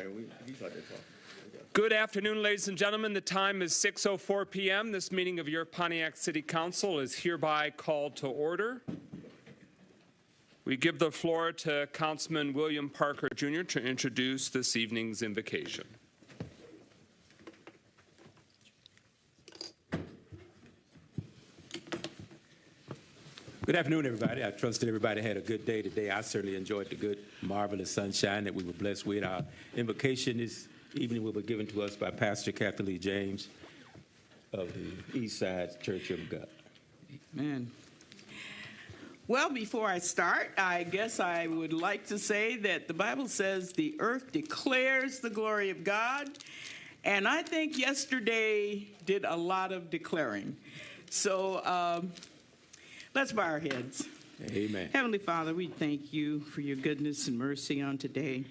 sorry. He's out there talking. Good afternoon, ladies and gentlemen. The time is 6:04 p.m. This meeting of your Pontiac City Council is hereby called to order. We give the floor to Councilman William Parker, Jr. to introduce this evening's invocation. Good afternoon, everybody. I trust that everybody had a good day today. I certainly enjoyed the good, marvelous sunshine that we were blessed with. Our invocation this evening will be given to us by Pastor Kathy Lee James of the East Side Church of God. Amen. Well, before I start, I guess I would like to say that the Bible says the earth declares the glory of God, and I think yesterday did a lot of declaring. So let's bow our heads. Amen. Heavenly Father, we thank you for your goodness and mercy on today.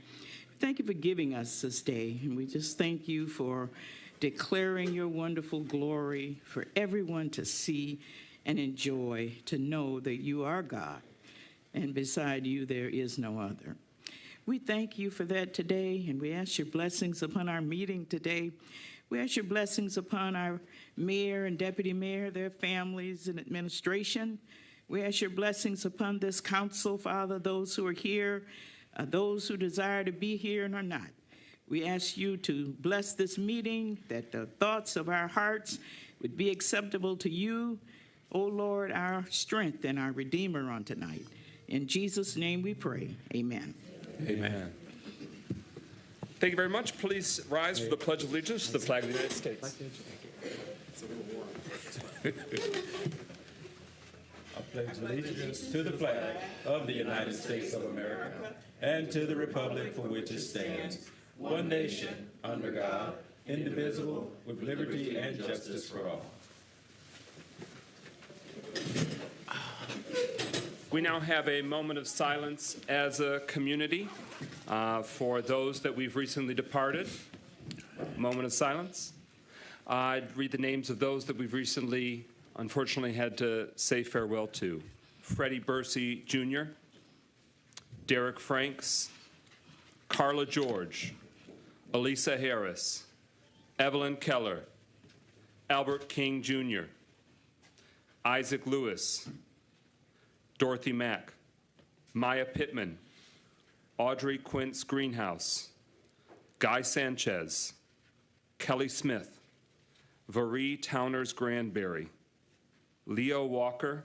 Thank you for giving us this day, and we just thank you for declaring your wonderful glory for everyone to see and enjoy, to know that you are God, and beside you there is no other. We thank you for that today, and we ask your blessings upon our meeting today. We ask your blessings upon our mayor and deputy mayor, their families and administration. We ask your blessings upon this council, Father, those who are here, those who desire to be here and are not. We ask you to bless this meeting, that the thoughts of our hearts would be acceptable to you, O Lord, our strength and our Redeemer on tonight. In Jesus' name we pray. Amen. Amen. Thank you very much. Please rise for the Pledge of Allegiance to the flag of the United States. I pledge allegiance to the flag of the United States of America and to the republic for which it stands, one nation, under God, indivisible, with liberty and justice for all. We now have a moment of silence as a community for those that we've recently departed. Moment of silence. I'd read the names of those that we've recently, unfortunately, had to say farewell to. Freddie Bursey, Jr., Derek Franks, Carla George, Elisa Harris, Evelyn Keller, Albert King, Jr., Isaac Lewis, Dorothy Mack, Maya Pittman, Audrey Quince Greenhouse, Guy Sanchez, Kelly Smith, Varee Towners Granberry, Leo Walker,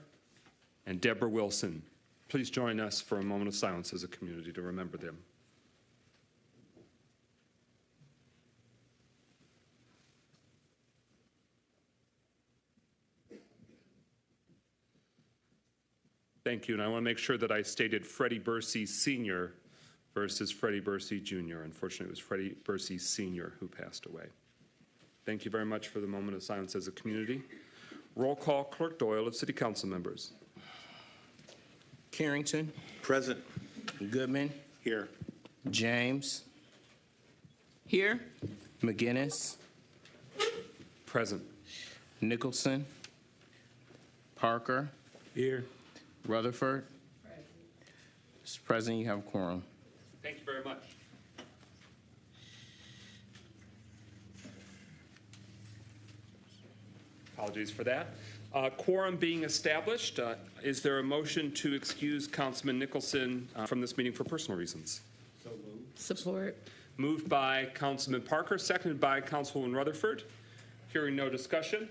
and Deborah Wilson. Please join us for a moment of silence as a community to remember them. Thank you, and I want to make sure that I stated Freddie Bursey Sr. versus Freddie Bursey Jr. Unfortunately, it was Freddie Bursey Sr. who passed away. Thank you very much for the moment of silence as a community. Roll call, Clerk Doyle of City Council members. Carrington. Present. Goodman. Here. James. Here. McGinnis. Present. Nicholson. Parker. Here. Rutherford. Mr. President, you have a quorum. Thank you very much. Apologies for that. Quorum being established, is there a motion to excuse Councilman Nicholson from this meeting for personal reasons? So moved. Support. Moved by Councilman Parker, seconded by Councilwoman Rutherford. Hearing no discussion.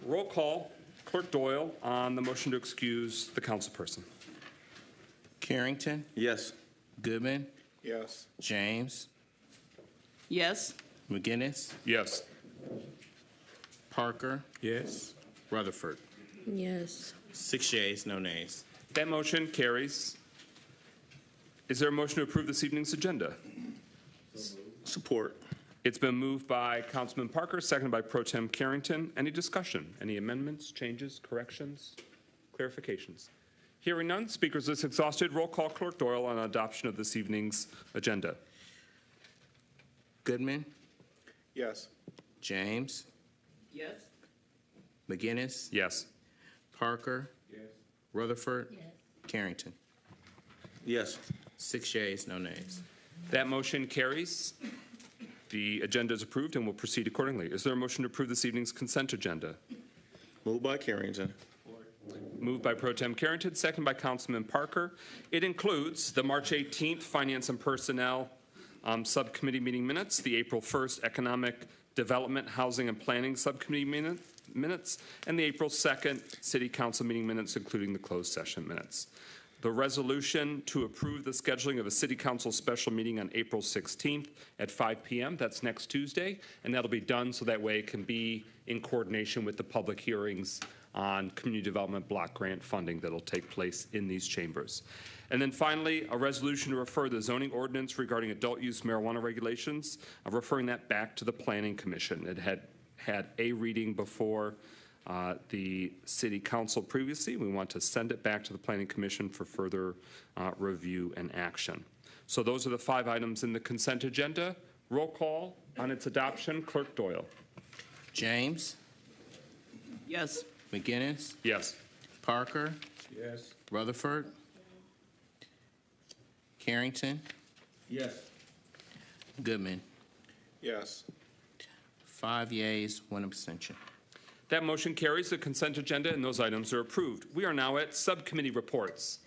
Roll call, Clerk Doyle on the motion to excuse the councilperson. Carrington. Yes. Goodman. Yes. James. Yes. McGinnis. Yes. Parker. Yes. Rutherford. Yes. 6 yeas, no nays. That motion carries. Is there a motion to approve this evening's agenda? Support. It's been moved by Councilman Parker, seconded by Pro Tem Carrington. Any discussion? Any amendments, changes, corrections, clarifications? Hearing none, speakers list exhausted. Roll call, Clerk Doyle on adoption of this evening's agenda. Goodman. Yes. James. Yes. McGinnis. Yes. Parker. Yes. Rutherford. Yes. Carrington. Yes. 6 yeas, no nays. That motion carries. The agenda is approved and will proceed accordingly. Is there a motion to approve this evening's consent agenda? Moved by Carrington. Moved by Pro Tem Carrington, second by Councilman Parker. It includes the March 18th Finance and Personnel Subcommittee meeting minutes, the April 1st Economic Development, Housing and Planning Subcommittee minutes, and the April 2nd City Council meeting minutes, including the closed session minutes. The resolution to approve the scheduling of a City Council special meeting on April 16th at 5 p.m. That's next Tuesday, and that'll be done so that way it can be in coordination with the public hearings on community development block grant funding that'll take place in these chambers. And then finally, a resolution to refer the zoning ordinance regarding adult use marijuana regulations, referring that back to the Planning Commission. It had a reading before the City Council previously. We want to send it back to the Planning Commission for further review and action. So those are the 5 items in the consent agenda. Roll call on its adoption. Clerk Doyle. James, Yes. McGinnis, Yes. Parker, Yes. Rutherford, Carrington, Yes. Goodman. Yes. 5 yeas, 1 abstention. That motion carries. The consent agenda and those items are approved. We are now at subcommittee reports.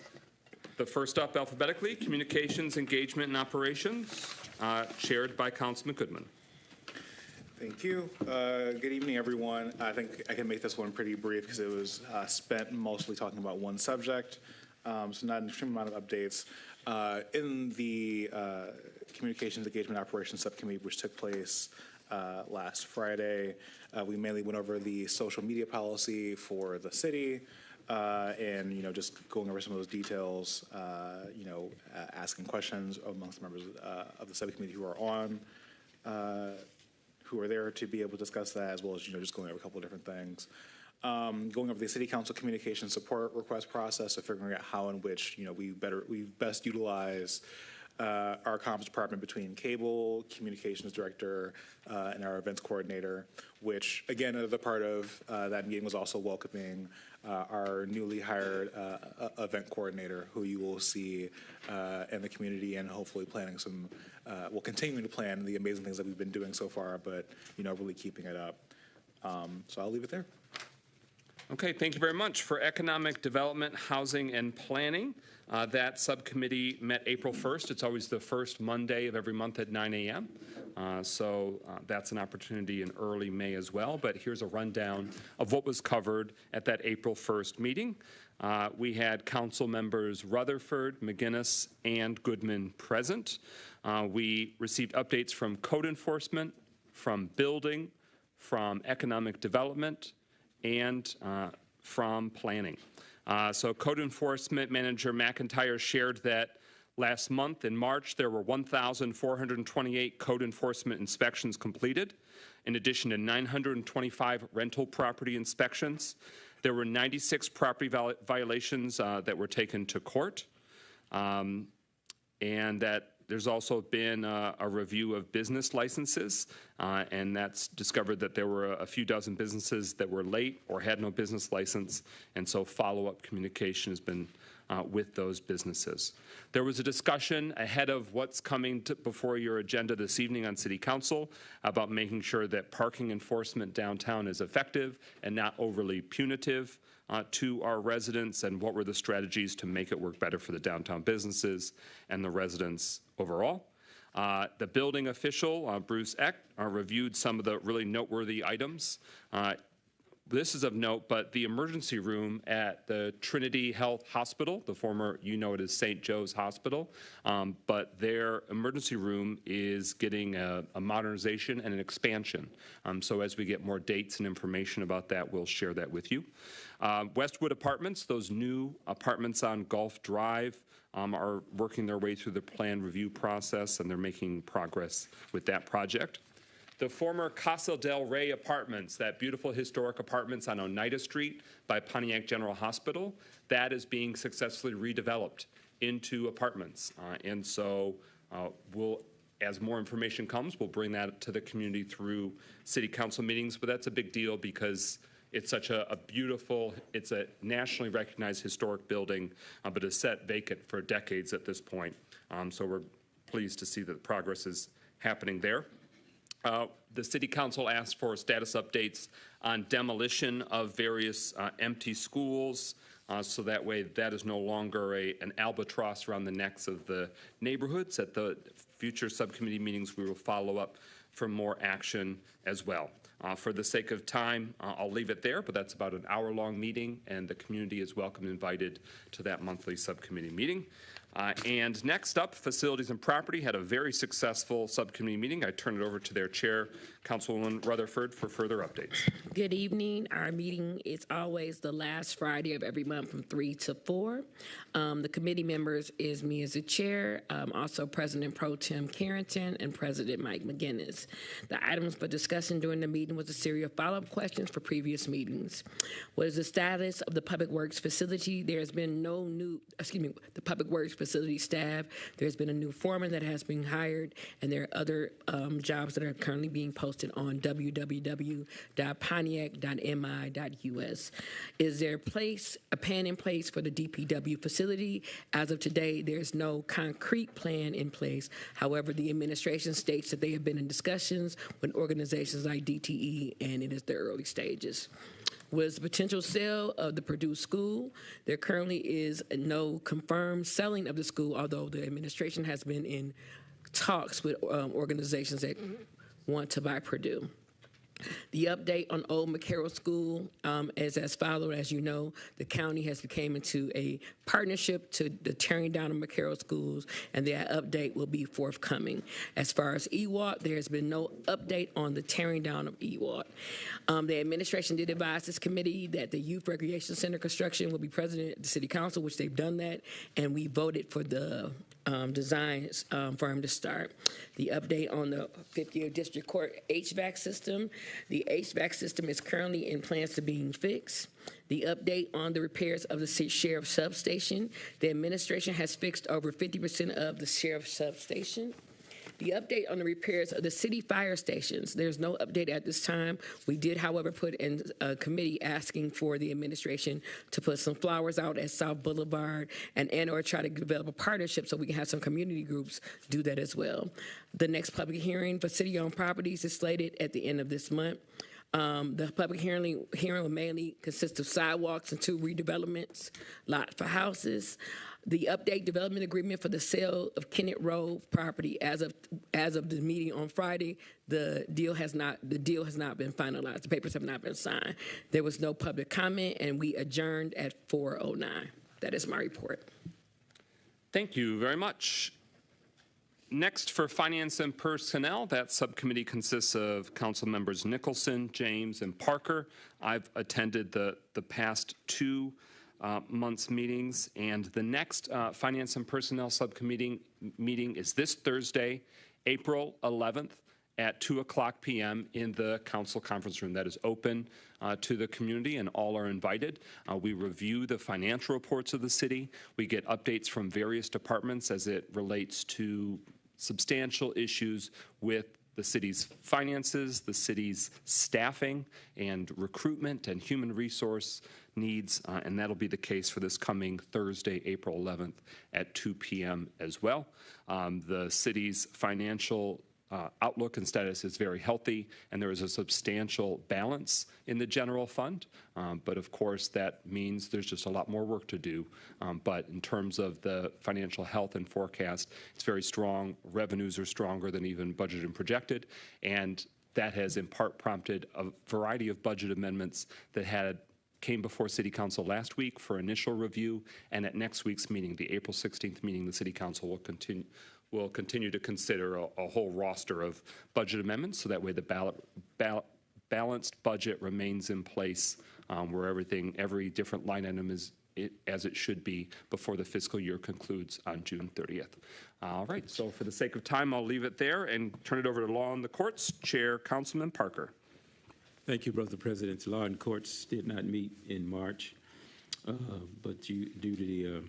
The first up alphabetically, Communications, Engagement, and Operations, chaired by Councilman Goodman. Thank you. Good evening, everyone. I think I can make this one pretty brief because it was spent mostly talking about one subject, so not an extreme amount of updates. In the Communications, Engagement, and Operations Subcommittee, which took place last Friday, we mainly went over the social media policy for the city, and just going over some of those details, asking questions amongst the members of the subcommittee who are on, who are there to be able to discuss that, as well as just going over a couple of different things. Going over the City Council communication support request process, so figuring out how in which we best utilize our comms department between cable, communications director, and our events coordinator, which again, another part of that meeting was also welcoming our newly hired event coordinator, who you will see in the community, and hopefully planning some, well, continuing to plan the amazing things that we've been doing so far, but really keeping it up. So I'll leave it there. Okay, thank you very much. For Economic Development, Housing, and Planning, that subcommittee met April 1st. It's always the first Monday of every month at 9 a.m. So that's an opportunity in early May as well. But here's a rundown of what was covered at that April 1st meeting. We had council members Rutherford, McGinnis, and Goodman present. We received updates from code enforcement, from building, from economic development, and from planning. So Code Enforcement Manager McIntyre shared that last month in March, there were 1,428 code enforcement inspections completed, in addition to 925 rental property inspections. There were 96 property violations that were taken to court, and that there's also been a review of business licenses, and that's discovered that there were a few dozen businesses that were late or had no business license, and so follow-up communication has been with those businesses. There was a discussion ahead of what's coming before your agenda this evening on City Council about making sure that parking enforcement downtown is effective and not overly punitive to our residents, and what were the strategies to make it work better for the downtown businesses and the residents overall. The building official, Bruce Eck, reviewed some of the really noteworthy items. This is of note, but the emergency room at the Trinity Health Hospital, the former, it as St. Joe's Hospital, but their emergency room is getting a modernization and an expansion. So as we get more dates and information about that, we'll share that with you. Westwood Apartments, those new apartments on Gulf Drive, are working their way through the plan review process, and they're making progress with that project. The former Casa del Rey Apartments, that beautiful historic apartments on Oneida Street by Pontiac General Hospital, that is being successfully redeveloped into apartments. And so as more information comes, we'll bring that to the community through city council meetings. But that's a big deal because it's such a beautiful, it's a nationally recognized historic building, but is set vacant for decades at this point. So we're pleased to see that progress is happening there. The City Council asked for status updates on demolition of various empty schools, so that way that is no longer an albatross around the necks of the neighborhoods. At the future subcommittee meetings, we will follow up for more action as well. For the sake of time, I'll leave it there, but that's about an hour-long meeting, and the community is welcome and invited to that monthly subcommittee meeting. And next up, Facilities and Property had a very successful subcommittee meeting. I turn it over to their chair, Councilwoman Rutherford, for further updates. Good evening. Our meeting is always the last Friday of every month from 3 to 4. The committee members is me as the chair, also President Pro Tem Carrington and President Mike McGinnis. The items for discussion during the meeting was a series of follow-up questions for previous meetings. What is the status of the Public Works facility? There has been no new, the Public Works facility staff. There's been a new foreman that has been hired, and there are other jobs that are currently being posted on www.pontiac.mi.us. Is there a plan in place for the DPW facility? As of today, there's no concrete plan in place. However, the administration states that they have been in discussions with organizations like DTE, and it is the early stages. Was the potential sale of the Purdue School? There currently is no confirmed selling of the school, although the administration has been in talks with organizations that want to buy Purdue. The update on Old McCarroll School is as follows. As you know, the county has came into a partnership to the tearing down of McCarroll schools, and that update will be forthcoming. As far as EWAT, there has been no update on the tearing down of EWAT. The administration did advise this committee that the Youth Recreation Center construction will be presented at the City Council, which they've done that, and we voted for the design firm to start. The update on the 50th District Court HVAC system. The HVAC system is currently in plans to being fixed. The update on the repairs of the sheriff's substation. The administration has fixed over 50% of the sheriff's substation. The update on the repairs of the city fire stations. There's no update at this time. We did, however, put in a committee asking for the administration to put some flowers out at South Boulevard and or try to develop a partnership so we can have some community groups do that as well. The next public hearing for city-owned properties is slated at the end of this month. The public hearing will mainly consist of sidewalks and 2 redevelopments, lot for houses. The update development agreement for the sale of Kennett Road property as of the meeting on Friday, the deal has not been finalized. The papers have not been signed. There was no public comment, and we adjourned at 4:09. That is my report. Thank you very much. Next, for Finance and Personnel, that subcommittee consists of council members Nicholson, James, and Parker. I've attended the past 2 months' meetings, and the next Finance and Personnel Subcommittee meeting is this Thursday, April 11th at 2:00 p.m. in the council conference room. That is open to the community, and all are invited. We review the financial reports of the city. We get updates from various departments as it relates to substantial issues with the city's finances, the city's staffing and recruitment and human resource needs, and that'll be the case for this coming Thursday, April 11th at 2 p.m. as well. The city's financial outlook and status is very healthy, and there is a substantial balance in the general fund. But of course, that means there's just a lot more work to do. But in terms of the financial health and forecast, it's very strong. Revenues are stronger than even budgeted and projected, and that has in part prompted a variety of budget amendments that came before City Council last week for initial review, and at next week's meeting, the April 16th meeting, the City Council will continue to consider a whole roster of budget amendments, so that way the balanced budget remains in place, where every different line item is as it should be before the fiscal year concludes on June 30th. All right, so for the sake of time, I'll leave it there and turn it over to Law and the Courts, Chair Councilman Parker. Thank you, Brother President. Law and Courts did not meet in March, but due to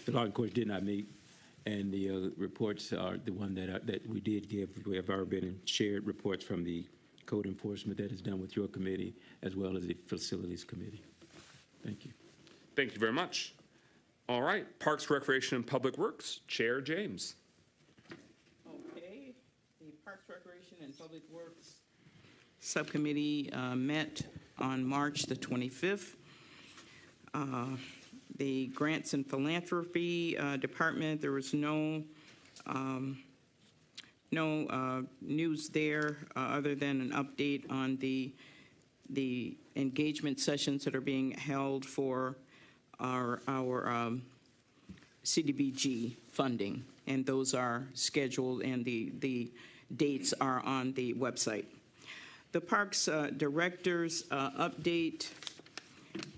the Law and Courts did not meet, and the reports are the one that we did give. We have already been shared reports from the Code Enforcement that is done with your committee, as well as the Facilities Committee. Thank you. Thank you very much. All right, Parks, Recreation, and Public Works, Chair James. Parks, Recreation, and Public Works Subcommittee met on March the 25th. The Grants and Philanthropy Department, there was no news there other than an update on the engagement sessions that are being held for our CDBG funding, and those are scheduled, and the dates are on the website. The Parks Director's update,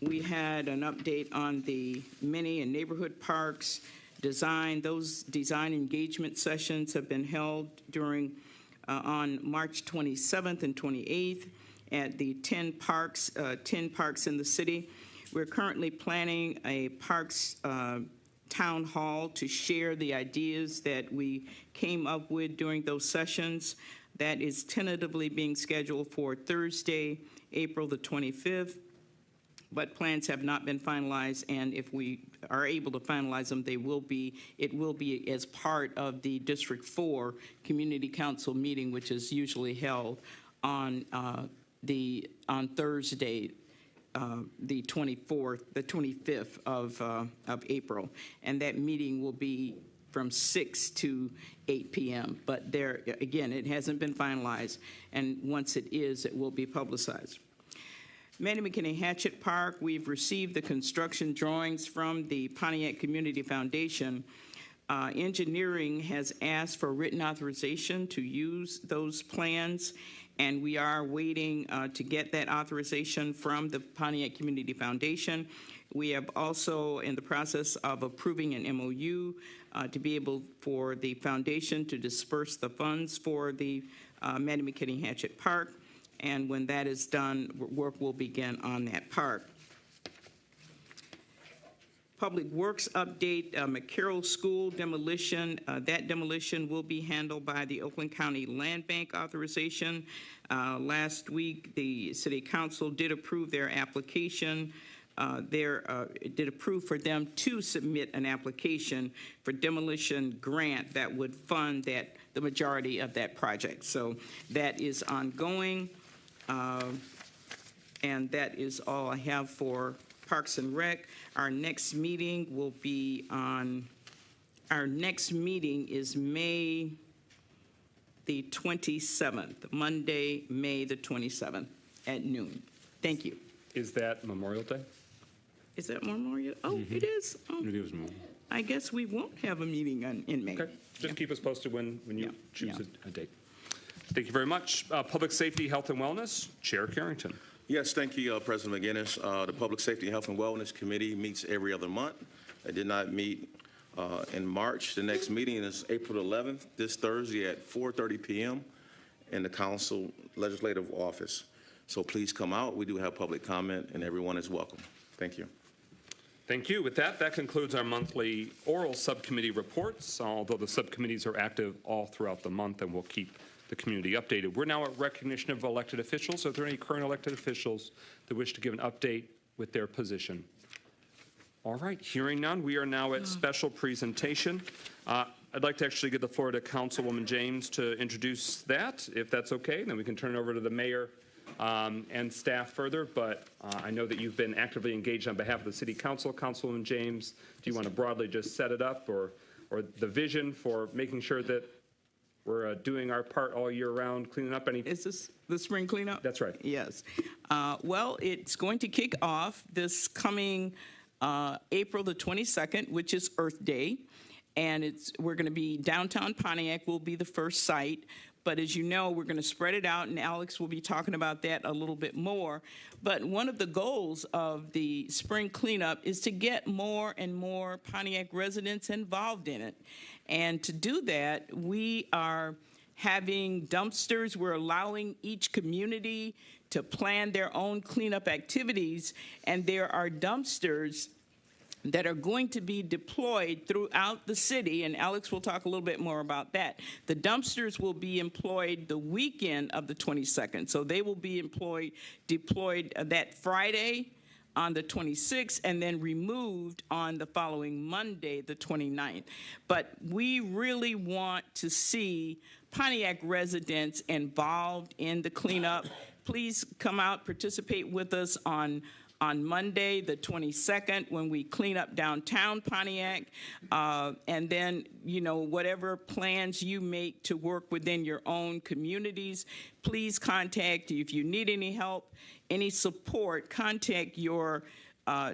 we had an update on the mini and neighborhood parks design. Those design engagement sessions have been held during on March 27th and 28th at the 10 parks in the city. We're currently planning a parks town hall to share the ideas that we came up with during those sessions. That is tentatively being scheduled for Thursday, April the 25th, but plans have not been finalized, and if we are able to finalize them, it will be as part of the District 4 Community Council meeting, which is usually held on Thursday, the 25th of April, and that meeting will be from 6 to 8 p.m. But there, again, it hasn't been finalized, and once it is, it will be publicized. Manny McKinney Hatchet Park, we've received the construction drawings from the Pontiac Community Foundation. Engineering has asked for written authorization to use those plans, and we are waiting to get that authorization from the Pontiac Community Foundation. We have also in the process of approving an MOU to be able for the foundation to disperse the funds for the Manny McKinney Hatchet Park. And when that is done, work will begin on that park. Public Works update, McCarroll School demolition. That demolition will be handled by the Oakland County Land Bank authorization. Last week, the City Council did approve their application. It did approve for them to submit an application for demolition grant that would fund the majority of that project. So that is ongoing. And that is all I have for Parks and Rec. Our next meeting is May the 27th, Monday, May the 27th at noon. Thank you. Is that Memorial Day? Is that Memorial? Oh, it is. Oh, It is Memorial. I guess we won't have a meeting in May. Okay, just keep us posted when you choose Yeah. a date. Thank you very much. Public Safety, Health, and Wellness, Chair Carrington. Yes, thank you, President McGinnis. The Public Safety, Health, and Wellness Committee meets every other month. It did not meet in March. The next meeting is April 11th, this Thursday at 4:30 p.m. in the Council Legislative Office. So please come out. We do have public comment, and everyone is welcome. Thank you. Thank you. With that, that concludes our monthly oral subcommittee reports, although the subcommittees are active all throughout the month, and we'll keep the community updated. We're now at recognition of elected officials. Are there any current elected officials that wish to give an update with their position? All right, hearing none, we are now at special presentation. I'd like to actually give the floor to Councilwoman James to introduce that, if that's okay. Then we can turn it over to the mayor and staff further. But I know that you've been actively engaged on behalf of the City Council. Councilwoman James, do you want to broadly just set it up or the vision for making sure that we're doing our part all year round, cleaning up any? Is this the spring cleanup? That's right. Yes. Well, it's going to kick off this coming April the 22nd, which is Earth Day. And we're going to be downtown Pontiac will be the first site. But as you know, we're going to spread it out, and Alex will be talking about that a little bit more. But one of the goals of the spring cleanup is to get more and more Pontiac residents involved in it. And to do that, we are having dumpsters. We're allowing each community to plan their own cleanup activities, and there are dumpsters that are going to be deployed throughout the city, and Alex will talk a little bit more about that. The dumpsters will be employed the weekend of the 22nd, so they will be deployed that Friday on the 26th and then removed on the following Monday, the 29th. But we really want to see Pontiac residents involved in the cleanup. Please come out, participate with us on Monday, the 22nd, when we clean up downtown Pontiac. And then, whatever plans you make to work within your own communities, please contact, if you need any help, any support, contact your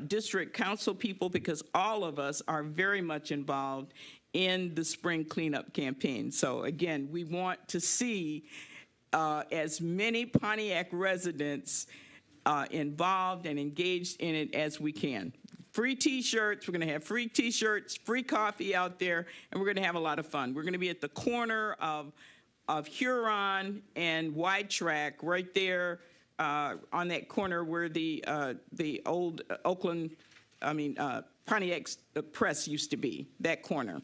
district council people, because all of us are very much involved in the spring cleanup campaign. So again, we want to see as many Pontiac residents involved and engaged in it as we can. Free T-shirts, we're going to have free T-shirts, free coffee out there, and we're going to have a lot of fun. We're going to be at the corner of Huron and Wide Track, right there on that corner where the old Pontiac Press used to be, that corner.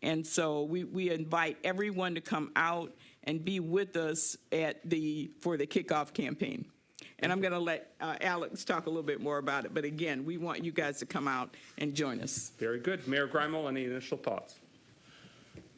And so we invite everyone to come out and be with us for the kickoff campaign. And I'm going to let Alex talk a little bit more about it. But again, we want you guys to come out and join us. Very good. Mayor Greimel, any initial thoughts?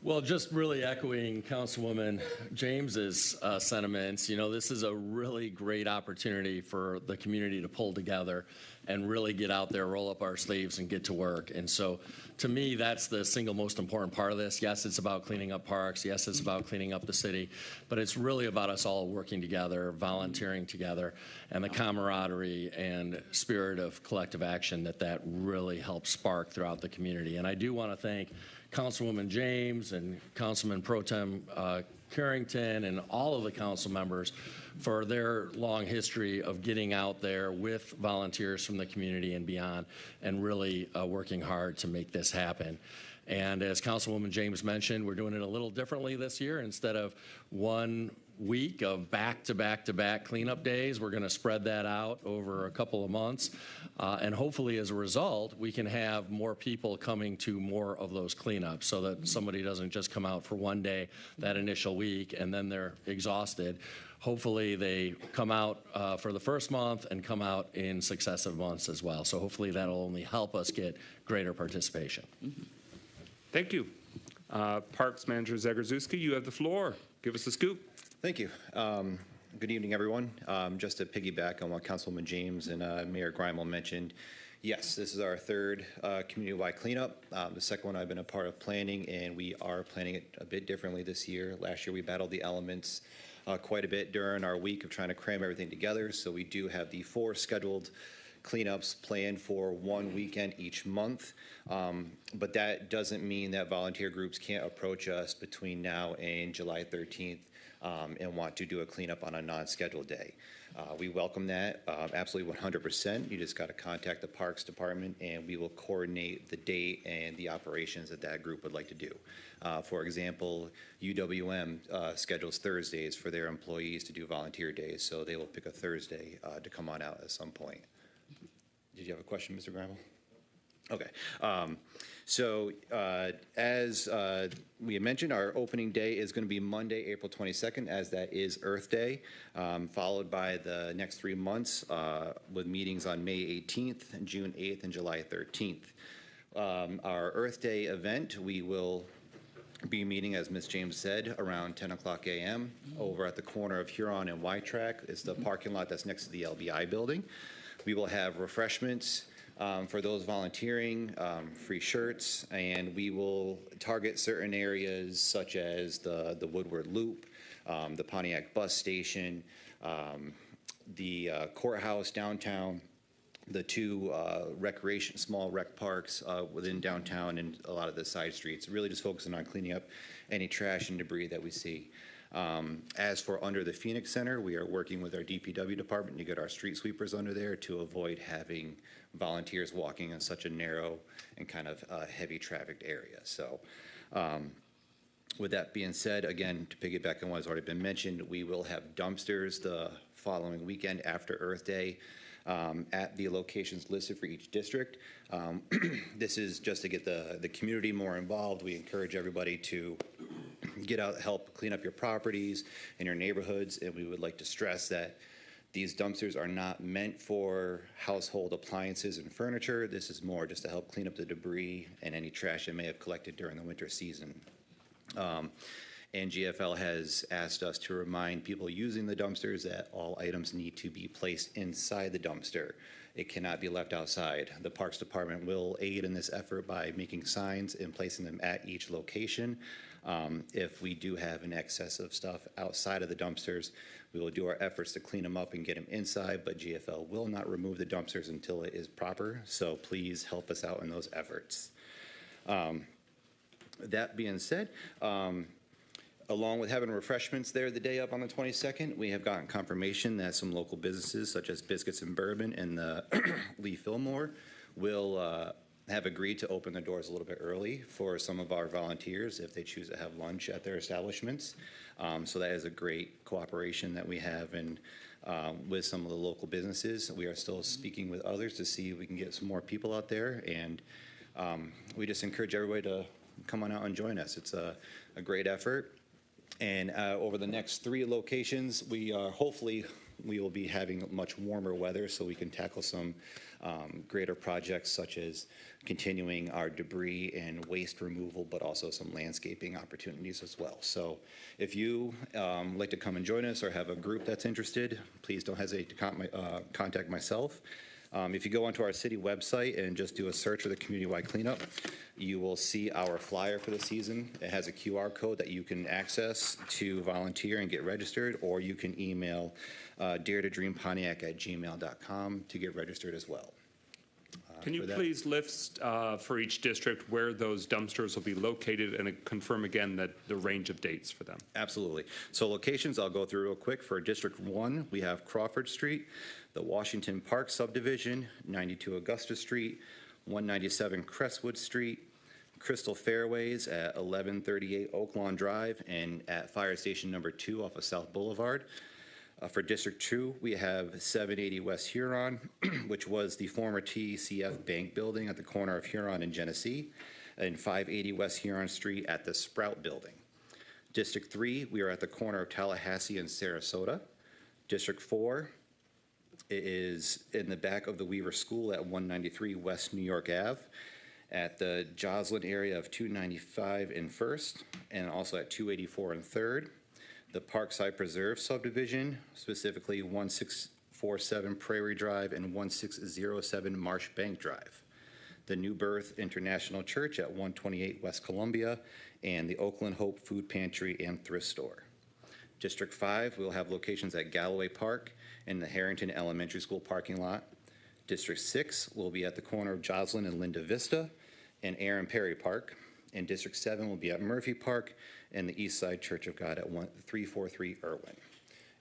Well, just really echoing Councilwoman James's sentiments, this is a really great opportunity for the community to pull together and really get out there, roll up our sleeves, and get to work. And so, to me, that's the single most important part of this. Yes, it's about cleaning up parks. Yes, it's about cleaning up the city. But it's really about us all working together, volunteering together, and the camaraderie and spirit of collective action that really helps spark throughout the community. And I do want to thank Councilwoman James and Councilman Pro Tem Carrington and all of the council members for their long history of getting out there with volunteers from the community and beyond and really working hard to make this happen. And as Councilwoman James mentioned, we're doing it a little differently this year. Instead of 1 week of back-to-back-to-back cleanup days, we're going to spread that out over a couple of months. And hopefully, as a result, we can have more people coming to more of those cleanups so that somebody doesn't just come out for 1 day that initial week and then they're exhausted. Hopefully, they come out for the first month and come out in successive months as well. So hopefully, that'll only help us get greater participation. Thank you. Parks Manager Zagorczewski, you have the floor. Give us the scoop. Thank you. Good evening, everyone. Just to piggyback on what Councilwoman James and Mayor Greimel mentioned, yes, this is our third community-wide cleanup. The second one I've been a part of planning, and we are planning it a bit differently this year. Last year, we battled the elements quite a bit during our week of trying to cram everything together. So we do have the 4 scheduled cleanups planned for 1 weekend each month. But that doesn't mean that volunteer groups can't approach us between now and July 13th and want to do a cleanup on a non-scheduled day. We welcome that absolutely 100%. You just got to contact the Parks Department and we will coordinate the date and the operations that group would like to do. For example, UWM schedules Thursdays for their employees to do volunteer days, so they will pick a Thursday to come on out at some point. Did you have a question, Mr. Greimel? Okay. As we mentioned, our opening day is going to be Monday, April 22nd, as that is Earth Day, followed by the next 3 months with meetings on May 18th, June 8th, and July 13th. Our Earth Day event, we will be meeting, as Ms. James said, around 10 o'clock a.m. over at the corner of Huron and Y Track. It's the parking lot that's next to the LBI building. We will have refreshments for those volunteering, free shirts, and we will target certain areas such as the Woodward Loop, the Pontiac bus station, the courthouse downtown, the 2 small rec parks within downtown, and a lot of the side streets, really just focusing on cleaning up any trash and debris that we see. As for under the Phoenix Center, we are working with our DPW department to get our street sweepers under there to avoid having volunteers walking in such a narrow and kind of heavy trafficked area. So with that being said, again, to piggyback on what has already been mentioned, we will have dumpsters the following weekend after Earth Day at the locations listed for each district. This is just to get the community more involved. We encourage everybody to get out, help clean up your properties and your neighborhoods, and we would like to stress that These dumpsters are not meant for household appliances and furniture. This is more just to help clean up the debris and any trash it may have collected during the winter season. And GFL has asked us to remind people using the dumpsters that all items need to be placed inside the dumpster. It cannot be left outside. The Parks Department will aid in this effort by making signs and placing them at each location. If we do have an excess of stuff outside of the dumpsters, we will do our efforts to clean them up and get them inside, but GFL will not remove the dumpsters until it is proper, so please help us out in those efforts. That being said, along with having refreshments there the day up on the 22nd, we have gotten confirmation that some local businesses such as Biscuits and Bourbon and the Lee Fillmore will have agreed to open their doors a little bit early for some of our volunteers if they choose to have lunch at their establishments. So that is a great cooperation that we have and with some of the local businesses. We are still speaking with others to see if we can get some more people out there, and we just encourage everybody to come on out and join us. It's a great effort. And over the next 3 locations, we are hopefully we will be having much warmer weather so we can tackle some greater projects such as continuing our debris and waste removal, but also some landscaping opportunities as well. So if you like to come and join us or have a group that's interested, please don't hesitate to contact myself. If you go onto our city website and just do a search for the community-wide cleanup, you will see our flyer for the season. It has a QR code that you can access to volunteer and get registered, or you can email daretodreampontiac@gmail.com to get registered as well. Can you please list for each district where those dumpsters will be located and confirm again that the range of dates for them? Absolutely. So locations, I'll go through real quick. For District 1, we have Crawford Street, the Washington Park subdivision, 92 Augusta Street, 197 Crestwood Street, Crystal Fairways at 1138 Oak Lawn Drive, and at Fire Station number 2 off of South Boulevard. For District 2, we have 780 West Huron, which was the former TCF Bank building at the corner of Huron and Genesee, and 580 West Huron Street at the Sprout building. District 3, we are at the corner of Tallahassee and Sarasota. District 4 is in the back of the Weaver School at 193 West New York Ave, at the Joslin area of 295 and 1st, and also at 284 and 3rd. The Parkside Preserve subdivision, specifically 1647 Prairie Drive and 1607 Marsh Bank Drive. The New Birth International Church at 128 West Columbia, and the Oakland Hope Food Pantry and Thrift Store. District 5 will have locations at Galloway Park and the Harrington Elementary School parking lot. District 6 will be at the corner of Joslin and Linda Vista and Aaron Perry Park. And District 7 will be at Murphy Park and the East Side Church of God at 343 Irwin.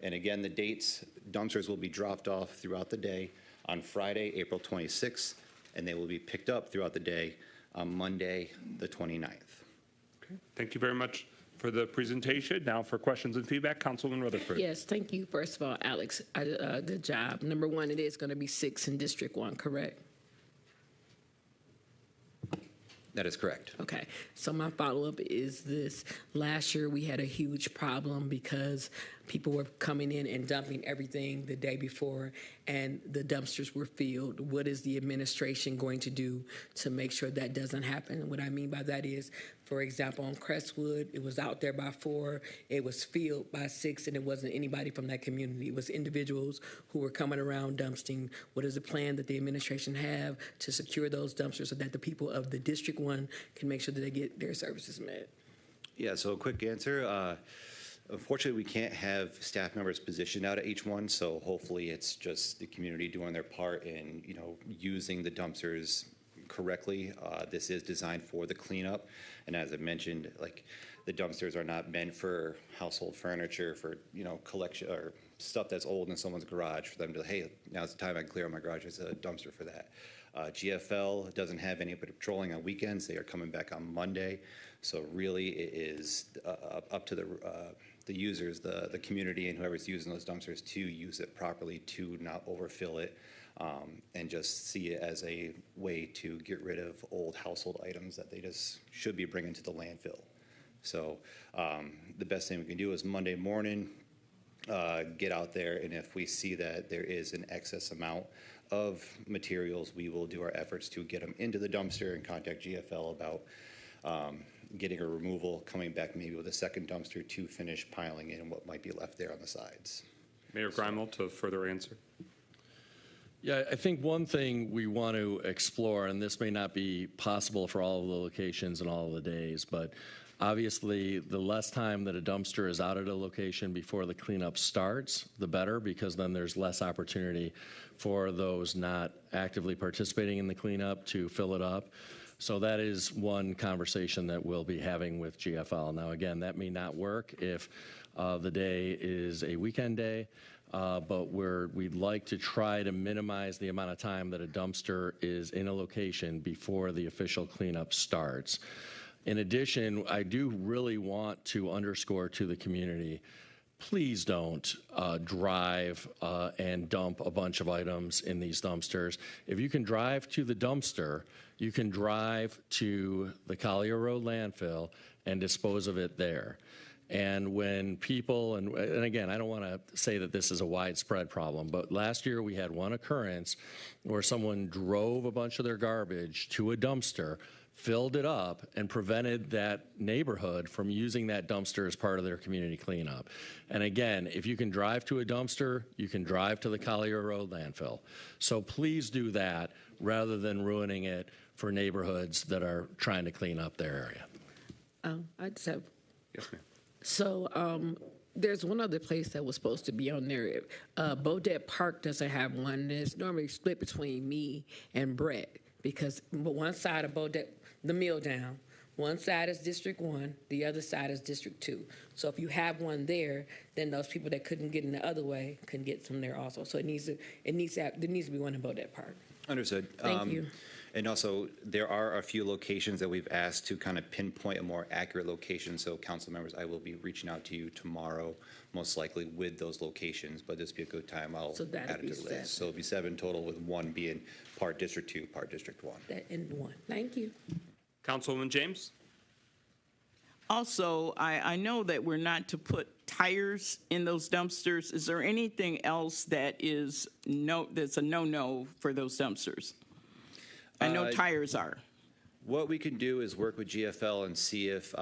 And again, the dates, dumpsters will be dropped off throughout the day on Friday, April 26th, and they will be picked up throughout the day on Monday, the 29th. Okay. Thank you very much for the presentation. Now for questions and feedback, Councilwoman Rutherford. Yes, thank you. First of all, Alex, good job. Number 1, it is going to be 6 in District 1, correct? That is correct. Okay, so my follow-up is this. Last year, we had a huge problem because people were coming in and dumping everything the day before, and the dumpsters were filled. What is the administration going to do to make sure that doesn't happen? What I mean by that is, for example, on Crestwood, it was out there by 4, it was filled by 6, and it wasn't anybody from that community. It was individuals who were coming around dumpsting. What is the plan that the administration have to secure those dumpsters so that the people of the District 1 can make sure that they get their services met? Yeah, so a quick answer. Unfortunately, we can't have staff members positioned out at each one, so hopefully it's just the community doing their part in, using the dumpsters correctly. This is designed for the cleanup, and as I mentioned, like, the dumpsters are not meant for household furniture, for, collection or stuff that's old in someone's garage, for them to, hey, now's the time I can clear out my garage. There's a dumpster for that. GFL doesn't have any patrolling on weekends. They are coming back on Monday. So really it is up to the users, the community, and whoever's using those dumpsters to use it properly, to not overfill it, and just see it as a way to get rid of old household items that they just should be bringing to the landfill. So the best thing we can do is Monday morning, get out there, and if we see that there is an excess amount of materials, we will do our efforts to get them into the dumpster and contact GFL about getting a removal, coming back maybe with a second dumpster to finish piling in what might be left there on the sides. Mayor Grimel to further answer. Yeah, I think one thing we want to explore, and this may not be possible for all of the locations and all of the days, but obviously the less time that a dumpster is out at a location before the cleanup starts, the better, because then there's less opportunity for those not actively participating in the cleanup to fill it up. So that is one conversation that we'll be having with GFL. Now, again, that may not work if the day is a weekend day, but we'd like to try to minimize the amount of time that a dumpster is in a location before the official cleanup starts. In addition, I do really want to underscore to the community, please don't drive and dump a bunch of items in these dumpsters. If you can drive to the dumpster, you can drive to the Collier Road landfill and dispose of it there. And when people, and again, I don't want to say that this is a widespread problem, but last year we had one occurrence where someone drove a bunch of their garbage to a dumpster, filled it up, and prevented that neighborhood from using that dumpster as part of their community cleanup. And again, if you can drive to a dumpster, you can drive to the Collier Road landfill. So please do that rather than ruining it for neighborhoods that are trying to clean up their area. I just have, Yes, ma'am. so there's one other place that was supposed to be on there. Bodette Park doesn't have one. It's normally split between me and Brett because one side of Bodette, the mill down, one side is District 1, the other side is District 2. So if you have one there, then those people that couldn't get in the other way can get some there also. So there needs to be one in Bodette Park. Understood. Thank you. And also, there are a few locations that we've asked to kind of pinpoint a more accurate location. So council members, I will be reaching out to you tomorrow, most likely with those locations, but this would be a good time. I'll So that'd add it be to the 7. list. So it'll be 7 total, with 1 being part District 2, part District 1. That in one. Thank you. Councilwoman James? Also, I know that we're not to put tires in those dumpsters. Is there anything else that is that's a no-no for those dumpsters? I know tires are. What we can do is work with GFL and see if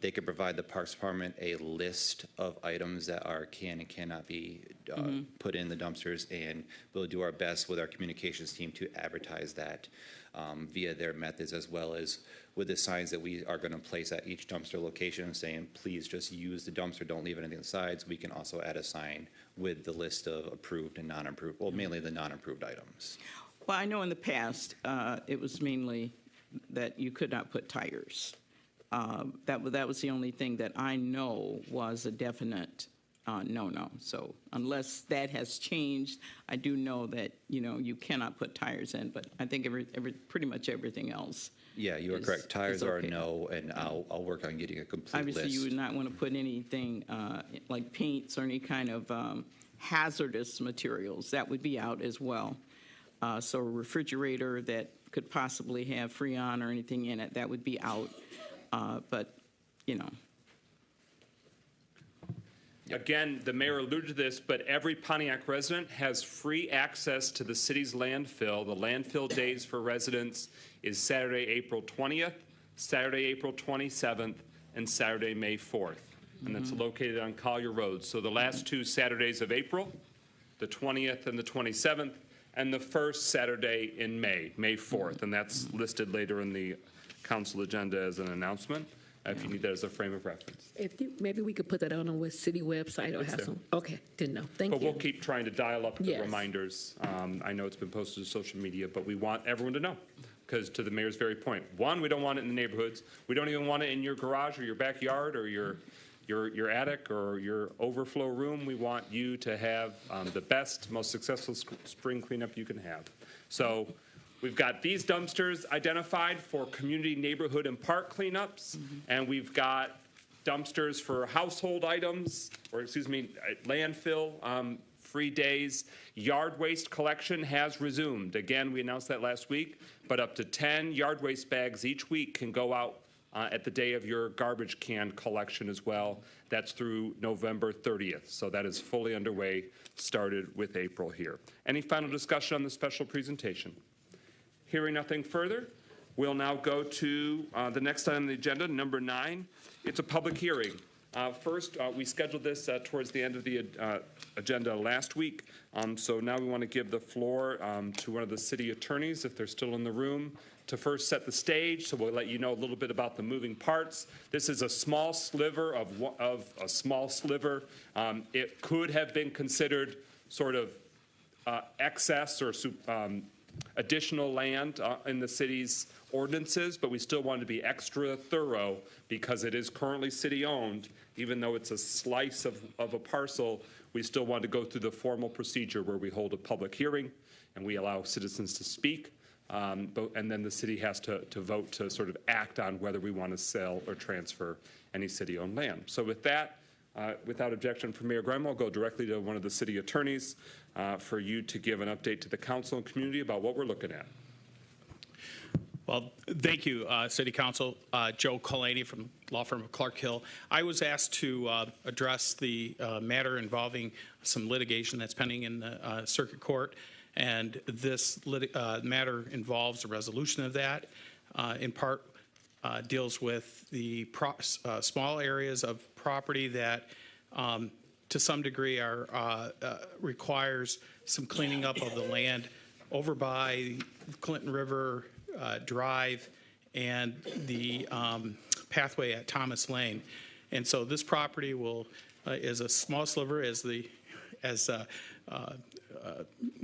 they could provide the Parks Department a list of items that can and cannot be put in the dumpsters, and we'll do our best with our communications team to advertise that via their methods, as well as with the signs that we are going to place at each dumpster location saying, please just use the dumpster, don't leave anything on the sides. We can also add a sign with the list of approved and non-approved, well, mainly the non-approved items. Well, I know in the past, it was mainly that you could not put tires. That was the only thing that I know was a definite no-no. So unless that has changed, I do know that, you cannot put tires in, but I think pretty much everything else. Yeah, you are correct. Tires are a no, and I'll work on getting a complete list. Obviously, you would not want to put anything like paints or any kind of hazardous materials. That would be out as well. So a refrigerator that could possibly have Freon or anything in it, that would be out. But. Again, the mayor alluded to this, but every Pontiac resident has free access to the city's landfill. The landfill days for residents is Saturday, April 20th, Saturday, April 27th, and Saturday, May 4th. And that's located on Collier Road. So the last 2 Saturdays of April, the 20th and the 27th, and the first Saturday in May, May 4th. And that's listed later in the council agenda as an announcement, if you need that as a frame of reference. Maybe we could put that on a city website or have there. some. Okay, didn't know. Thank you. But we'll keep trying to dial up the Yes. reminders. I know it's been posted to social media, but we want everyone to know. Because to the mayor's very point, one, we don't want it in the neighborhoods. We don't even want it in your garage or your backyard or your attic or your overflow room. We want you to have the best, most successful spring cleanup you can have. So we've got these dumpsters identified for community, neighborhood, and park cleanups, and we've got dumpsters for household items, or excuse me, landfill free days. Yard waste collection has resumed. Again, we announced that last week, but up to 10 yard waste bags each week can go out at the day of your garbage can collection as well. That's through November 30th. So that is fully underway, started with April here. Any final discussion on the special presentation? Hearing nothing further, we'll now go to the next item on the agenda, number 9. It's a public hearing. First, we scheduled this towards the end of the agenda last week. So now we want to give the floor to one of the city attorneys, if they're still in the room, to first set the stage. So we'll let you know a little bit about the moving parts. This is a small sliver of a small sliver. It could have been considered sort of excess or additional land in the city's ordinances, but we still want to be extra thorough because it is currently city-owned. Even though it's a slice of a parcel, we still want to go through the formal procedure where we hold a public hearing and we allow citizens to speak, and then the city has to vote to sort of act on whether we want to sell or transfer any city-owned land. So with that, without objection from Mayor Graham, I'll go directly to one of the city attorneys for you to give an update to the council and community about what we're looking at. Well, thank you, City Council. Joe Colaney from law firm of Clark Hill. I was asked to address the matter involving some litigation that's pending in the circuit court, and this matter involves a resolution of that. In part, deals with the small areas of property that, to some degree, requires some cleaning up of the land over by Clinton River Drive and the pathway at Thomas Lane. And so this property is a small sliver, as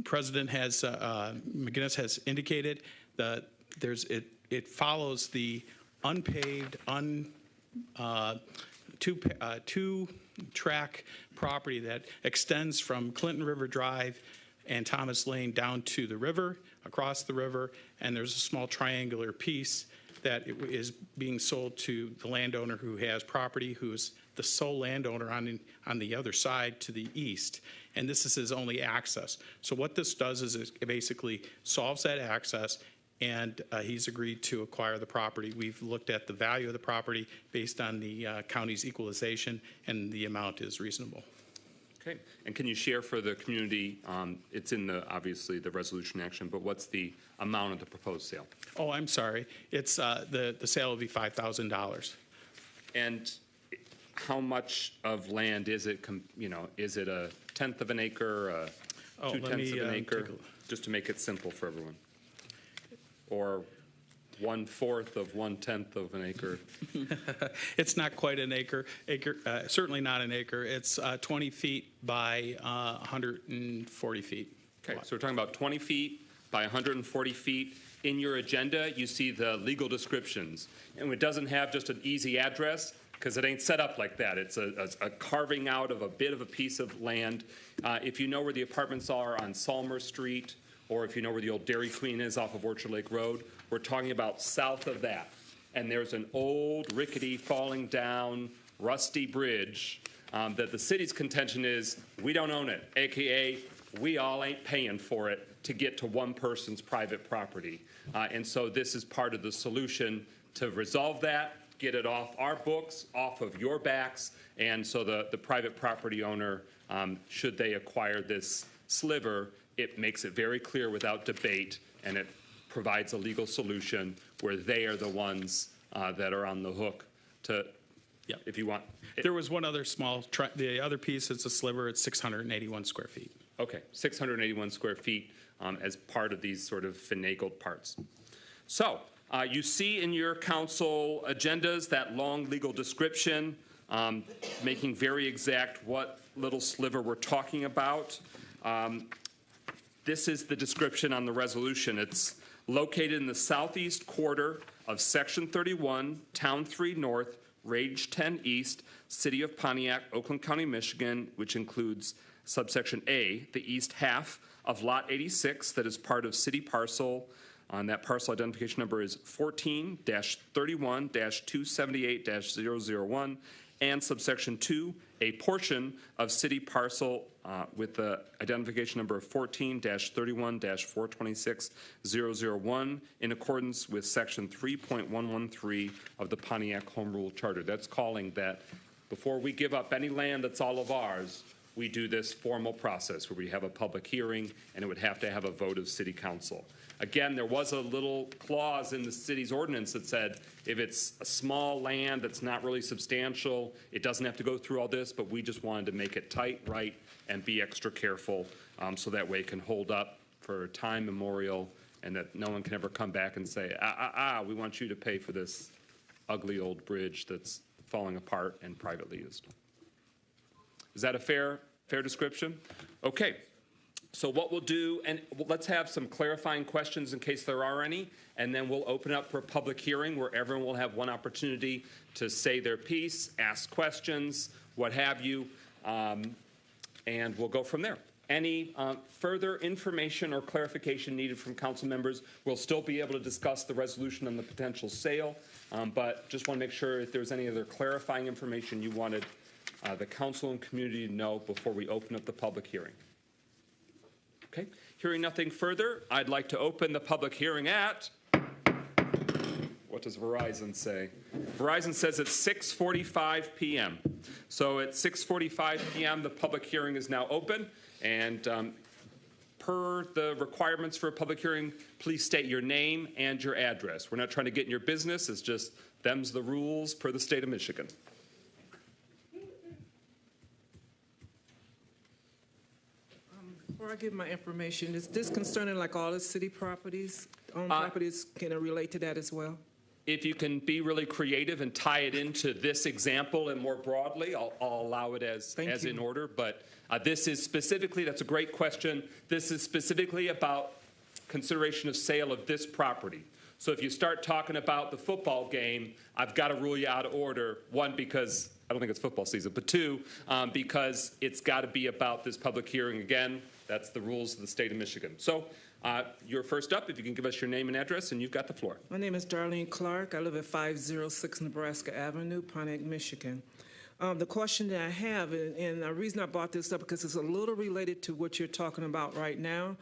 President McGinnis has indicated. It follows the unpaved, two-track property that extends from Clinton River Drive and Thomas Lane down to the river, across the river, and there's a small triangular piece that is being sold to the landowner who has property, who is the sole landowner on the other side to the east. And this is his only access. So what this does is it basically solves that access, and he's agreed to acquire the property. We've looked at the value of the property based on the county's equalization, and the amount is reasonable. Okay, and can you share for the community, it's in obviously the resolution action, but what's the amount of the proposed sale? Oh, I'm sorry. It's the sale will be $5,000. And how much of land is it, is it a 1/10 of an acre, 2/10 of an acre? Just to make it simple for everyone. Or 1/4 of 1/10 of an acre? It's not quite an acre. Certainly not an acre. It's 20 feet by 140 feet. Okay, so we're talking about 20 feet by 140 feet. In your agenda, you see the legal descriptions. And it doesn't have just an easy address, because it ain't set up like that. It's a carving out of a bit of a piece of land. If you know where the apartments are on Salmer Street, or if you know where the old Dairy Queen is off of Orchard Lake Road, we're talking about south of that. And there's an old, rickety, falling down, rusty bridge that the city's contention is we don't own it, AKA we all ain't paying for it to get to one person's private property. And so this is part of the solution to resolve that, get it off our books, off of your backs, and so the private property owner, should they acquire this sliver, it makes it very clear without debate, and it provides a legal solution where they are the ones that are on the hook to, if you want. There was one other the other piece is a sliver. It's 681 square feet. Okay, 681 square feet as part of these sort of finagled parts. So you see in your council agendas that long legal description, making very exact what little sliver we're talking about. This is the description on the resolution. It's located in the southeast quarter of Section 31, Town 3 North, Range 10 East, City of Pontiac, Oakland County, Michigan, which includes subsection A, the east half of Lot 86 that is part of city parcel That parcel identification number is 14-31-278-001, and subsection 2, a portion of city parcel with the identification number of 14-31-426-001 in accordance with section 3.113 of the Pontiac Home Rule Charter. That's calling that before we give up any land that's all of ours, we do this formal process where we have a public hearing, and it would have to have a vote of city council. Again, there was a little clause in the city's ordinance that said if it's a small land that's not really substantial, it doesn't have to go through all this, but we just wanted to make it tight, right, and be extra careful so that way it can hold up for time memorial and that no one can ever come back and say, we want you to pay for this ugly old bridge that's falling apart and privately used. Is that a fair description? Okay. So what we'll do, and let's have some clarifying questions in case there are any, and then we'll open up for a public hearing where everyone will have one opportunity to say their piece, ask questions, what have you, and we'll go from there. Any further information or clarification needed from council members, we'll still be able to discuss the resolution on the potential sale, but just want to make sure if there's any other clarifying information you wanted the council and community to know before we open up the public hearing. Okay, hearing nothing further, I'd like to open the public hearing at, what does Verizon say? Verizon says it's 6:45 p.m. So at 6:45 p.m., the public hearing is now open, and per the requirements for a public hearing, please state your name and your address. We're not trying to get in your business, it's just them's the rules per the state of Michigan. Before I give my information, is this concerning like all the city properties, properties? Can it relate to that as well? If you can be really creative and tie it into this example and more broadly, I'll allow it as in order. But this is specifically, that's a great question. This is specifically about consideration of sale of this property. So if you start talking about the football game, I've got to rule you out of order. One, because I don't think it's football season, but two, because it's got to be about this public hearing again. That's the rules of the state of Michigan. So you're first up. If you can give us your name and address, and you've got the floor. My name is Darlene Clark. I live at 506 Nebraska Avenue, Pontiac, Michigan. The question that I have, and the reason I brought this up, because it's a little related to what you're talking about right now.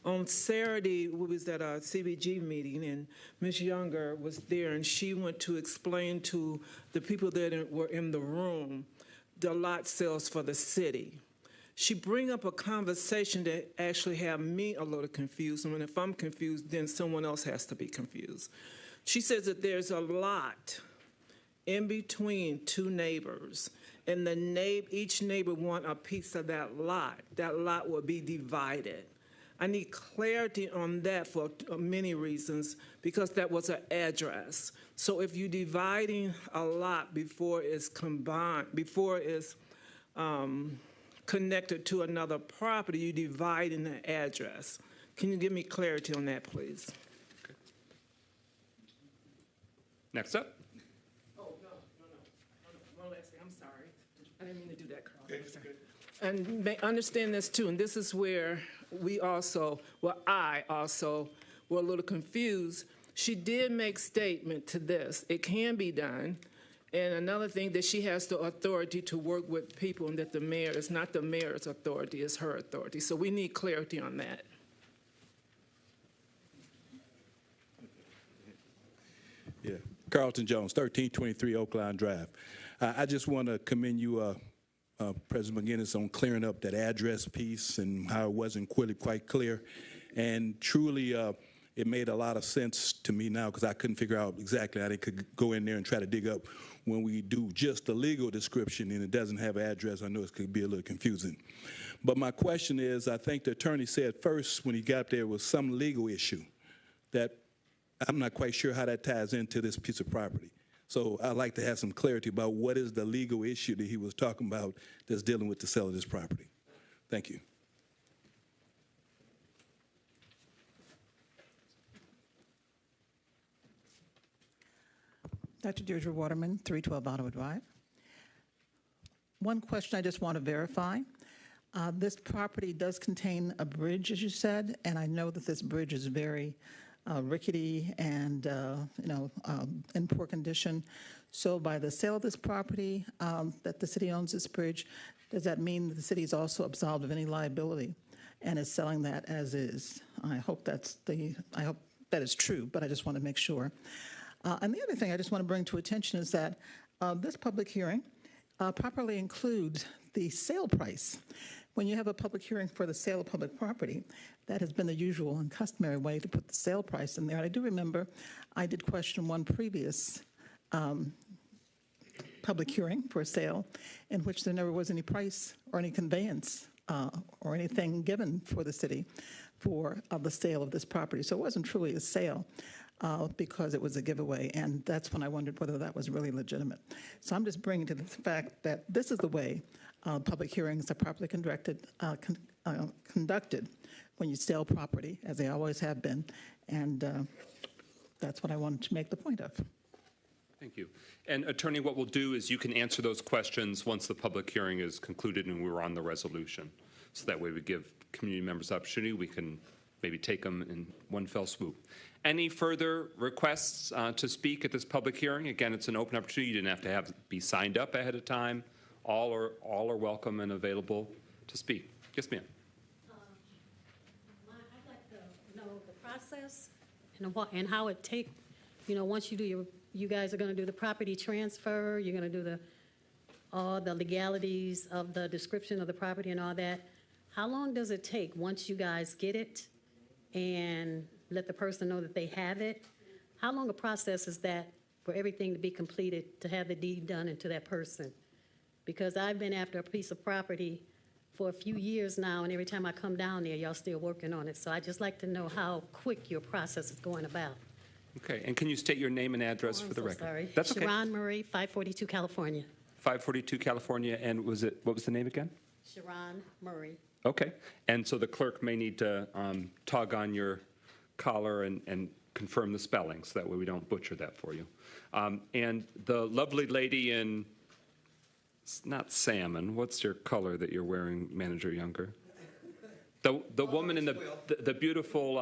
On Saturday, we was at a CBG meeting, and Ms. Younger was there, and she went to explain to the people that were in the room the lot sales for the city. She bring up a conversation that actually had me a little confused, and if I'm confused, then someone else has to be confused. She says that there's a lot in between two neighbors, and each neighbor want a piece of that lot. That lot will be divided. I need clarity on that for many reasons, because that was an address. So if you're dividing a lot before it's combined, before it's connected to another property, you divide in the address. Can you give me clarity on that, please? Okay. Next up. Oh, no. One last thing, I'm sorry. I didn't mean to do that, Carl. Okay. And understand this too, and this is where I also were a little confused. She did make statement to this. It can be done. And another thing, that she has the authority to work with people, and that the mayor is not the mayor's authority, it's her authority. So we need clarity on that. Yeah, Carlton Jones, 1323 Oakline Drive. I just want to commend you, President McGinnis, on clearing up that address piece and how it wasn't quite clear. And truly, it made a lot of sense to me now, because I couldn't figure out exactly how they could go in there and try to dig up when we do just the legal description and it doesn't have an address. I know it could be a little confusing. But my question is, I think the attorney said first when he got there was some legal issue that I'm not quite sure how that ties into this piece of property. So I'd like to have some clarity about what is the legal issue that he was talking about that's dealing with the sale of this property. Thank you. Dr. Deirdre Waterman, 312 Ottawa Drive. One question I just want to verify. This property does contain a bridge, as you said, and I know that this bridge is very rickety and, in poor condition. So by the sale of this property that the city owns this bridge, does that mean that the city is also absolved of any liability and is selling that as is? I hope that is true, but I just want to make sure. And the other thing I just want to bring to attention is that this public hearing properly includes the sale price. When you have a public hearing for the sale of public property, that has been the usual and customary way to put the sale price in there. And I do remember I did question one previous public hearing for a sale in which there never was any price or any conveyance or anything given for the city for the sale of this property. So it wasn't truly a sale because it was a giveaway, and that's when I wondered whether that was really legitimate. So I'm just bringing to the fact that this is the way public hearings are properly conducted when you sell property, as they always have been, and that's what I wanted to make the point of. Thank you. And Attorney, what we'll do is you can answer those questions once the public hearing is concluded and we're on the resolution. So that way we give community members opportunity. We can maybe take them in one fell swoop. Any further requests to speak at this public hearing? Again, it's an open opportunity. You didn't have to be signed up ahead of time. All are welcome and available to speak. Yes, ma'am. I'd like to know the process and how it take. Once you do you guys are going to do the property transfer. You're going to do all the legalities of the description of the property and all that. How long does it take once you guys get it and let the person know that they have it? How long a process is that for everything to be completed to have the deed done into that person? Because I've been after a piece of property for a few years now, and every time I come down there, y'all still working on it. So I'd just like to know how quick your process is going about. Okay, and can you state your name and address for the record? Sorry. That's okay. Sharon Murray, 542 California. 542 California, and what was the name again? Sharon Murray. Okay, and so the clerk may need to tug on your collar and confirm the spelling, so that way we don't butcher that for you. And the lovely lady in, it's not salmon, what's your color that you're wearing, Manager Younger? The woman in the beautiful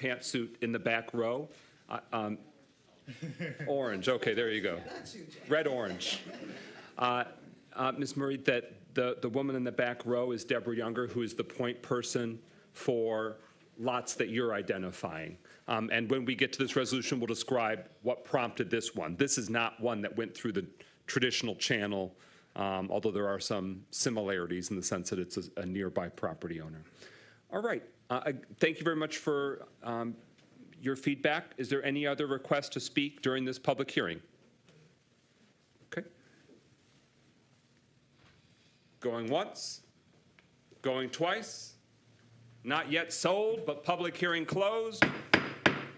pantsuit in the back row. Orange, okay, there you go. Red orange. Ms. Murray, that the woman in the back row is Deborah Younger, who is the point person for lots that you're identifying. And when we get to this resolution, we'll describe what prompted this one. This is not one that went through the traditional channel, although there are some similarities in the sense that it's a nearby property owner. All right, thank you very much for your feedback. Is there any other request to speak during this public hearing? Okay. Going once, going twice, not yet sold, but public hearing closed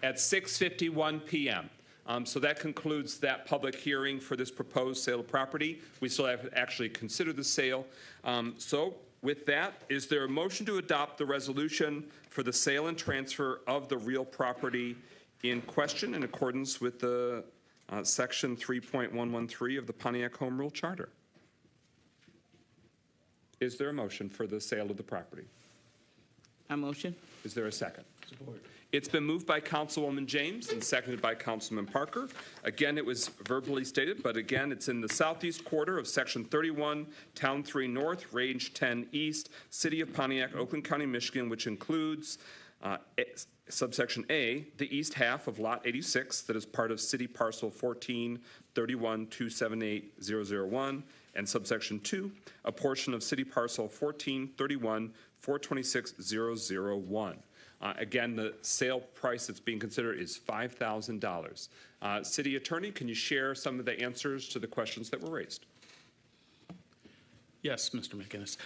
at 6:51 p.m. So that concludes that public hearing for this proposed sale of property. We still have to actually consider the sale. So with that, is there a motion to adopt the resolution for the sale and transfer of the real property in question in accordance with the section 3.113 of the Pontiac Home Rule Charter? Is there a motion for the sale of the property? I motion. Is there a second? Support. It's been moved by Councilwoman James and seconded by Councilman Parker. Again, it was verbally stated, but again, it's in the southeast quarter of Section 31, Town 3 North, Range 10 East, City of Pontiac, Oakland County, Michigan, which includes subsection A, the east half of Lot 86 that is part of City Parcel 1431278001, and subsection 2, a portion of City Parcel 1431426001. Again, the sale price that's being considered is $5,000. City Attorney, can you share some of the answers to the questions that were raised? Yes, Mr. McInnes.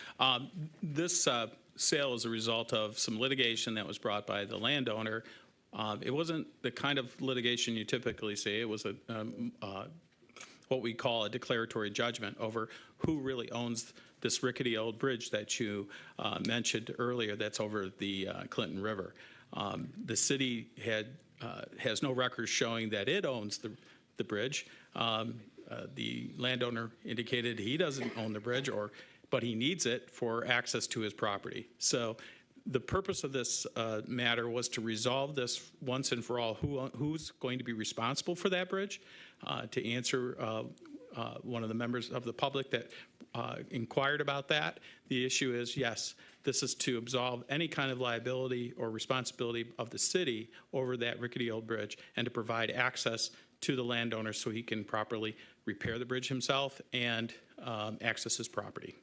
This sale is a result of some litigation that was brought by the landowner. It wasn't the kind of litigation you typically see. It was what we call a declaratory judgment over who really owns this rickety old bridge that you mentioned earlier that's over the Clinton River. The city has no records showing that it owns the bridge. The landowner indicated he doesn't own the bridge, but he needs it for access to his property. So The purpose of this matter was to resolve this once and for all, who's going to be responsible for that bridge. To answer one of the members of the public that inquired about that, the issue is, yes, this is to absolve any kind of liability or responsibility of the city over that rickety old bridge and to provide access to the landowner so he can properly repair the bridge himself and access his property.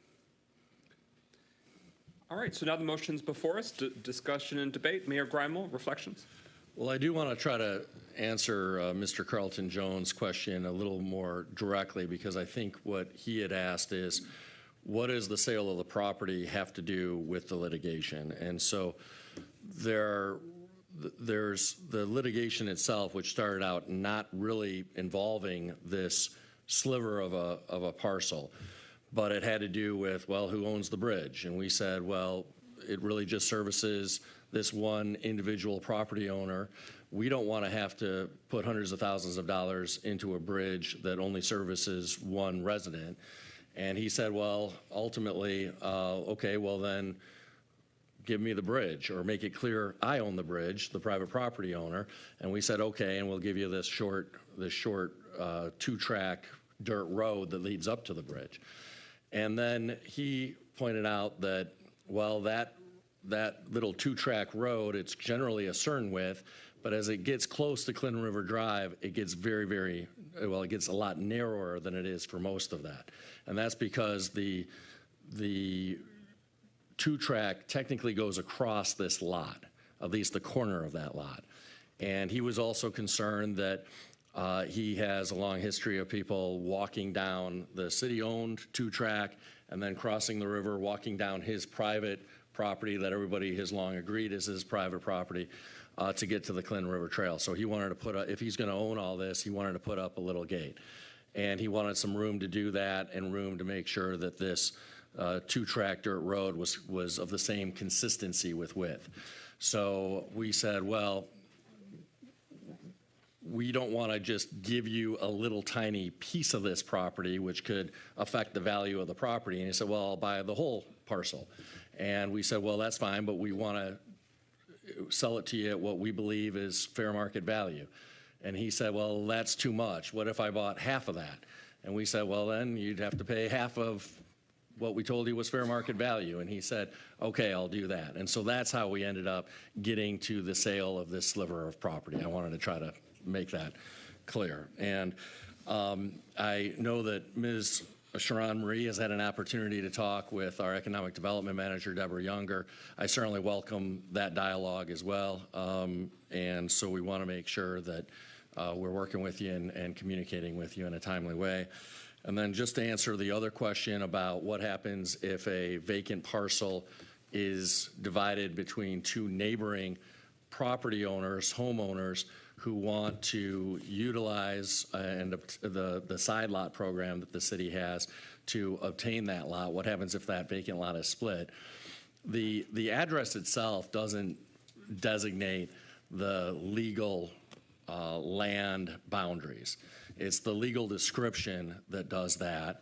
All right, so now the motion's before us, discussion and debate. Mayor Grimel, reflections? Well, I do want to try to answer Mr. Carlton Jones' question a little more directly, because I think what he had asked is, what does the sale of the property have to do with the litigation? And so there's the litigation itself, which started out not really involving this sliver of a parcel, but it had to do with, well, who owns the bridge? And we said, well, it really just services this one individual property owner. We don't want to have to put hundreds of thousands of dollars into a bridge that only services one resident. And he said, well, ultimately, okay, well then give me the bridge, or make it clear I own the bridge, the private property owner. And we said, okay, and we'll give you this short 2-track dirt road that leads up to the bridge. And then he pointed out that, well, that little 2-track road, it's generally a certain width, but as it gets close to Clinton River Drive, it gets it gets a lot narrower than it is for most of that. And that's because the 2-track technically goes across this lot, at least the corner of that lot. And he was also concerned that he has a long history of people walking down the city-owned 2-track and then crossing the river, walking down his private property that everybody has long agreed is his private property to get to the Clinton River Trail. So he wanted to put up, if he's going to own all this, he wanted to put up a little gate. And he wanted some room to do that and room to make sure that this 2-track dirt road was of the same consistency with width. So we said, well, we don't want to just give you a little tiny piece of this property, which could affect the value of the property. And he said, well, I'll buy the whole parcel. And we said, well, that's fine, but we want to sell it to you at what we believe is fair market value. And he said, well, that's too much. What if I bought half of that? And we said, well, then you'd have to pay half of what we told you was fair market value. And he said, okay, I'll do that. And so that's how we ended up getting to the sale of this sliver of property. I wanted to try to make that clear. And I know that Ms. Sharon Marie has had an opportunity to talk with our Economic Development Manager, Deborah Younger. I certainly welcome that dialogue as well. And so we want to make sure that we're working with you and communicating with you in a timely way. And then just to answer the other question about what happens if a vacant parcel is divided between two neighboring property owners, homeowners, who want to utilize the side lot program that the city has to obtain that lot. What happens if that vacant lot is split? The address itself doesn't designate the legal land boundaries. It's the legal description that does that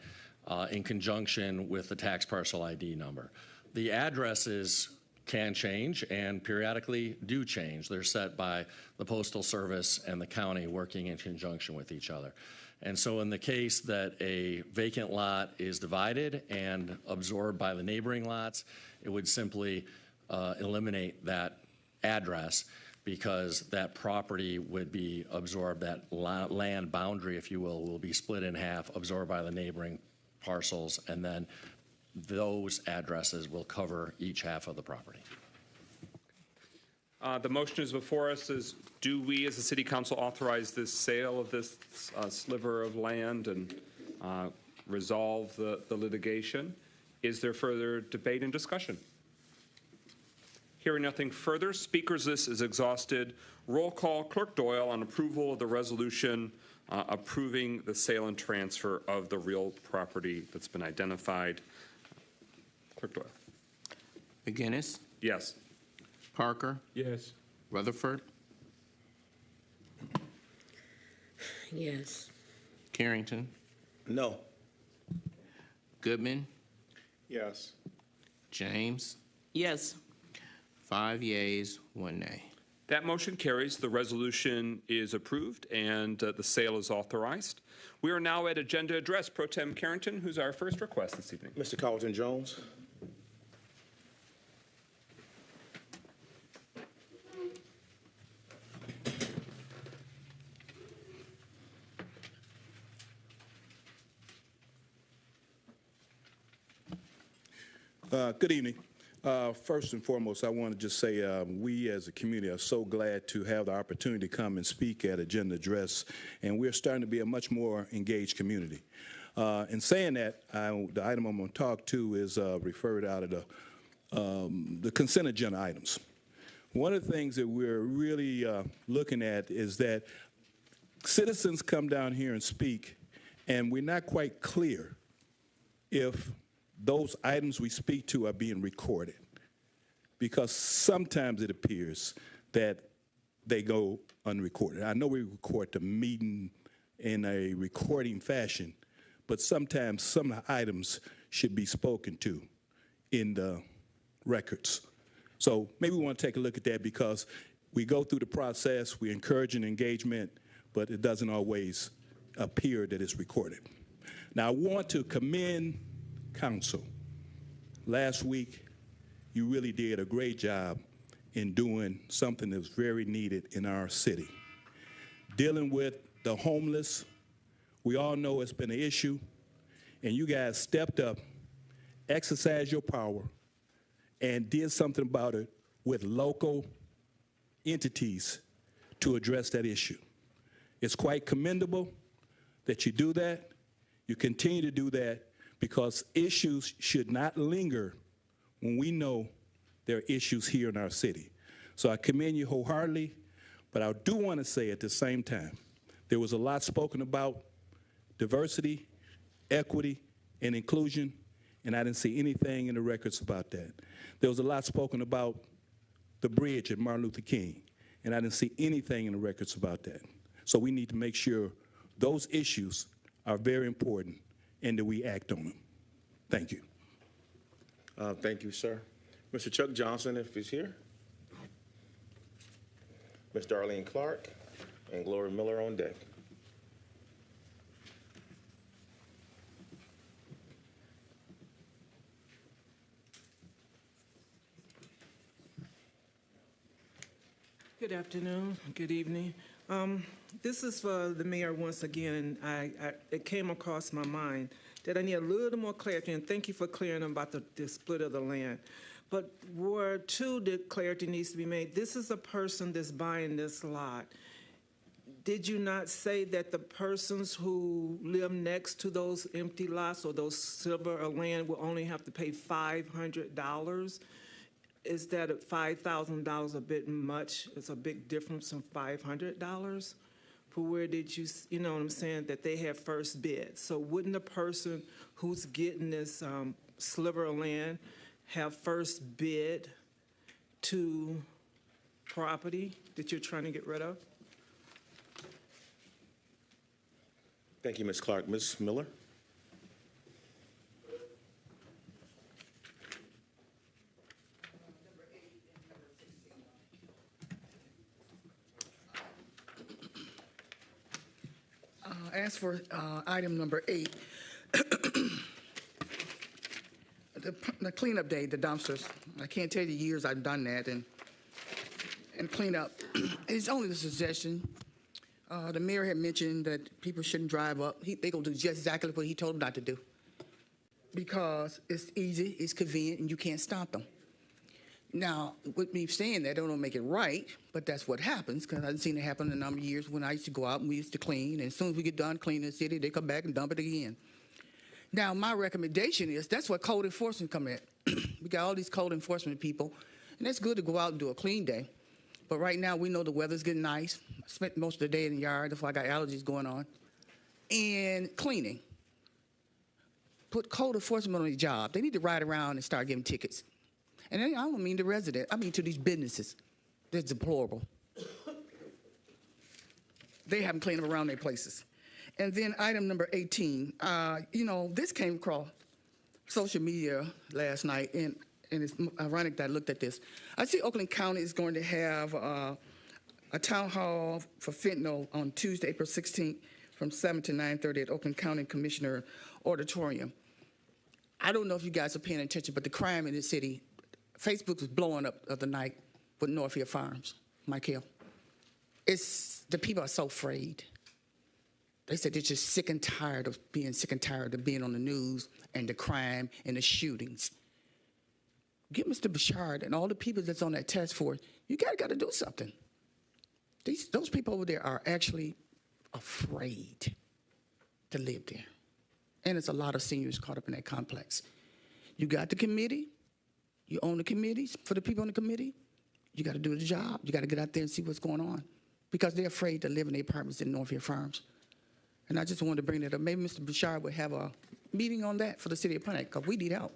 in conjunction with the tax parcel ID number. The addresses can change and periodically do change. They're set by the Postal Service and the county working in conjunction with each other. And so in the case that a vacant lot is divided and absorbed by the neighboring lots, it would simply eliminate that address, because that property would be absorbed, that land boundary, if you will be split in half, absorbed by the neighboring parcels, and then those addresses will cover each half of the property. The motion is before us is, do we as a city council authorize this sale of this sliver of land and resolve the litigation? Is there further debate and discussion? Hearing nothing further, speakers list is exhausted. Roll call, Clerk Doyle, on approval of the resolution approving the sale and transfer of the real property that's been identified. Clerk Doyle. McGinnis? Yes. Parker? Yes. Rutherford? Yes. Carrington? No. Goodman? Yes. James? Yes. 5 yeas, 1 nay. That motion carries. The resolution is approved, and the sale is authorized. We are now at agenda address. Pro Tem Carrington, who's our first request this evening. Mr. Carlton Jones. Good evening. First and foremost, I want to just say we as a community are so glad to have the opportunity to come and speak at Agenda Address, and we're starting to be a much more engaged community. In saying that, the item I'm going to talk to is referred out of the consent agenda items. One of the things that we're really looking at is that citizens come down here and speak, and we're not quite clear if those items we speak to are being recorded, because sometimes it appears that they go unrecorded. I know we record the meeting in a recording fashion, but sometimes some of the items should be spoken to in the records. So maybe we want to take a look at that, because we go through the process, we encourage an engagement, but it doesn't always appear that it's recorded. Now, I want to commend Council. Last week, you really did a great job in doing something that's very needed in our city. Dealing with the homeless, we all know it's been an issue, and you guys stepped up, exercised your power, and did something about it with local entities to address that issue. It's quite commendable that you do that. You continue to do that, because issues should not linger when we know there are issues here in our city. So I commend you wholeheartedly, but I do want to say at the same time, there was a lot spoken about diversity, equity, and inclusion, and I didn't see anything in the records about that. There was a lot spoken about the bridge at Martin Luther King, and I didn't see anything in the records about that. So we need to make sure those issues are very important and that we act on them. Thank you. Thank you, sir. Mr. Chuck Johnson, if he's here. Ms. Darlene Clark and Gloria Miller on deck. Good afternoon, good evening. This is for the mayor once again. It came across my mind that I need a little more clarity, and thank you for clearing about the split of the land. But where too, the clarity needs to be made. This is a person that's buying this lot. Did you not say that the persons who live next to those empty lots or those silver or land will only have to pay $500? Is that at $5,000 a bit much? It's a big difference from $500? For where did you, you know what I'm saying, that they have first bid? So wouldn't the person who's getting this sliver of land have first bid to property that you're trying to get rid of? Thank you, Ms. Clark. Ms. Miller? As for item number 8, the cleanup day, the dumpsters, I can't tell you the years I've done that and clean up. It's only a suggestion. The mayor had mentioned that people shouldn't drive up. They gonna do just exactly what he told them not to do, because it's easy, it's convenient, and you can't stop them. Now, with me saying that, I don't make it right, but that's what happens, because I've seen it happen a number of years when I used to go out and we used to clean, and as soon as we get done cleaning the city, they come back and dump it again. Now, my recommendation is that's what code enforcement come in. We got all these code enforcement people, and it's good to go out and do a clean day, but right now we know the weather's getting nice. I spent most of the day in the yard, that's why I got allergies going on, and cleaning. Put code enforcement on their job. They need to ride around and start giving tickets. And I don't mean the resident, I mean to these businesses. They're deplorable. They haven't cleaned up around their places. And then item number 18, you know, this came across social media last night, and and it's ironic that I looked at this. I see Oakland County is going to have a town hall for fentanyl on Tuesday, April 16th, from 7 to 9:30 at Oakland County Commissioner Auditorium. I don't know if you guys are paying attention, but the crime in this city, Facebook was blowing up the other night with Northfield Farms, Mike Hill. The people are so afraid. They said they're just sick and tired of being on the news and the crime and the shootings. Get Mr. Bouchard and all the people that's on that task force, you got to do something. Those people over there are actually afraid to live there. And there's a lot of seniors caught up in that complex. You got the committee. You own the committees for the people on the committee. You got to do the job. You got to get out there and see what's going on because they're afraid to live in the apartments in Northfield Farms. And I just wanted to bring that up. Maybe Mr. Bouchard would have a meeting on that for the city of Pontiac because we need help.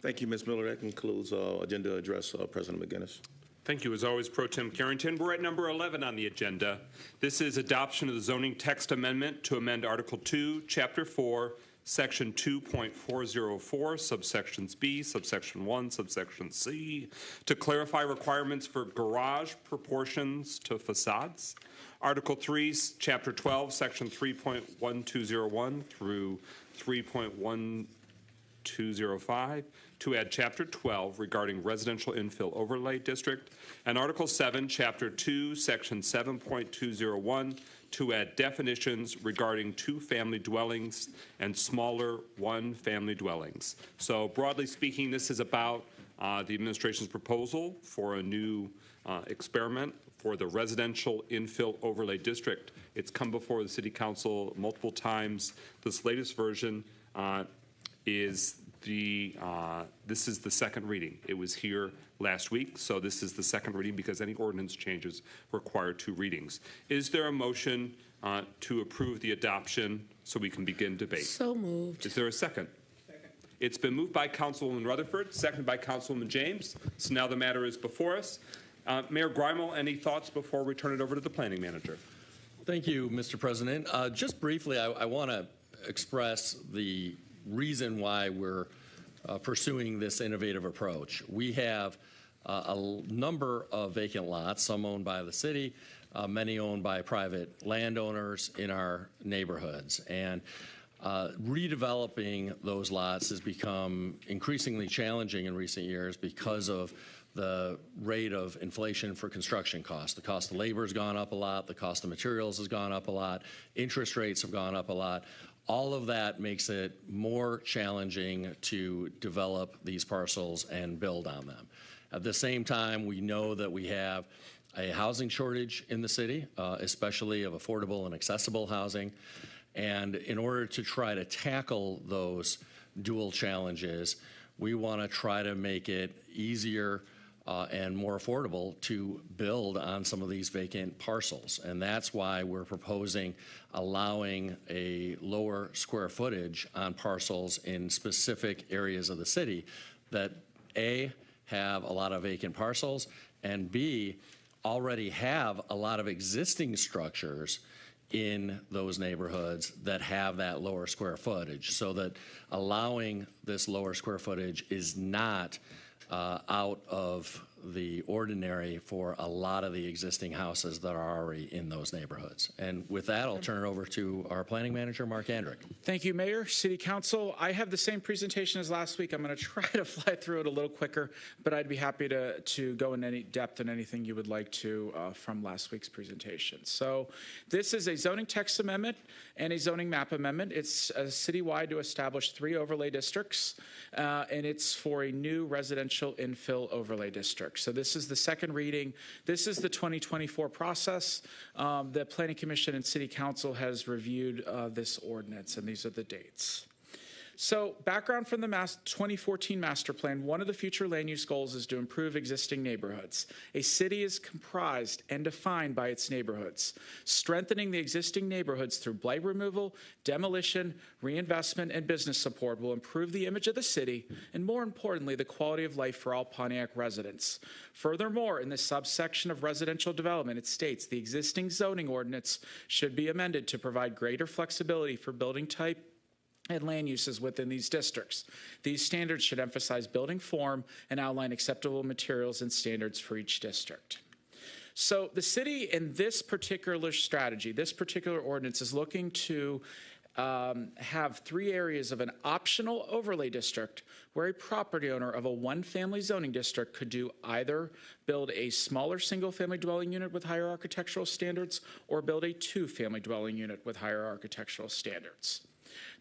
Thank you, Ms. Miller. That concludes agenda address, President McGinnis. Thank you, as always, Pro Tem Carrington. We're at number 11 on the agenda. This is adoption of the zoning text amendment to amend Article 2, Chapter 4, Section 2.404, subsections B, subsection 1, subsection C, to clarify requirements for garage proportions to facades. Article 3, Chapter 12, Section 3.1201 through 3.1205, to add Chapter 12 regarding residential infill overlay district, and Article 7, Chapter 2, Section 7.201, to add definitions regarding two-family dwellings and smaller one-family dwellings. So broadly speaking, this is about the administration's proposal for a new experiment for the residential infill overlay district. It's come before the City Council multiple times. This latest version is this is the second reading. It was here last week, so this is the second reading because any ordinance changes require 2 readings. Is there a motion to approve the adoption so we can begin debate? So moved. Is there a second? Second. It's been moved by Councilwoman Rutherford, seconded by Councilwoman James. So now the matter is before us. Mayor Greimel, any thoughts before we turn it over to the planning manager? Thank you, Mr. President. Just briefly, I want to express the reason why we're pursuing this innovative approach. We have a number of vacant lots, some owned by the city, many owned by private landowners in our neighborhoods. And redeveloping those lots has become increasingly challenging in recent years because of the rate of inflation for construction costs. The cost of labor has gone up a lot. The cost of materials has gone up a lot. Interest rates have gone up a lot. All of that makes it more challenging to develop these parcels and build on them. At the same time, we know that we have a housing shortage in the city, especially of affordable and accessible housing. And in order to try to tackle those dual challenges, we want to try to make it easier and more affordable to build on some of these vacant parcels. And that's why we're proposing allowing a lower square footage on parcels in specific areas of the city that A, have a lot of vacant parcels, and B, already have a lot of existing structures in those neighborhoods that have that lower square footage, so that allowing this lower square footage is not out of the ordinary for a lot of the existing houses that are already in those neighborhoods. And with that, I'll turn it over to our planning manager, Mark Andrick. Thank you, Mayor, City Council. I have the same presentation as last week. I'm going to try to fly through it a little quicker, but I'd be happy to go in any depth in anything you would like to from last week's presentation. So this is a zoning text amendment and a zoning map amendment. It's citywide to establish 3 overlay districts, and it's for a new residential infill overlay district. So this is the second reading. This is the 2024 process. The Planning Commission and City Council has reviewed this ordinance, and these are the dates. So background from the 2014 master plan, one of the future land use goals is to improve existing neighborhoods. A city is comprised and defined by its neighborhoods. Strengthening the existing neighborhoods through blight removal, demolition, reinvestment, and business support will improve the image of the city and, more importantly, the quality of life for all Pontiac residents. Furthermore, in the subsection of residential development, it states the existing zoning ordinance should be amended to provide greater flexibility for building type and land uses within these districts. These standards should emphasize building form and outline acceptable materials and standards for each district. So the city in this particular strategy, this particular ordinance is looking to have 3 areas of an optional overlay district where a property owner of a one-family zoning district could do either build a smaller single-family dwelling unit with higher architectural standards or build a 2-family dwelling unit with higher architectural standards.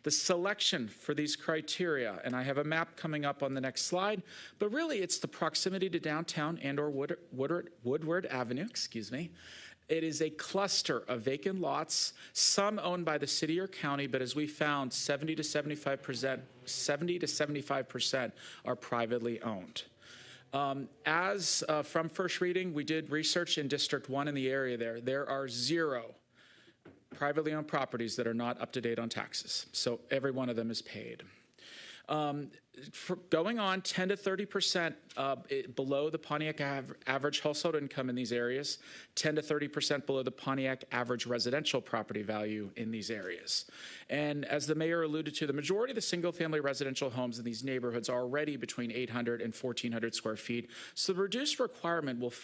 The selection for these criteria, and I have a map coming up on the next slide, but really it's the proximity to downtown and or Woodward Avenue, excuse me. It is a cluster of vacant lots, some owned by the city or county, but as we found, 70 to 75% are privately owned. From first reading, we did research in District 1 in the area there. There are 0 privately owned properties that are not up to date on taxes. So every one of them is paid. Going on 10 to 30% below the Pontiac average household income in these areas, 10 to 30% below the Pontiac average residential property value in these areas. And as the mayor alluded to, the majority of the single-family residential homes in these neighborhoods are already between 800 and 1,400 square feet, so the reduced requirement will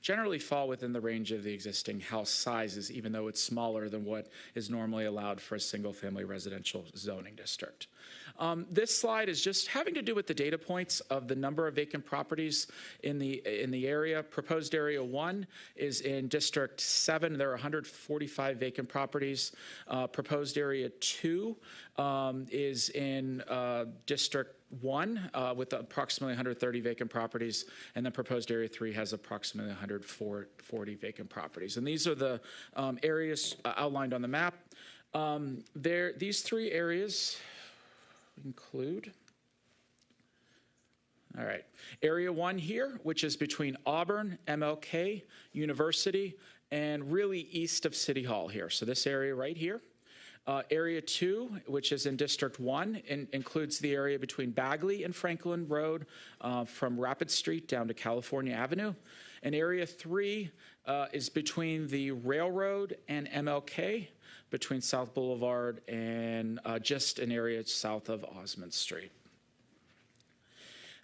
generally fall within the range of the existing house sizes, even though it's smaller than what is normally allowed for a single-family residential zoning district. This slide is just having to do with the data points of the number of vacant properties in the area. Proposed Area 1 is in District 7. There are 145 vacant properties. Proposed Area 2 is in District 1 with approximately 130 vacant properties, and then proposed Area 3 has approximately 140 vacant properties. And these are the areas outlined on the map. These 3 areas include, all right, Area 1 here, which is between Auburn, MLK, University, and really east of City Hall here. So this area right here. Area 2, which is in District 1, includes the area between Bagley and Franklin Road from Rapid Street down to California Avenue. And Area 3 is between the railroad and MLK, between South Boulevard and just an area south of Osmond Street.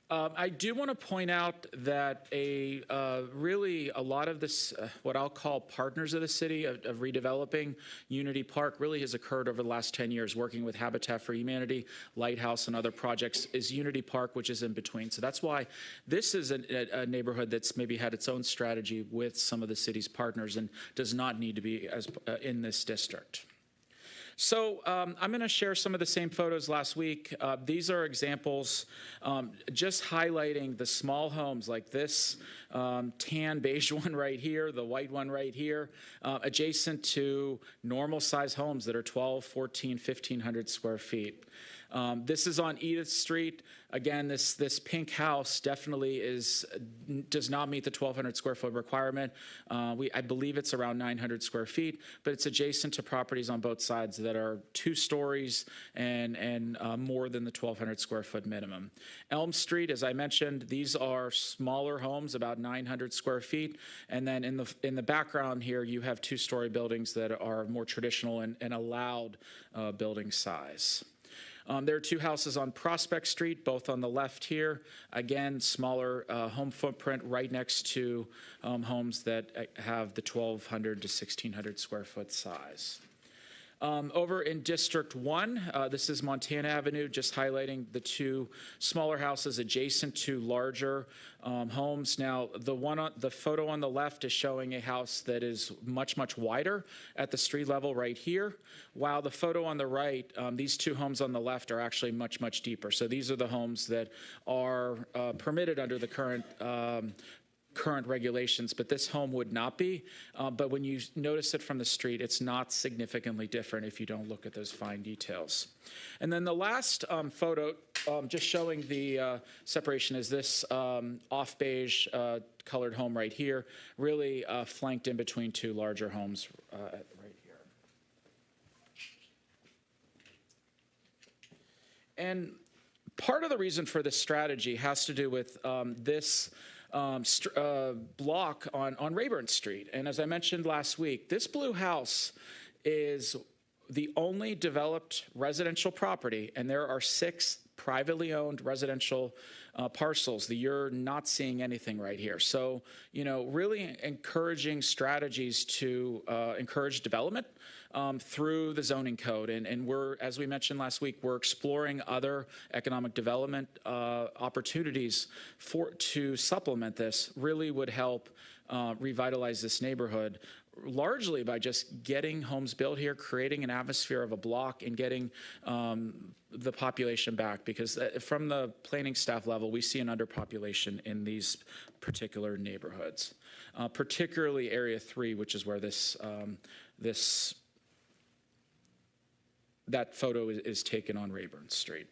I do want to point out that really a lot of this, what I'll call partners of the city of redeveloping Unity Park really has occurred over the last 10 years, working with Habitat for Humanity, Lighthouse, and other projects, is Unity Park, which is in between. So that's why this is a neighborhood that's maybe had its own strategy with some of the city's partners and does not need to be in this district. So I'm going to share some of the same photos last week. These are examples just highlighting the small homes like this tan beige one right here, the white one right here, adjacent to normal size homes that are 12, 14, 1,500 square feet. This is on Edith Street. Again, this pink house definitely does not meet the 1,200 square foot requirement. I believe it's around 900 square feet, but it's adjacent to properties on both sides that are 2 stories and more than the 1,200 square foot minimum. Elm Street, as I mentioned, these are smaller homes, about 900 square feet, and then in the background here, you have 2-story buildings that are more traditional and allowed building size. There are 2 houses on Prospect Street, both on the left here. Again, smaller home footprint right next to homes that have the 1,200 to 1,600 square foot size. Over in District 1, this is Montana Avenue, just highlighting the 2 smaller houses adjacent to larger homes. Now, the photo on the left is showing a house that is much, much wider at the street level right here, while the photo on the right, these 2 homes on the left are actually much, much deeper. So these are the homes that are permitted under the current regulations, but this home would not be. But when you notice it from the street, it's not significantly different if you don't look at those fine details. And then the last photo, just showing the separation, is this off beige colored home right here, really flanked in between 2 larger homes right here. And part of the reason for this strategy has to do with this block on Rayburn Street. And as I mentioned last week, this blue house is the only developed residential property, and there are 6 privately owned residential parcels that you're not seeing anything right here. So, really encouraging strategies to encourage development through the zoning code. And we're, as we mentioned last week, we're exploring other economic development opportunities to supplement this. Really would help revitalize this neighborhood, largely by just getting homes built here, creating an atmosphere of a block, and getting the population back. Because from the planning staff level, we see an underpopulation in these particular neighborhoods, particularly Area 3, which is where that photo is taken on Rayburn Street.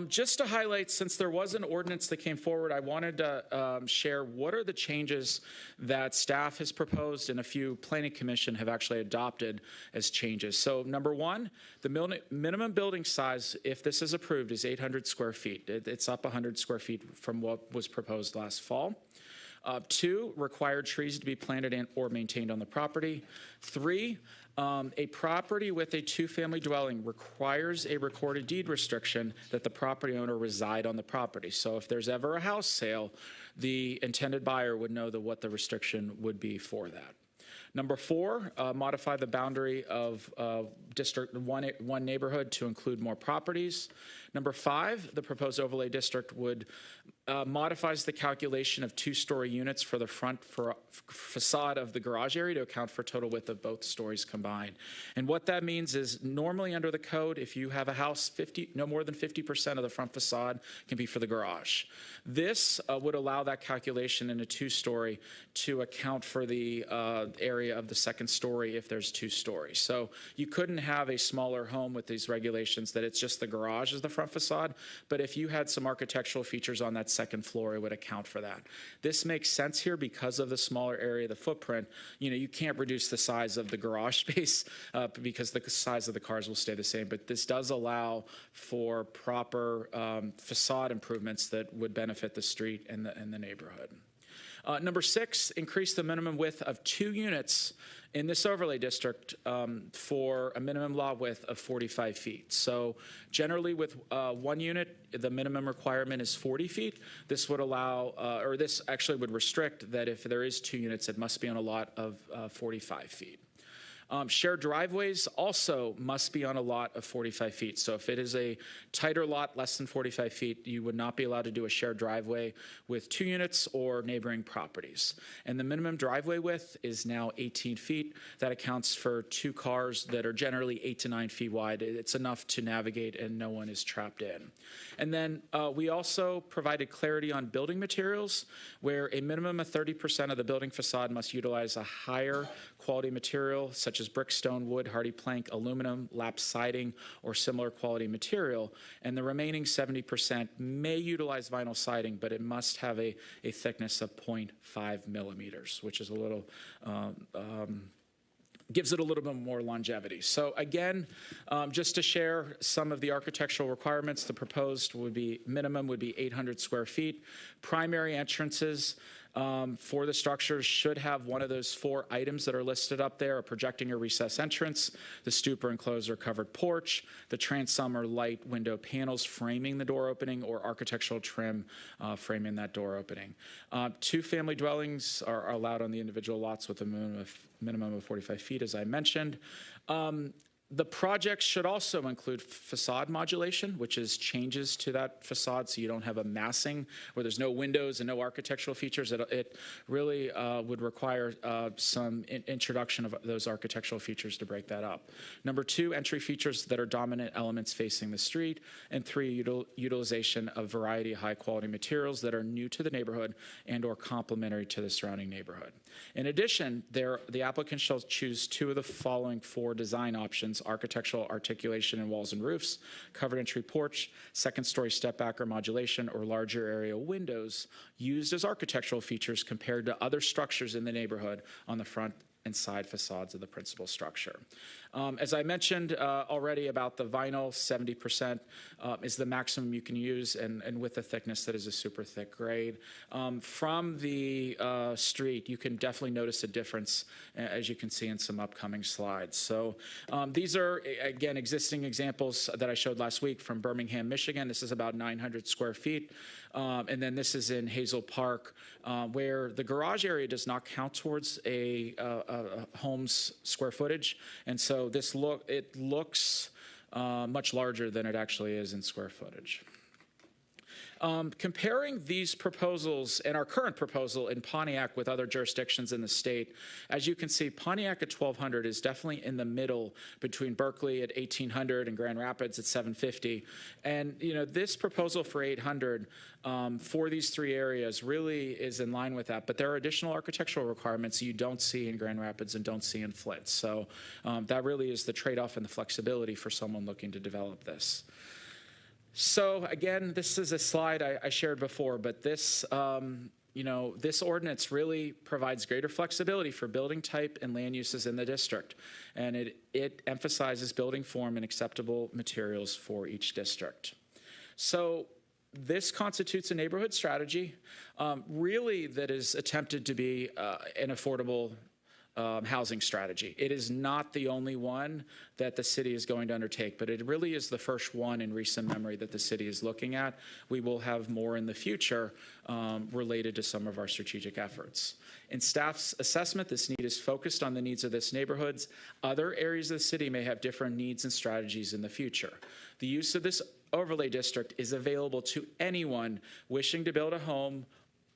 Just to highlight, since there was an ordinance that came forward, I wanted to share what are the changes that staff has proposed and a few planning commission have actually adopted as changes. So number 1, the minimum building size, if this is approved, is 800 square feet. It's up 100 square feet from what was proposed last fall. 2, required trees to be planted and or maintained on the property. 3, a property with a 2-family dwelling requires a recorded deed restriction that the property owner reside on the property. So if there's ever a house sale, the intended buyer would know what the restriction would be for that. Number 4, modify the boundary of District 1 neighborhood to include more properties. Number 5, the proposed overlay district would modifies the calculation of 2-story units for the front facade of the garage area to account for total width of both stories combined. And what that means is normally under the code, if you have a house, no more than 50% of the front facade can be for the garage. This would allow that calculation in a 2-story to account for the area of the second story if there's 2 stories. So you couldn't have a smaller home with these regulations that it's just the garage as the front facade, but if you had some architectural features on that second floor, it would account for that. This makes sense here because of the smaller area, the footprint. You can't reduce the size of the garage space because the size of the cars will stay the same, but this does allow for proper facade improvements that would benefit the street and the neighborhood. Number 6, increase the minimum width of 2 units in this overlay district for a minimum lot width of 45 feet. So generally with 1 unit, the minimum requirement is 40 feet. This would allow, or this actually would restrict that if there is 2 units, it must be on a lot of 45 feet. Shared driveways also must be on a lot of 45 feet. So if it is a tighter lot, less than 45 feet, you would not be allowed to do a shared driveway with 2 units or neighboring properties. And the minimum driveway width is now 18 feet. That accounts for 2 cars that are generally 8 to 9 feet wide. It's enough to navigate and no one is trapped in. And then we also provided clarity on building materials, where a minimum of 30% of the building facade must utilize a higher quality material, such as brick, stone, wood, hardy plank, aluminum, lap siding, or similar quality material. And the remaining 70% may utilize vinyl siding, but it must have a thickness of 0.5 millimeters, which is a little, gives it a little bit more longevity. So again, just to share some of the architectural requirements, the proposed minimum would be 800 square feet. Primary entrances for the structures should have one of those 4 items that are listed up there: a projecting or recessed entrance, the stoop or enclosed or covered porch, the transom or light window panels framing the door opening, or architectural trim framing that door opening. 2-family dwellings are allowed on the individual lots with a minimum of 45 feet, as I mentioned. The project should also include facade modulation, which is changes to that facade so you don't have a massing where there's no windows and no architectural features. It really would require some introduction of those architectural features to break that up. Number 2, entry features that are dominant elements facing the street. And 3, utilization of variety of high-quality materials that are new to the neighborhood and or complementary to the surrounding neighborhood. In addition, the applicant shall choose 2 of the following 4 design options: architectural articulation in walls and roofs, covered entry porch, second-story step-back or modulation, or larger area windows used as architectural features compared to other structures in the neighborhood on the front and side facades of the principal structure. As I mentioned already about the vinyl, 70% is the maximum you can use, and with a thickness that is a super thick grade. From the street, you can definitely notice a difference, as you can see in some upcoming slides. So these are, again, existing examples that I showed last week from Birmingham, Michigan. This is about 900 square feet. And then this is in Hazel Park, where the garage area does not count towards a home's square footage. And so it looks much larger than it actually is in square footage. Comparing these proposals and our current proposal in Pontiac with other jurisdictions in the state, as you can see, Pontiac at 1,200 is definitely in the middle between Berkeley at 1,800 and Grand Rapids at 750. And this proposal for 800 for these three areas really is in line with that. But there are additional architectural requirements you don't see in Grand Rapids and don't see in Flint. So that really is the trade-off and the flexibility for someone looking to develop this. So again, this is a slide I shared before, but this, this ordinance really provides greater flexibility for building type and land uses in the district. And it emphasizes building form and acceptable materials for each district. So this constitutes a neighborhood strategy, really that is attempted to be an affordable housing strategy. It is not the only one that the city is going to undertake, but it really is the first one in recent memory that the city is looking at. We will have more in the future related to some of our strategic efforts. In staff's assessment, this need is focused on the needs of this neighborhoods. Other areas of the city may have different needs and strategies in the future. The use of this overlay district is available to anyone wishing to build a home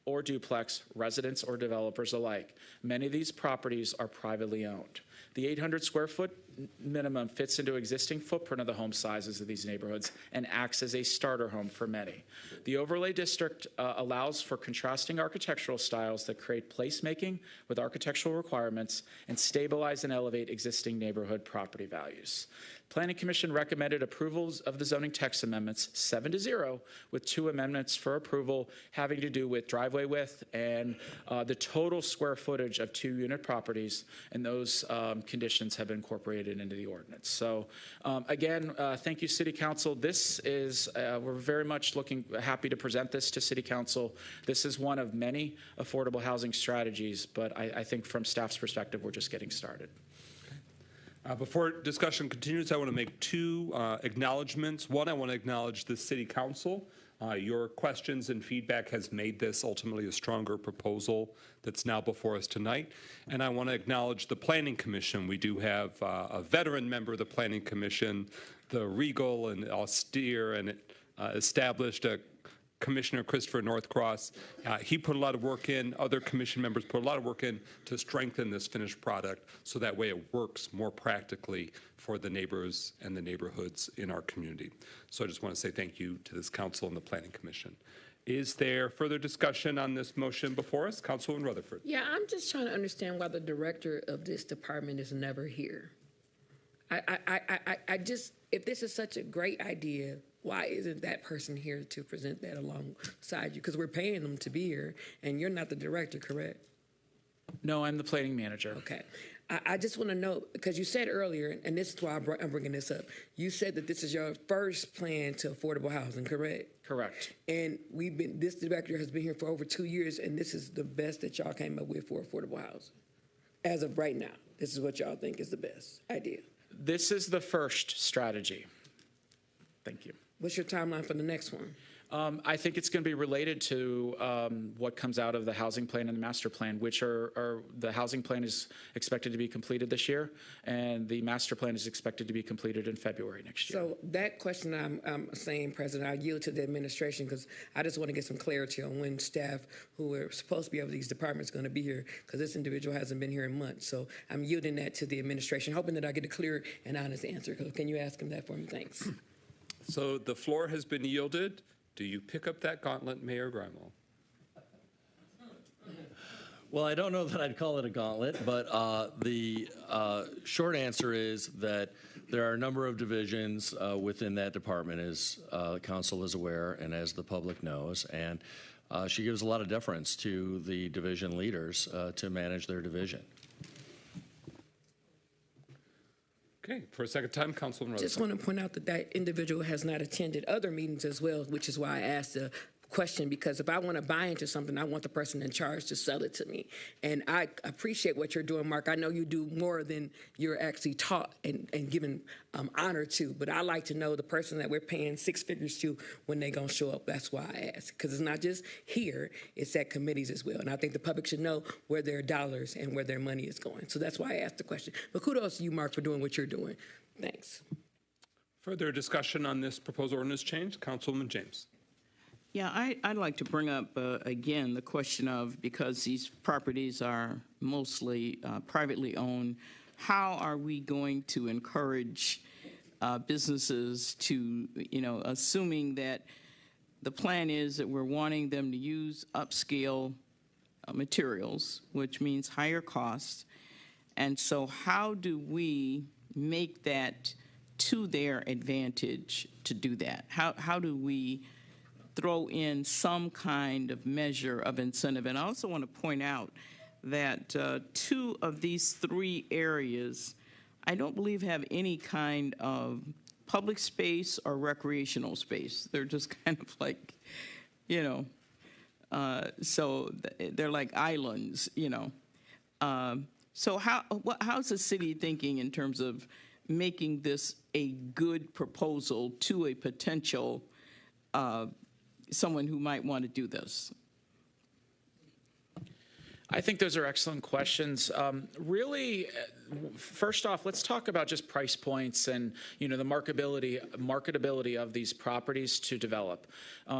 or duplex, residents or developers alike. Many of these properties are privately owned. The 800 square foot minimum fits into existing footprint of the home sizes of these neighborhoods and acts as a starter home for many. The overlay district allows for contrasting architectural styles that create placemaking with architectural requirements and stabilize and elevate existing neighborhood property values. Planning Commission recommended approvals of the zoning text amendments 7-0, with 2 amendments for approval having to do with driveway width and the total square footage of 2-unit properties, and those conditions have been incorporated into the ordinance. So again, thank you, City Council. This is, we're very much happy to present this to City Council. This is one of many affordable housing strategies, but I think from staff's perspective, we're just getting started. Before discussion continues, I want to make 2 acknowledgments. One, I want to acknowledge the City Council. Your questions and feedback has made this ultimately a stronger proposal that's now before us tonight. And I want to acknowledge the Planning Commission. We do have a veteran member of the Planning Commission, the regal and austere and established Commissioner Christopher Northcross. He put a lot of work in, other commission members put a lot of work in to strengthen this finished product so that way it works more practically for the neighbors and the neighborhoods in our community. So I just want to say thank you to this council and the Planning Commission. Is there further discussion on this motion before us? Councilwoman Rutherford. Yeah, I'm just trying to understand why the director of this department is never here. I just, if this is such a great idea, why isn't that person here to present that alongside you? Because we're paying them to be here, and you're not the director, correct? No, I'm the planning manager. Okay. I just want to know, because you said earlier, and this is why I'm bringing this up, you said that this is your first plan to affordable housing, correct? Correct. And this director has been here for over 2 years, and this is the best that y'all came up with for affordable housing. As of right now, this is what y'all think is the best idea. This is the first strategy. Thank you. What's your timeline for the next one? I think it's going to be related to what comes out of the housing plan and the master plan, which are the housing plan is expected to be completed this year, and the master plan is expected to be completed in February next year. So that question I'm saying, President, I yield to the administration because I just want to get some clarity on when staff who are supposed to be over these departments going to be here, because this individual hasn't been here in months. So I'm yielding that to the administration, hoping that I get a clear and honest answer. Can you ask him that for me? Thanks. So the floor has been yielded. Do you pick up that gauntlet, Mayor Grimel? Well, I don't know that I'd call it a gauntlet, but the short answer is that there are a number of divisions within that department, as the council is aware and as the public knows, and she gives a lot of deference to the division leaders to manage their division. Okay, for a second time, Councilwoman Just Rutherford. want to point out that that individual has not attended other meetings as well, which is why I asked the question, because if I want to buy into something, I want the person in charge to sell it to me. And I appreciate what you're doing, Mark. I know you do more than you're actually taught and given honor to, but I like to know the person that we're paying six figures to when they're going to show up. That's why I ask, because it's not just here, it's at committees as well. And I think the public should know where their dollars and where their money is going. So that's why I asked the question. But kudos to you, Mark, for doing what you're doing. Thanks. Further discussion on this proposed ordinance change? Councilwoman James. Yeah, I'd like to bring up again the question of, because these properties are mostly privately owned, how are we going to encourage businesses to, assuming that the plan is that we're wanting them to use upscale materials, which means higher costs. And so how do we make that to their advantage to do that? How do we throw in some kind of measure of incentive? And I also want to point out that two of these three areas, I don't believe have any kind of public space or recreational space. They're just kind of like, so they're like islands, So how's the city thinking in terms of making this a good proposal to a potential someone who might want to do this? I think those are excellent questions. Really, first off, let's talk about just price points and the marketability of these properties to develop.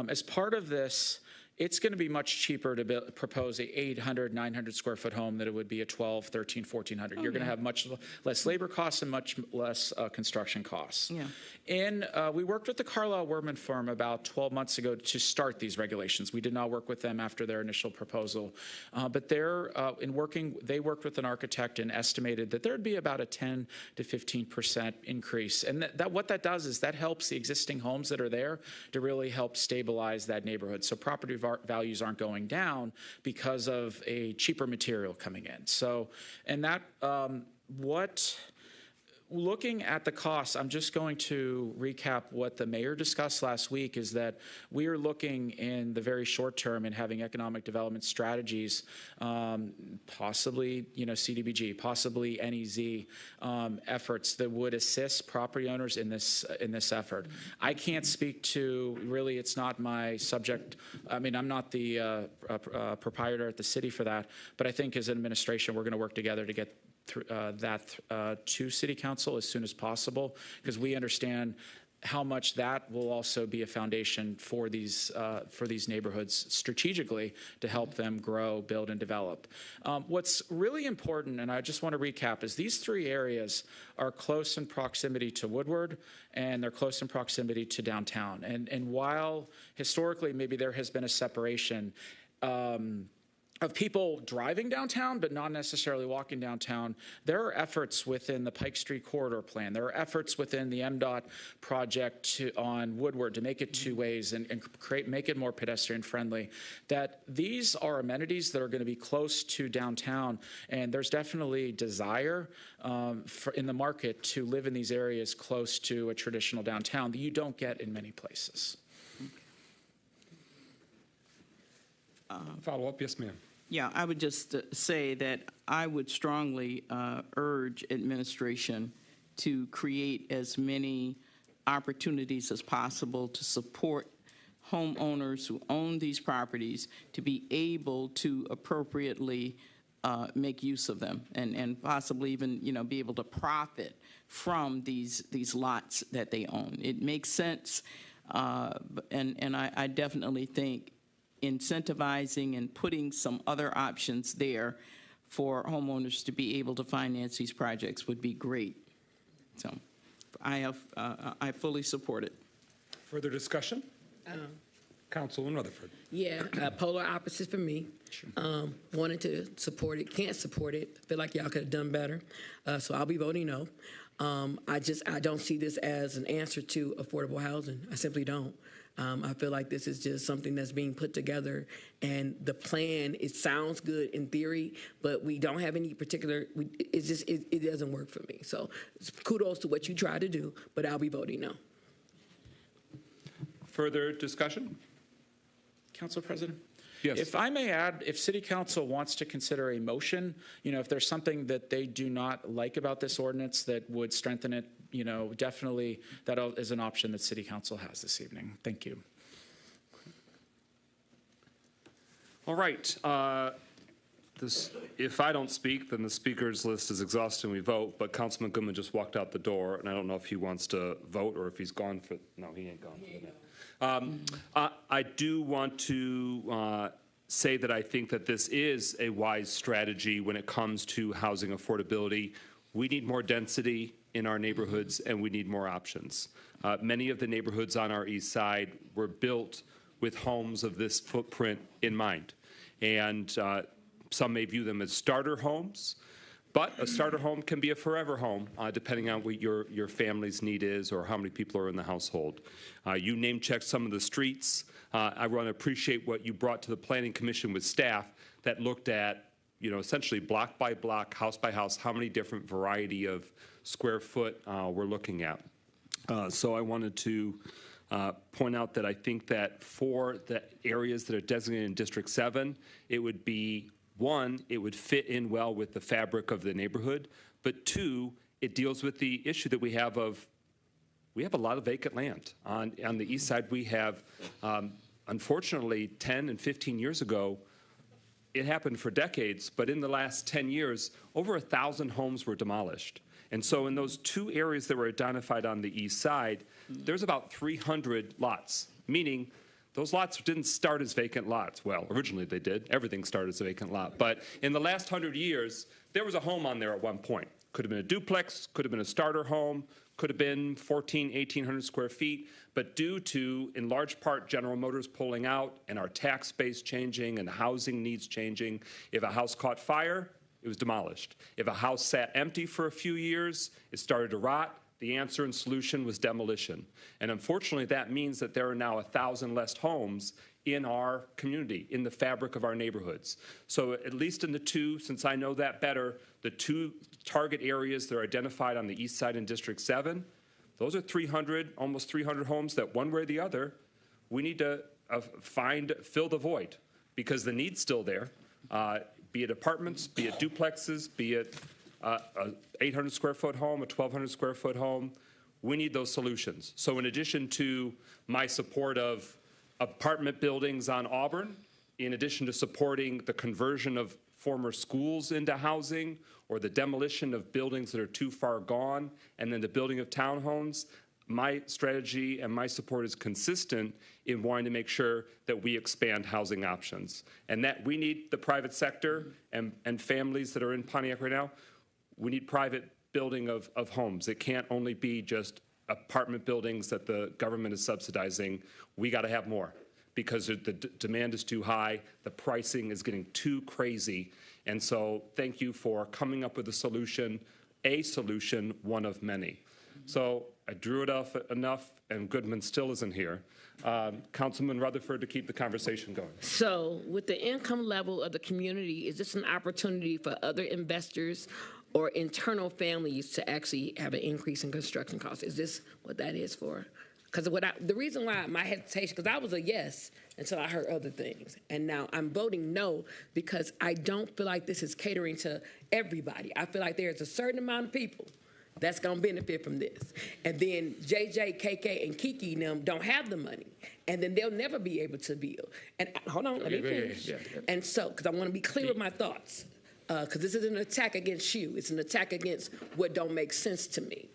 As part of this, it's going to be much cheaper to propose a 800, 900 square foot home than it would be a 12, 13, 1400. You're going to have much less labor costs and much less construction costs. Yeah. And we worked with the Carlisle Werman firm about 12 months ago to start these regulations. We did not work with them after their initial proposal, but they worked with an architect and estimated that there would be about a 10 to 15% increase. And what that does is that helps the existing homes that are there to really help stabilize that neighborhood. So property values aren't going down because of a cheaper material coming in. So, and that, looking at the costs, I'm just going to recap what the mayor discussed last week, is that we are looking in the very short term and having economic development strategies, possibly, CDBG, possibly NEZ efforts that would assist property owners in this effort. I can't speak to, really, it's not my subject. I mean, I'm not the proprietor at the city for that, but I think as an administration, we're going to work together to get to City Council as soon as possible, because we understand how much that will also be a foundation for these neighborhoods strategically to help them grow, build, and develop. What's really important, and I just want to recap, is these three areas are close in proximity to Woodward, and they're close in proximity to downtown. And while historically maybe there has been a separation, of people driving downtown but not necessarily walking downtown, there are efforts within the Pike Street Corridor Plan. There are efforts within the MDOT project on Woodward to make it two ways and make it more pedestrian friendly. That these are amenities that are going to be close to downtown, and there's definitely desire in the market to live in these areas close to a traditional downtown that you don't get in many places. Follow up, yes, ma'am. Yeah, I would just say that I would strongly urge administration to create as many opportunities as possible to support homeowners who own these properties to be able to appropriately make use of them and possibly even, be able to profit from these lots that they own. It makes sense, and I definitely think incentivizing and putting some other options there for homeowners to be able to finance these projects would be great. So I fully support it. Further discussion? Councilwoman Rutherford. Yeah, polar opposite for me. Sure. Wanted to support it, can't support it. Feel like y'all could have done better. So I'll be voting no. I don't see this as an answer to affordable housing. I simply don't. I feel like this is just something that's being put together, and the plan, it sounds good in theory, but we don't have any particular, it doesn't work for me. So kudos to what you try to do, but I'll be voting no. Further discussion? Council President? Yes. If I may add, if City Council wants to consider a motion, if there's something that they do not like about this ordinance that would strengthen it, definitely that is an option that City Council has this evening. Thank you. All right. If I don't speak, then the speakers list is exhausted and we vote, but Councilman Goodman just walked out the door, and I don't know if he wants to vote or if he's gone for, no, he ain't gone. I do want to say that I think that this is a wise strategy when it comes to housing affordability. We need more density in our neighborhoods, and we need more options. Many of the neighborhoods on our east side were built with homes of this footprint in mind. And some may view them as starter homes, but a starter home can be a forever home, depending on what your family's need is or how many people are in the household. You name-checked some of the streets. I want to appreciate what you brought to the Planning Commission with staff that looked at, essentially block by block, house by house, how many different variety of square foot we're looking at. So I wanted to point out that I think that for the areas that are designated in District 7, it would be, one, it would fit in well with the fabric of the neighborhood, but two, it deals with the issue that we have a lot of vacant land. On the east side, we have, unfortunately, 10 and 15 years ago, it happened for decades, but in the last 10 years, over 1,000 homes were demolished. And so in those two areas that were identified on the east side, there's about 300 lots, meaning those lots didn't start as vacant lots. Well, originally they did. Everything started as a vacant lot. But in the last 100 years, there was a home on there at one point. Could have been a duplex, could have been a starter home, could have been 1,800 square feet. But due to, in large part, General Motors pulling out and our tax base changing and housing needs changing, if a house caught fire, it was demolished. If a house sat empty for a few years, it started to rot. The answer and solution was demolition. And unfortunately, that means that there are now 1,000 less homes in our community, in the fabric of our neighborhoods. So at least in the two, since I know that better, the two target areas that are identified on the east side in District 7, those are 300, almost 300 homes that one way or the other, we need to fill the void because the need's still there. Be it apartments, be it duplexes, be it a 800 square foot home, a 1,200 square foot home, we need those solutions. So in addition to my support of apartment buildings on Auburn, in addition to supporting the conversion of former schools into housing or the demolition of buildings that are too far gone, and then the building of townhomes, my strategy and my support is consistent in wanting to make sure that we expand housing options. And that we need the private sector and families that are in Pontiac right now, we need private building of homes. It can't only be just apartment buildings that the government is subsidizing. We got to have more because the demand is too high, the pricing is getting too crazy. And so thank you for coming up with a solution, one of many. So I drew it off enough, and Goodman still isn't here. Councilman Rutherford to keep the conversation going. So with the income level of the community, is this an opportunity for other investors or internal families to actually have an increase in construction costs? Is this what that is for? Because the reason why my hesitation, because I was a yes until I heard other things. And now I'm voting no because I don't feel like this is catering to everybody. I feel like there's a certain amount of people that's going to benefit from this. And then JJ, KK, and Kiki and them don't have the money. And then they'll never be able to build. And hold on, let me finish. Yeah. And so, because I want to be clear with my thoughts, because this isn't an attack against you. It's an attack against what don't make sense to me.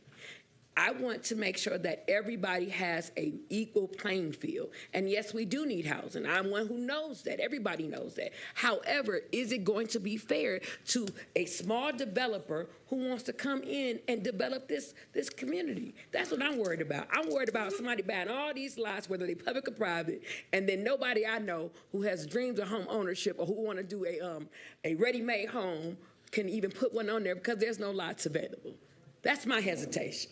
I want to make sure that everybody has an equal playing field. And yes, we do need housing. I'm one who knows that. Everybody knows that. However, is it going to be fair to a small developer who wants to come in and develop this community? That's what I'm worried about. I'm worried about somebody buying all these lots, whether they're public or private, and then nobody I know who has dreams of home ownership or who want to do a ready-made home can even put one on there because there's no lots available. That's my hesitation.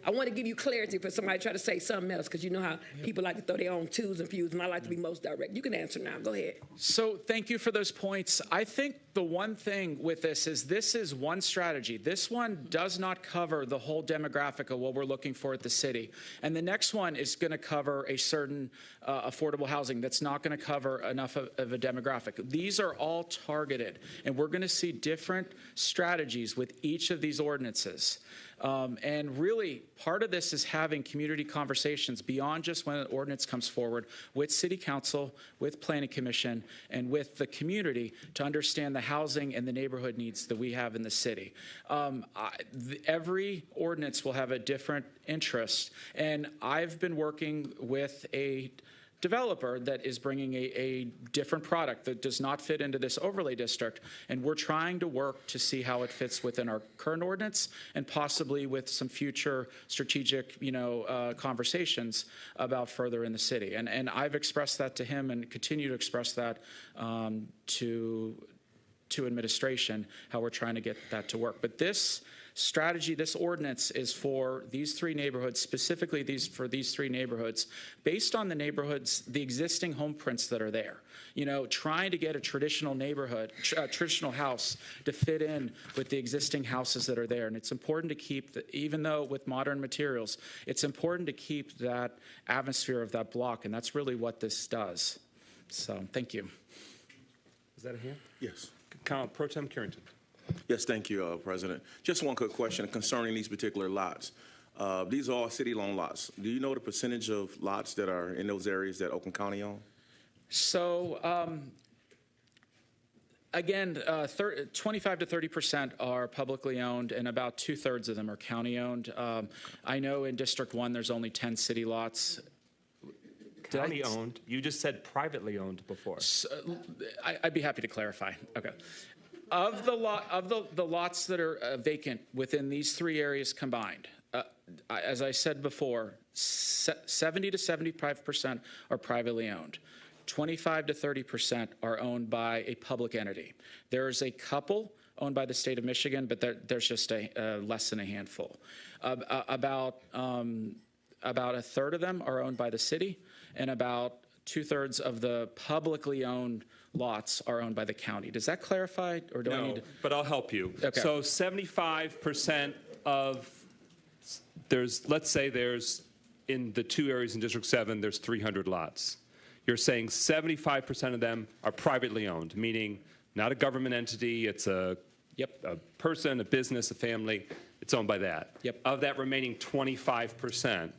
I want to give you clarity for somebody to try to say something else, because you know how people like to throw their own twos and fews, and I like to be most direct. You can answer now. Go ahead. So thank you for those points. I think the one thing with this is one strategy. This one does not cover the whole demographic of what we're looking for at the city. And the next one is going to cover a certain affordable housing that's not going to cover enough of a demographic. These are all targeted, and we're going to see different strategies with each of these ordinances. And really, part of this is having community conversations beyond just when an ordinance comes forward with City Council, with Planning Commission, and with the community to understand the housing and the neighborhood needs that we have in the city. Every ordinance will have a different interest, and I've been working with a developer that is bringing a different product that does not fit into this overlay district, and we're trying to work to see how it fits within our current ordinance and possibly with some future strategic, conversations about further in the city. And I've expressed that to him and continue to express that to administration, how we're trying to get that to work. But this strategy, this ordinance is for these three neighborhoods, specifically for these three neighborhoods, based on the neighborhoods, the existing home prints that are there. Trying to get a traditional neighborhood, traditional house to fit in with the existing houses that are there. And it's important to keep, even though with modern materials, it's important to keep that atmosphere of that block. And that's really what this does. So thank you. Is that a hand? Yes. Pro Tem Carrington. Yes, thank you, President. Just one quick question concerning these particular lots. These are all city loan lots. Do you know the percentage of lots that are in those areas that Oakland County own? So, again, 25 to 30% are publicly owned, and about 2/3 of them are county owned. I know in District 1 there's only 10 city lots. County owned. You just said privately owned before. So, I'd be happy to clarify. Okay. Of the lots that are vacant within these three areas combined, as I said before, 70 to 75% are privately owned. 25 to 30% are owned by a public entity. There's a couple owned by the state of Michigan, but there's just less than a handful. About a third of them are owned by the city, and about 2/3 of the publicly owned lots are owned by the county. Does that clarify, or do I need to? But I'll help you. Okay. So 75% of, let's say there's, in the two areas in District 7, there's 300 lots. You're saying 75% of them are privately owned, meaning not a government entity, it's a person, a business, a family, it's owned by that. Yep. Of that remaining 25%,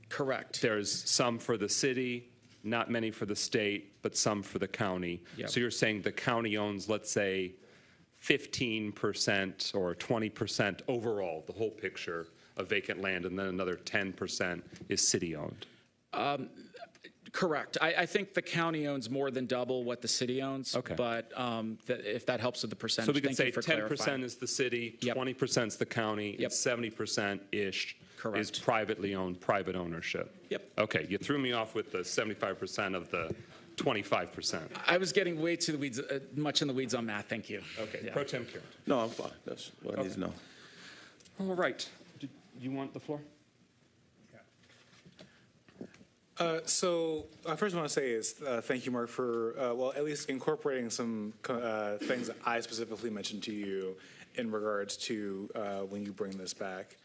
correct. There's some for the city, not many for the state, but some for the county. Yep. So you're saying the county owns, let's say, 15% or 20% overall, the whole picture of vacant land, and then another 10% is city-owned. Correct. I think the county owns more than double what the city owns. Okay. But if that helps with the percentage, So we could thank say you for 10% clarifying. is the city, Yep. 20% is the county, Yep. and 70%-ish is Correct. privately owned, private ownership. Yep. Okay, you threw me off with the 75% of the 25%. I was getting way too much in the weeds on math. Thank you. Okay, Yeah. Pro Tem Carrington. No, I'm fine. That's what I need to know. All right. Do you want the floor? So first I want to say is thank you, Mark, for, at least incorporating some things that I specifically mentioned to you in regards to when you bring this back.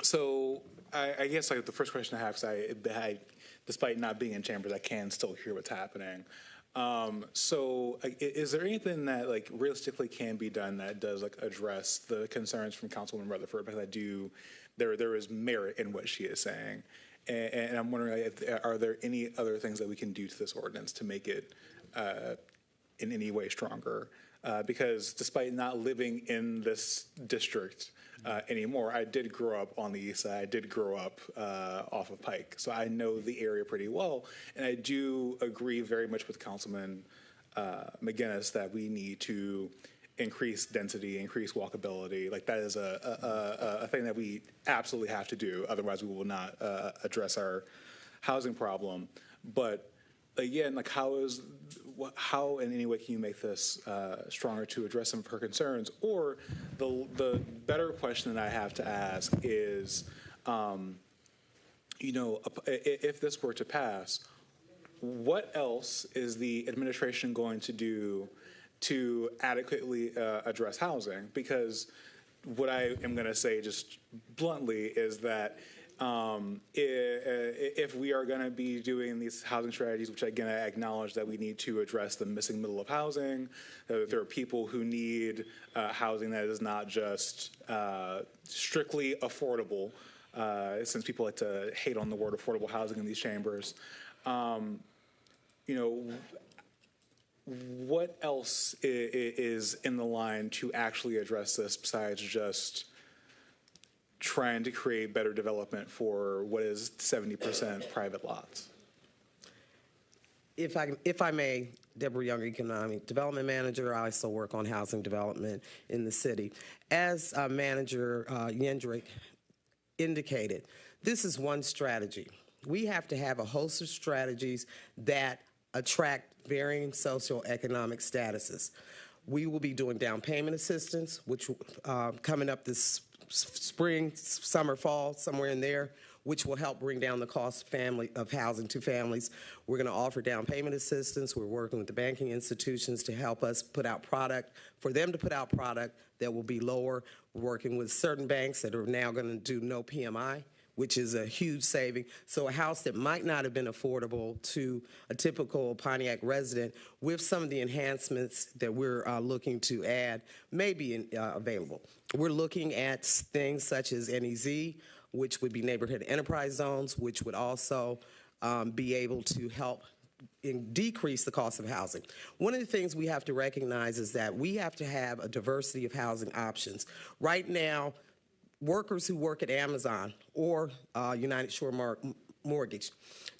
So I guess the first question I have, because despite not being in chambers, I can still hear what's happening. So is there anything that realistically can be done that does address the concerns from Councilwoman Rutherford? Because there is merit in what she is saying, and I'm wondering, are there any other things that we can do to this ordinance to make it in any way stronger? Because despite not living in this district anymore, I did grow up on the east side. I did grow up off of Pike, so I know the area pretty well, and I do agree very much with Councilman McGinnis that we need to increase density, increase walkability. That is a thing that we absolutely have to do. Otherwise, we will not address our housing problem. But again, like how in any way can you make this stronger to address some of her concerns? Or the better question that I have to ask is, if this were to pass, what else is the administration going to do to adequately address housing? Because what I am going to say just bluntly is that if we are going to be doing these housing strategies, which again, I acknowledge that we need to address the missing middle of housing, that there are people who need housing that is not just strictly affordable, since people like to hate on the word affordable housing in these chambers. What else is in the line to actually address this besides just trying to create better development for what is 70% private lots? If I may, Deborah Young, Economic Development Manager. I also work on housing development in the city. As Manager Yendrick indicated, this is one strategy. We have to have a host of strategies that attract varying socioeconomic statuses. We will be doing down payment assistance, which coming up this spring, summer, fall, somewhere in there, which will help bring down the cost of housing to families. We're going to offer down payment assistance. We're working with the banking institutions to help us put out product, for them to put out product that will be lower. We're working with certain banks that are now going to do no PMI, which is a huge saving. So a house that might not have been affordable to a typical Pontiac resident, with some of the enhancements that we're looking to add, may be available. We're looking at things such as NEZ, which would be neighborhood enterprise zones, which would also be able to help decrease the cost of housing. One of the things we have to recognize is that we have to have a diversity of housing options. Right now, workers who work at Amazon or United Shore Mortgage,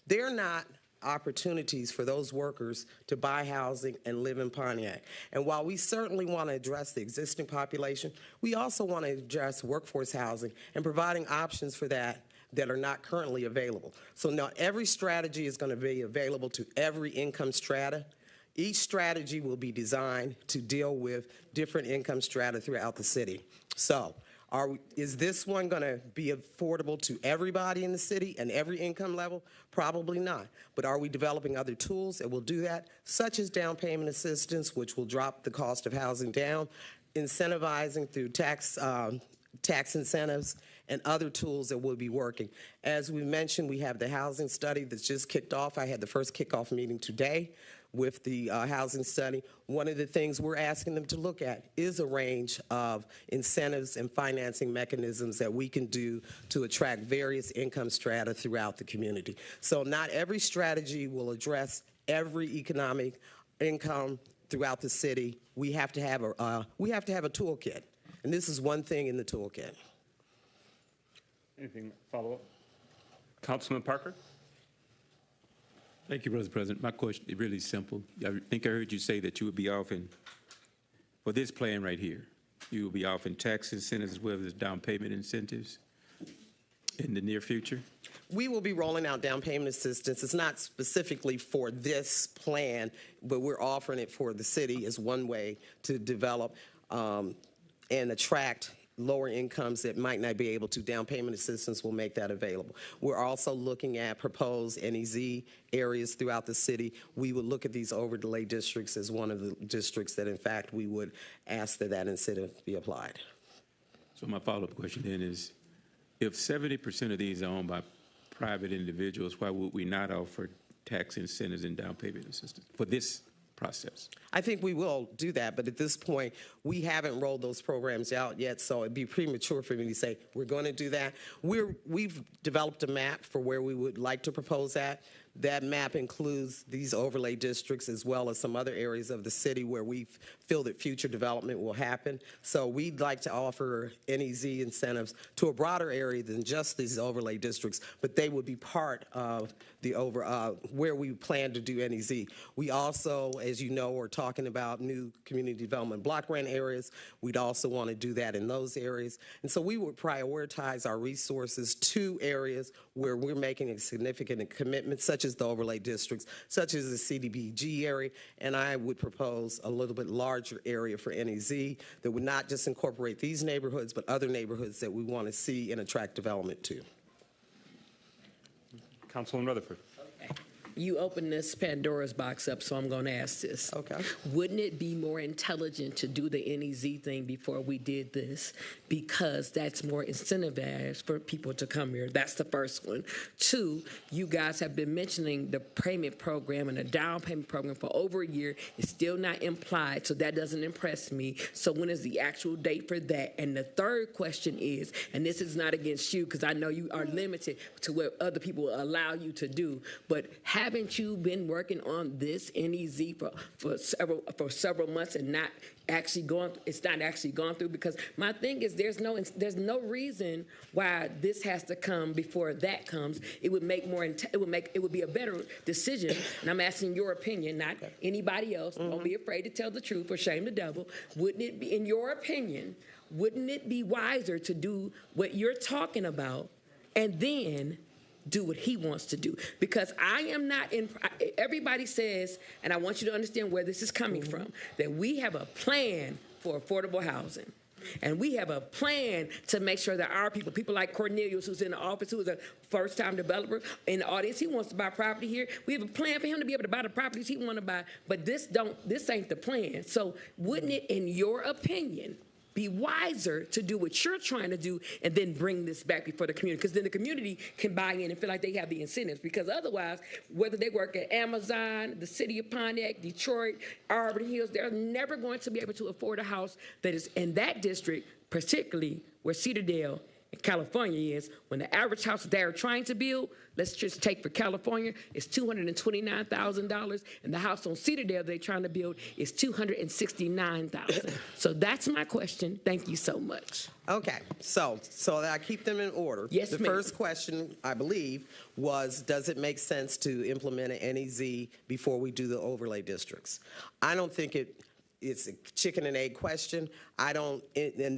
they're not opportunities for those workers to buy housing and live in Pontiac. And while we certainly want to address the existing population, we also want to address workforce housing and providing options for that are not currently available. So not every strategy is going to be available to every income strata. Each strategy will be designed to deal with different income strata throughout the city. So is this one going to be affordable to everybody in the city and every income level? Probably not. But are we developing other tools that will do that, such as down payment assistance, which will drop the cost of housing down, incentivizing through tax incentives, and other tools that will be working. As we mentioned, we have the housing study that's just kicked off. I had the first kickoff meeting today with the housing study. One of the things we're asking them to look at is a range of incentives and financing mechanisms that we can do to attract various income strata throughout the community. So not every strategy will address every economic income throughout the city. We have to have a toolkit, and this is one thing in the toolkit. Anything follow-up? Councilman Parker? Thank you, Mr. President. My question is really simple. I think I heard you say that you would be offering, for this plan right here, you will be offering tax incentives as well as down payment incentives in the near future? We will be rolling out down payment assistance. It's not specifically for this plan, but we're offering it for the city as one way to develop and attract lower incomes that might not be able to. Down payment assistance will make that available. We're also looking at proposed NEZ areas throughout the city. We would look at these overlay districts as one of the districts that, in fact, we would ask that incentive be applied. So my follow-up question then is, if 70% of these are owned by private individuals, why would we not offer tax incentives and down payment assistance for this process? I think we will do that, but at this point, we haven't rolled those programs out yet, so it'd be premature for me to say we're going to do that. We've developed a map for where we would like to propose that. That map includes these overlay districts as well as some other areas of the city where we feel that future development will happen. So we'd like to offer NEZ incentives to a broader area than just these overlay districts, but they would be part of the where we plan to do NEZ. We also, as you know, are talking about new community development block grant areas. We'd also want to do that in those areas. And so we would prioritize our resources to areas where we're making a significant commitment, such such as the overlay districts, such as the CDBG area, and I would propose a little bit larger area for NEZ that would not just incorporate these neighborhoods, but other neighborhoods that we want to see and attract development to. Councilwoman Rutherford. You opened this Pandora's box up, so I'm going to ask this. Okay. Wouldn't it be more intelligent to do the NEZ thing before we did this? Because that's more incentivized for people to come here. That's the first one. Two, you guys have been mentioning the payment program and the down payment program for over a year. It's still not implied, so that doesn't impress me. So when is the actual date for that? And the third question is, and this is not against you, because I know you are limited to what other people will allow you to do, but haven't you been working on this NEZ for several months and not actually going? It's not actually gone through, because my thing is there's no reason why this has to come before that comes. It would make more. It would be a better decision. And I'm asking your opinion, not anybody else. Don't be afraid to tell the truth or shame the devil. Wouldn't it be, in your opinion, wouldn't it be wiser to do what you're talking about and then do what he wants to do? Because I am not in, everybody says, and I want you to understand where this is coming from, that we have a plan for affordable housing. And we have a plan to make sure that our people like Cornelius, who's in the office, who's a first-time developer in the audience, he wants to buy property here. We have a plan for him to be able to buy the properties he wants to buy, but this ain't the plan. So wouldn't it, in your opinion, be wiser to do what you're trying to do and then bring this back before the community? Because then the community can buy in and feel like they have the incentives. Because otherwise, whether they work at Amazon, the city of Pontiac, Detroit, Auburn Hills, they're never going to be able to afford a house that is in that district, particularly where Cedardale in California is. When the average house they're trying to build, let's just take for California, it's $229,000, and the house on Cedardale they're trying to build is $269,000. So that's my question. Thank you so much. Okay, so that I keep them in order. Yes, the ma'am. first question, I believe, was, does it make sense to implement an NEZ before we do the overlay districts? I don't think it's a chicken and egg question. And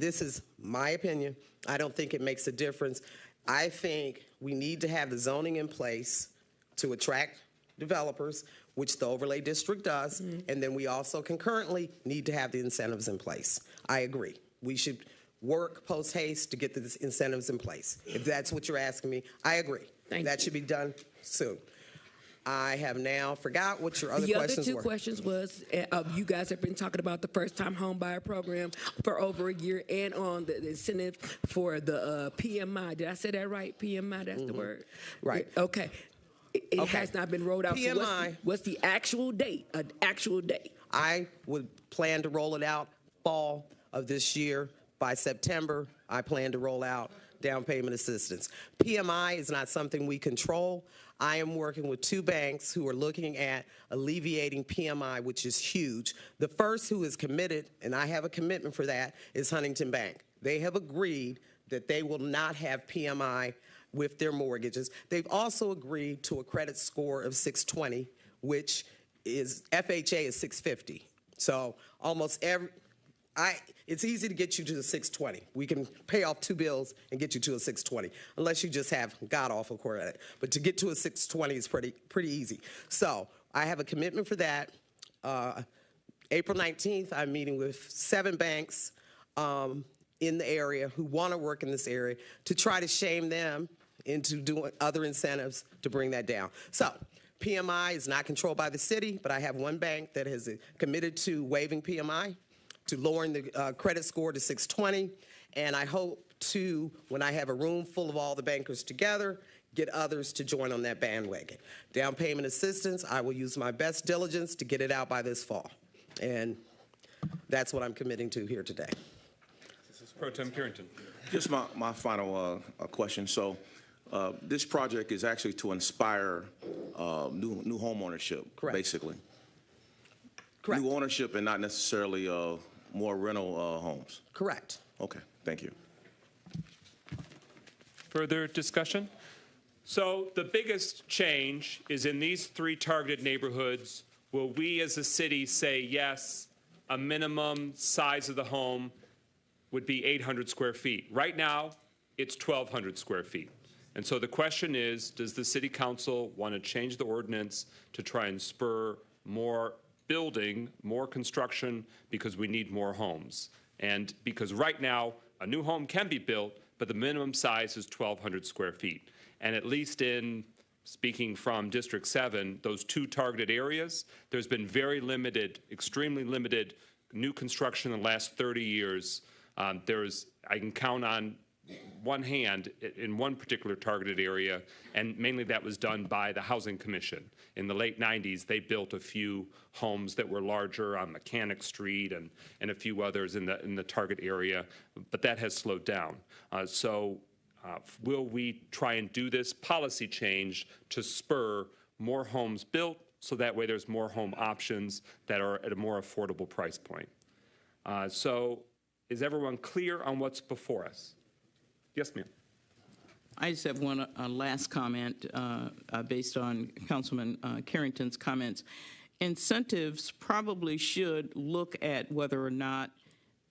this is my opinion, I don't think it makes a difference. I think we need to have the zoning in place to attract developers, which the overlay district does, and then we also concurrently need to have the incentives in place. I agree. We should work post haste to get the incentives in place. If that's what you're asking me, I agree. That should be done soon. I have now forgot what your other questions were. The other two questions was, you guys have been talking about the first-time home buyer program for over a year and on the incentive for the PMI. Did I say that right? PMI, that's the word? Right. Okay. It has not been rolled out. PMI. So what's the actual date? An actual date? I would plan to roll it out fall of this year. By September, I plan to roll out down payment assistance. PMI is not something we control. I am working with two banks who are looking at alleviating PMI, which is huge. The first who is committed, and I have a commitment for that, is Huntington Bank. They have agreed that they will not have PMI with their mortgages. They've also agreed to a credit score of 620, which is, FHA is 650. So almost it's easy to get you to the 620. We can pay off 2 bills and get you to a 620, unless you just have god-awful credit. But to get to a 620 is pretty easy. So I have a commitment for that. April 19th, I'm meeting with 7 banks in the area who want to work in this area to try to shame them into doing other incentives to bring that down. So PMI is not controlled by the city, but I have one bank that has committed to waiving PMI, to lowering the credit score to 620, and I hope to, when I have a room full of all the bankers together, get others to join on that bandwagon. Down payment assistance, I will use my best diligence to get it out by this fall, and that's what I'm committing to here today. This is Pro Tem Carrington. Just my final question. So this project is actually to inspire new home ownership, basically. Correct. New ownership and not necessarily more rental homes. Correct. Okay, thank you. Further discussion? So the biggest change is in these 3 targeted neighborhoods. Will we as a city say, yes, a minimum size of the home would be 800 square feet? Right now, it's 1,200 square feet. And so the question is, does the city council want to change the ordinance to try and spur more building, more construction, because we need more homes? And because right now, a new home can be built, but the minimum size is 1,200 square feet. And at least in, speaking from District 7, those two targeted areas, there's been very limited, extremely limited new construction in the last 30 years. I can count on one hand in one particular targeted area, and mainly that was done by the Housing Commission. In the late 90s, they built a few homes that were larger on Mechanic Street and a few others in the target area, but that has slowed down. Will we try and do this policy change to spur more homes built so that way there's more home options that are at a more affordable price point? So is everyone clear on what's before us? Yes, ma'am. I just have one last comment based on Councilman Carrington's comments. Incentives probably should look at whether or not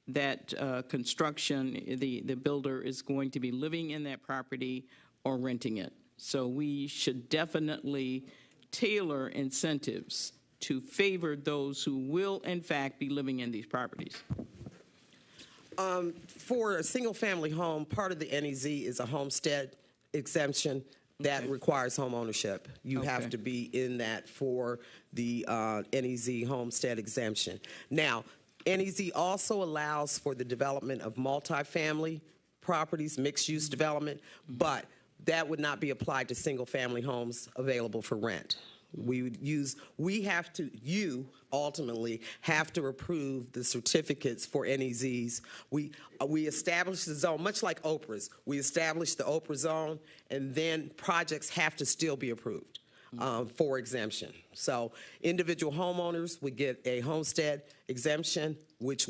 that construction, the builder is going to be living in that property or renting it. So we should definitely tailor incentives to favor those who will, in fact, be living in these properties. For a single-family home, part of the NEZ is a homestead exemption that requires home ownership. You have to be in that for the NEZ homestead exemption. Now, NEZ also allows for the development of multifamily properties, mixed-use development, but that would not be applied to single-family homes available for rent. You ultimately have to approve the certificates for NEZs. We establish the zone, much like Oprah's. We establish the Oprah zone, and then projects have to still be approved for exemption. So individual homeowners would get a homestead exemption, which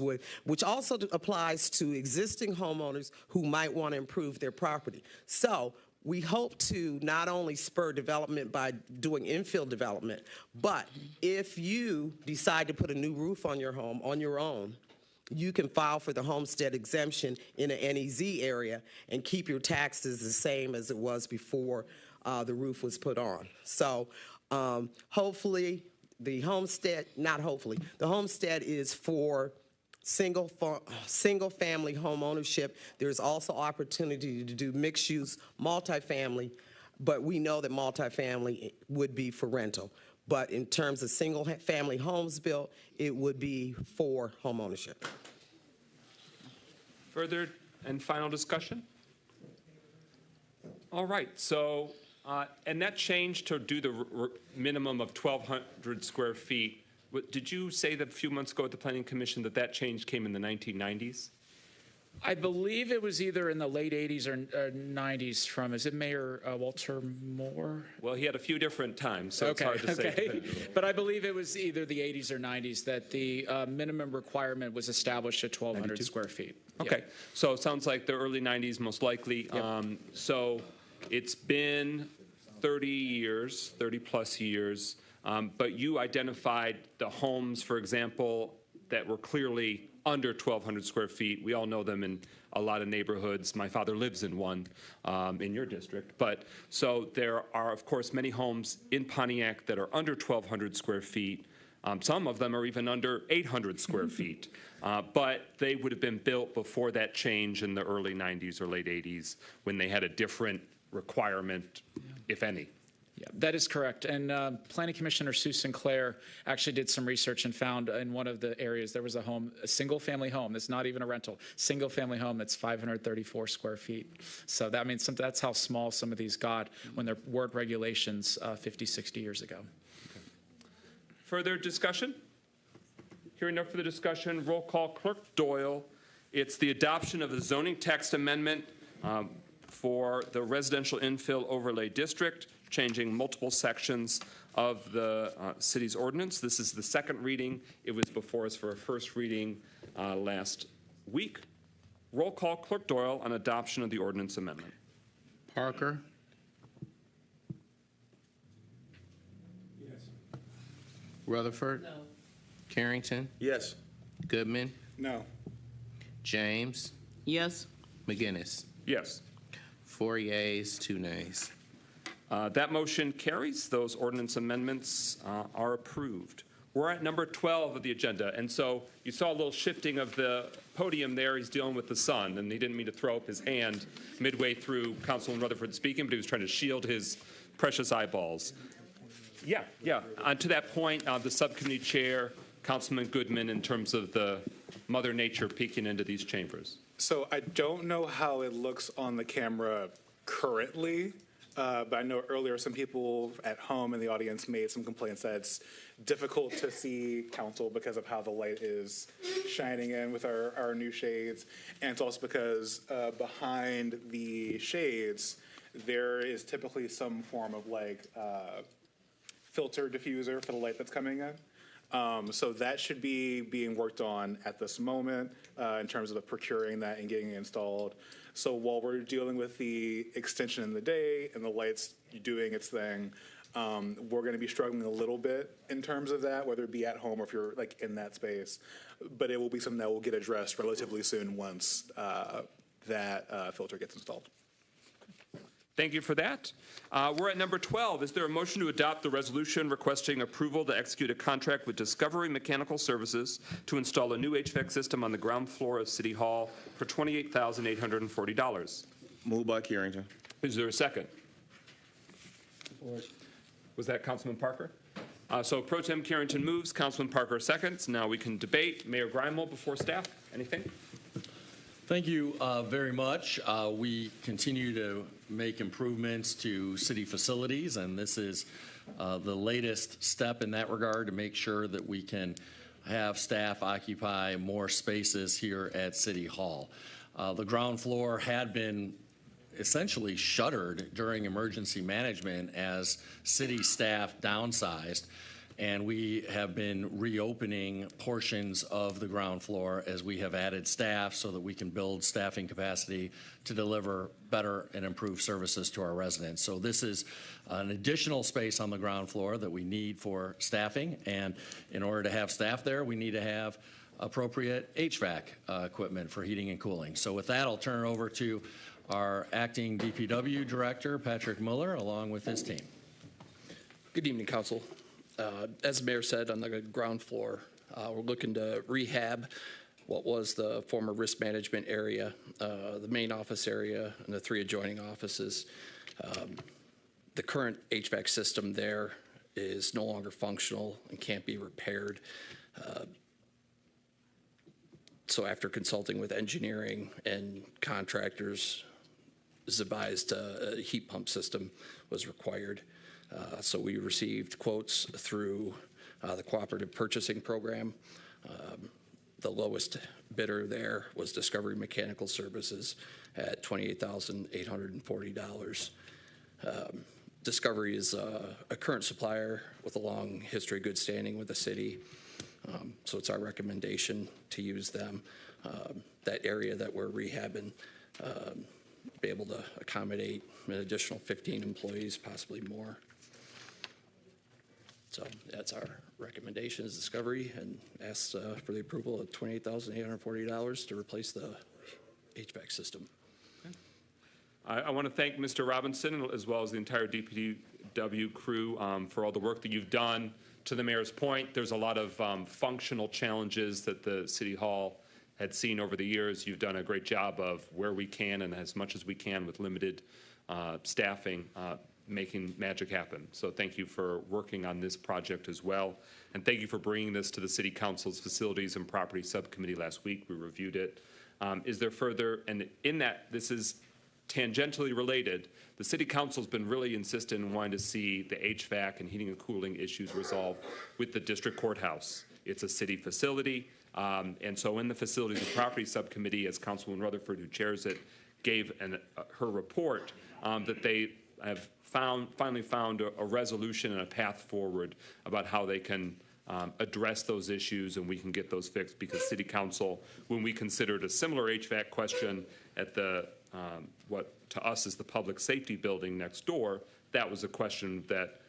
also applies to existing homeowners who might want to improve their property. So we hope to not only spur development by doing infill development, but if you decide to put a new roof on your home on your own, you can file for the homestead exemption in an NEZ area and keep your taxes the same as it was before the roof was put on. So hopefully the homestead, the homestead is for single-family home ownership. There's also opportunity to do mixed-use multifamily, but we know that multifamily would be for rental. But in terms of single-family homes built, it would be for home ownership. Further and final discussion? All right, so, and that change to do the minimum of 1,200 square feet, did you say that a few months ago at the Planning Commission that change came in the 1990s? I believe it was either in the late 80s or 90s from, is it Mayor Walter Moore? Well, he had a few different times, so it's hard to say. But I believe it was either the 80s or 90s that the minimum requirement was established at 1,200 square feet. Okay, so it sounds like the early 90s most likely. So it's been 30 years, 30 plus years, but you identified the homes, for example, that were clearly under 1,200 square feet. We all know them in a lot of neighborhoods. My father lives in one in your district. But so there are, of course, many homes in Pontiac that are under 1,200 square feet. Some of them are even under 800 square feet. But they would have been built before that change in the early 90s or late 80s when they had a different requirement, if any. Yeah, that is correct. And Planning Commissioner Sue Sinclair actually did some research and found in one of the areas there was a home, a single-family home. That's not even a rental. Single-family home that's 534 square feet. So that means that's how small some of these got when there weren't regulations 50, 60 years ago. Okay. Further discussion? Hearing no further discussion, roll call. Clerk Doyle. It's the adoption of the zoning text amendment for the residential infill overlay district, changing multiple sections of the city's ordinance. This is the second reading. It was before us for a first reading last week. Roll call, Clerk Doyle, on adoption of the ordinance amendment. Parker? Yes. Rutherford? No. Carrington? Yes. Goodman? No. James? Yes. McGinnis? Yes. 4 yeas, 2 nays. That motion carries. Those ordinance amendments are approved. We're at number 12 of the agenda, and so you saw a little shifting of the podium there. He's dealing with the sun, and he didn't mean to throw up his hand midway through Councilman Rutherford speaking, but he was trying to shield his precious eyeballs. Yeah. To that point, the subcommittee chair, Councilman Goodman, in terms of the Mother Nature peeking into these chambers. So I don't know how it looks on the camera currently, but I know earlier some people at home in the audience made some complaints that it's difficult to see council because of how the light is shining in with our new shades. And it's also because behind the shades, there is typically some form of filter diffuser for the light that's coming in. So that should be being worked on at this moment in terms of procuring that and getting it installed. So while we're dealing with the extension in the day and the lights doing its thing, we're going to be struggling a little bit in terms of that, whether it be at home or if you're in that space. But it will be something that will get addressed relatively soon once that filter gets installed. Thank you for that. We're at number 12. Is there a motion to adopt the resolution requesting approval to execute a contract with Discovery Mechanical Services to install a new HVAC system on the ground floor of City Hall for $28,840? Moved by Carrington. Is there a second? Was that Councilman Parker? So Pro Tem Carrington moves, Councilman Parker seconds. Now we can debate. Mayor Grimel before staff. Anything? Thank you very much. We continue to make improvements to city facilities, and this is the latest step in that regard to make sure that we can have staff occupy more spaces here at City Hall. The ground floor had been essentially shuttered during emergency management as city staff downsized. And we have been reopening portions of the ground floor as we have added staff so that we can build staffing capacity to deliver better and improved services to our residents. So this is an additional space on the ground floor that we need for staffing. And in order to have staff there, we need to have appropriate HVAC equipment for heating and cooling. So with that, I'll turn it over to our acting DPW director, Patrick Muller, along with his team. Good evening, Council. As the mayor said, on the ground floor, we're looking to rehab what was the former risk management area, the main office area, and the 3 adjoining offices. The current HVAC system there is no longer functional and can't be repaired. So after consulting with engineering and contractors, it's advised a heat pump system was required. So we received quotes through the cooperative purchasing program. The lowest bidder there was Discovery Mechanical Services at $28,840. Discovery is a current supplier with a long history, good standing with the city. So it's our recommendation to use them. That area that we're rehabbing, be able to accommodate an additional 15 employees, possibly more. So that's our recommendation is Discovery, and asks for the approval of $28,840 to replace the HVAC system. I want to thank Mr. Robinson as well as the entire DPW crew for all the work that you've done. To the mayor's point, there's a lot of functional challenges that the City Hall had seen over the years. You've done a great job of where we can and as much as we can with limited staffing, making magic happen. So thank you for working on this project as well. And thank you for bringing this to the City Council's Facilities and Property Subcommittee last week. We reviewed it. Is there further, and in that, this is tangentially related, the City Council's been really insistent in wanting to see the HVAC and heating and cooling issues resolved with the district courthouse. It's a city facility, and so in the Facilities and Property Subcommittee, as Councilwoman Rutherford, who chairs it, gave her report, that they have finally found a resolution and a path forward about how they can address those issues and we can get those fixed, because City Council, when we considered a similar HVAC question at the what to us is the public safety building next door, that was a question that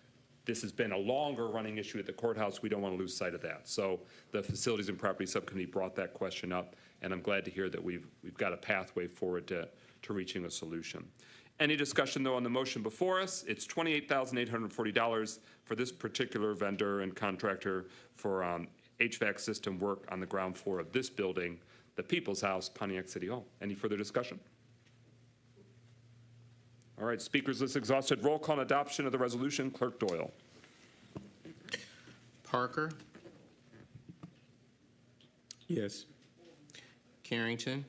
this has been a longer running issue at the courthouse. We don't want to lose sight of that. So the Facilities and Property Subcommittee brought that question up, and I'm glad to hear that we've got a pathway forward to reaching a solution. Any discussion, though, on the motion before us? It's $28,840 for this particular vendor and contractor for HVAC system work on the ground floor of this building, the People's House, Pontiac City Hall. Any further discussion? All right, speakers list exhausted. Roll call on adoption of the resolution. Clerk Doyle. Parker, Yes. Carrington,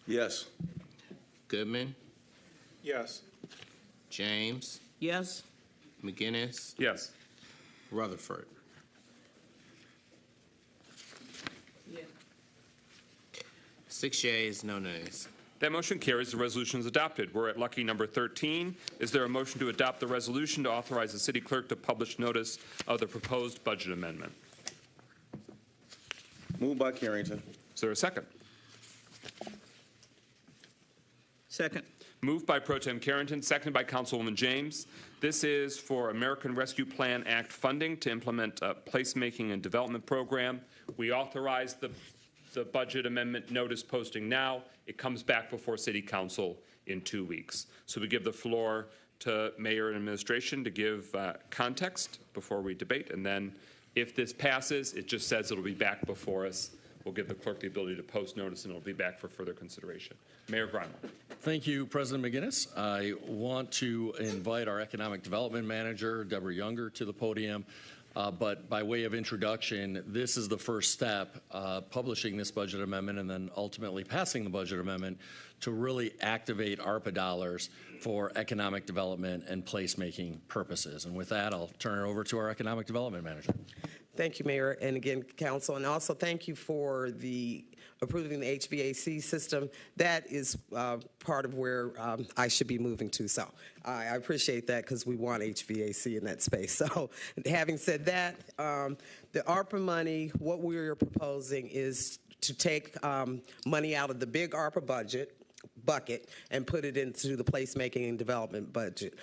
Yes. Goodman, Yes. James, Yes? McGinnis, Yes. Rutherford. 6 yeas, no nays. That motion carries. The resolution is adopted. We're at lucky number 13. Is there a motion to adopt the resolution to authorize the city clerk to publish notice of the proposed budget amendment? Moved by Carrington. Is there a second? Second. Moved by Pro Tem Carrington, seconded by Councilwoman James. This is for American Rescue Plan Act funding to implement a placemaking and development program. We authorize the budget amendment notice posting now. It comes back before City Council in 2 weeks. So we give the floor to Mayor and Administration to give context before we debate. And then if this passes, it just says it'll be back before us. We'll give the clerk the ability to post notice, and it'll be back for further consideration. Mayor Grimal. Thank you, President McGinnis. I want to invite our Economic Development Manager, Deborah Younger, to the podium. But by way of introduction, this is the first step, publishing this budget amendment and then ultimately passing the budget amendment to really activate ARPA dollars for economic development and placemaking purposes. And with that, I'll turn it over to our Economic Development Manager. Thank you, Mayor, and again, Council, and also thank you for approving the HVAC system. That is part of where I should be moving to. So I appreciate that because we want HVAC in that space. So having said that, the ARPA money, what we're proposing is to take money out of the big ARPA bucket and put it into the placemaking and development budget.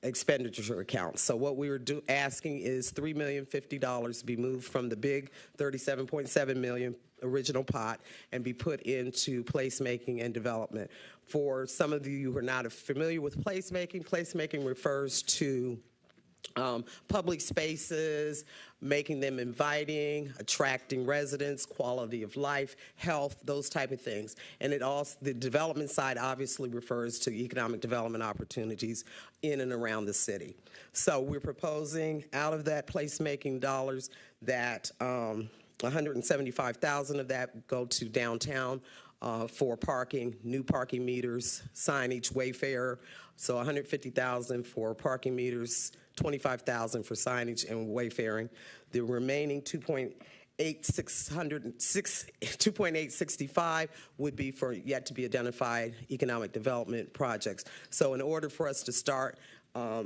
Expenditure account. So what we were asking is $3,050,000 to be moved from the big $37.7 million original pot and be put into placemaking and development. For some of you who are not familiar with placemaking refers to public spaces, making them inviting, attracting residents, quality of life, health, those type of things. And it also, the development side obviously refers to economic development opportunities in and around the city. So we're proposing out of that placemaking dollars that $175,000 of that go to downtown for parking, new parking meters, signage, Wayfair. So $150,000 for parking meters, $25,000 for signage and wayfaring. The remaining $2.865 would be for yet to be identified economic development projects. So in order for us to start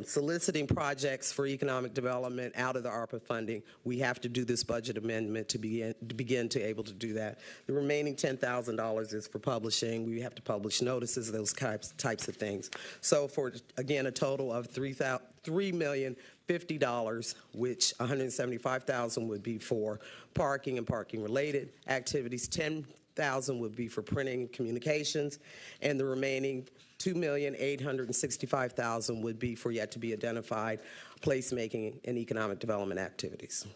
soliciting projects for economic development out of the ARPA funding, we have to do this budget amendment to begin to able to do that. The remaining $10,000 is for publishing. We have to publish notices, those types of things. So for, again, a total of $3,050,000, which $175,000 would be for parking and parking-related activities, $10,000 would be for printing and communications, and the remaining $2,865,000 would be for yet to be identified placemaking and economic development activities.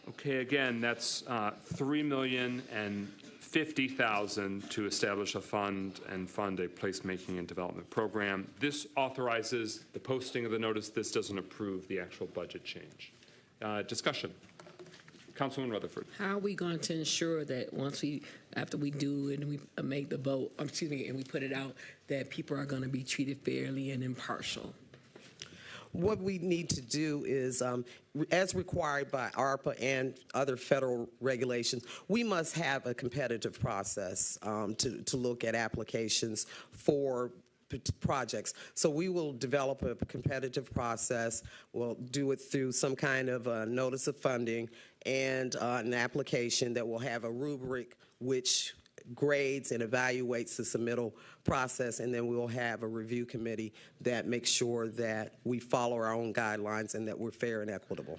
Okay, again, that's $3,050,000 to establish a fund and fund a placemaking and development program. This authorizes the posting of the notice. This doesn't approve the actual budget change. Discussion. Councilwoman Rutherford. How are we going to ensure that after we do it and we make the vote, and we put it out, that people are going to be treated fairly and impartial? What we need to do is, as required by ARPA and other federal regulations, we must have a competitive process to look at applications for projects. So we will develop a competitive process. We'll do it through some kind of a notice of funding and an application that will have a rubric which grades and evaluates the submittal process, and then we'll have a review committee that makes sure that we follow our own guidelines and that we're fair and equitable.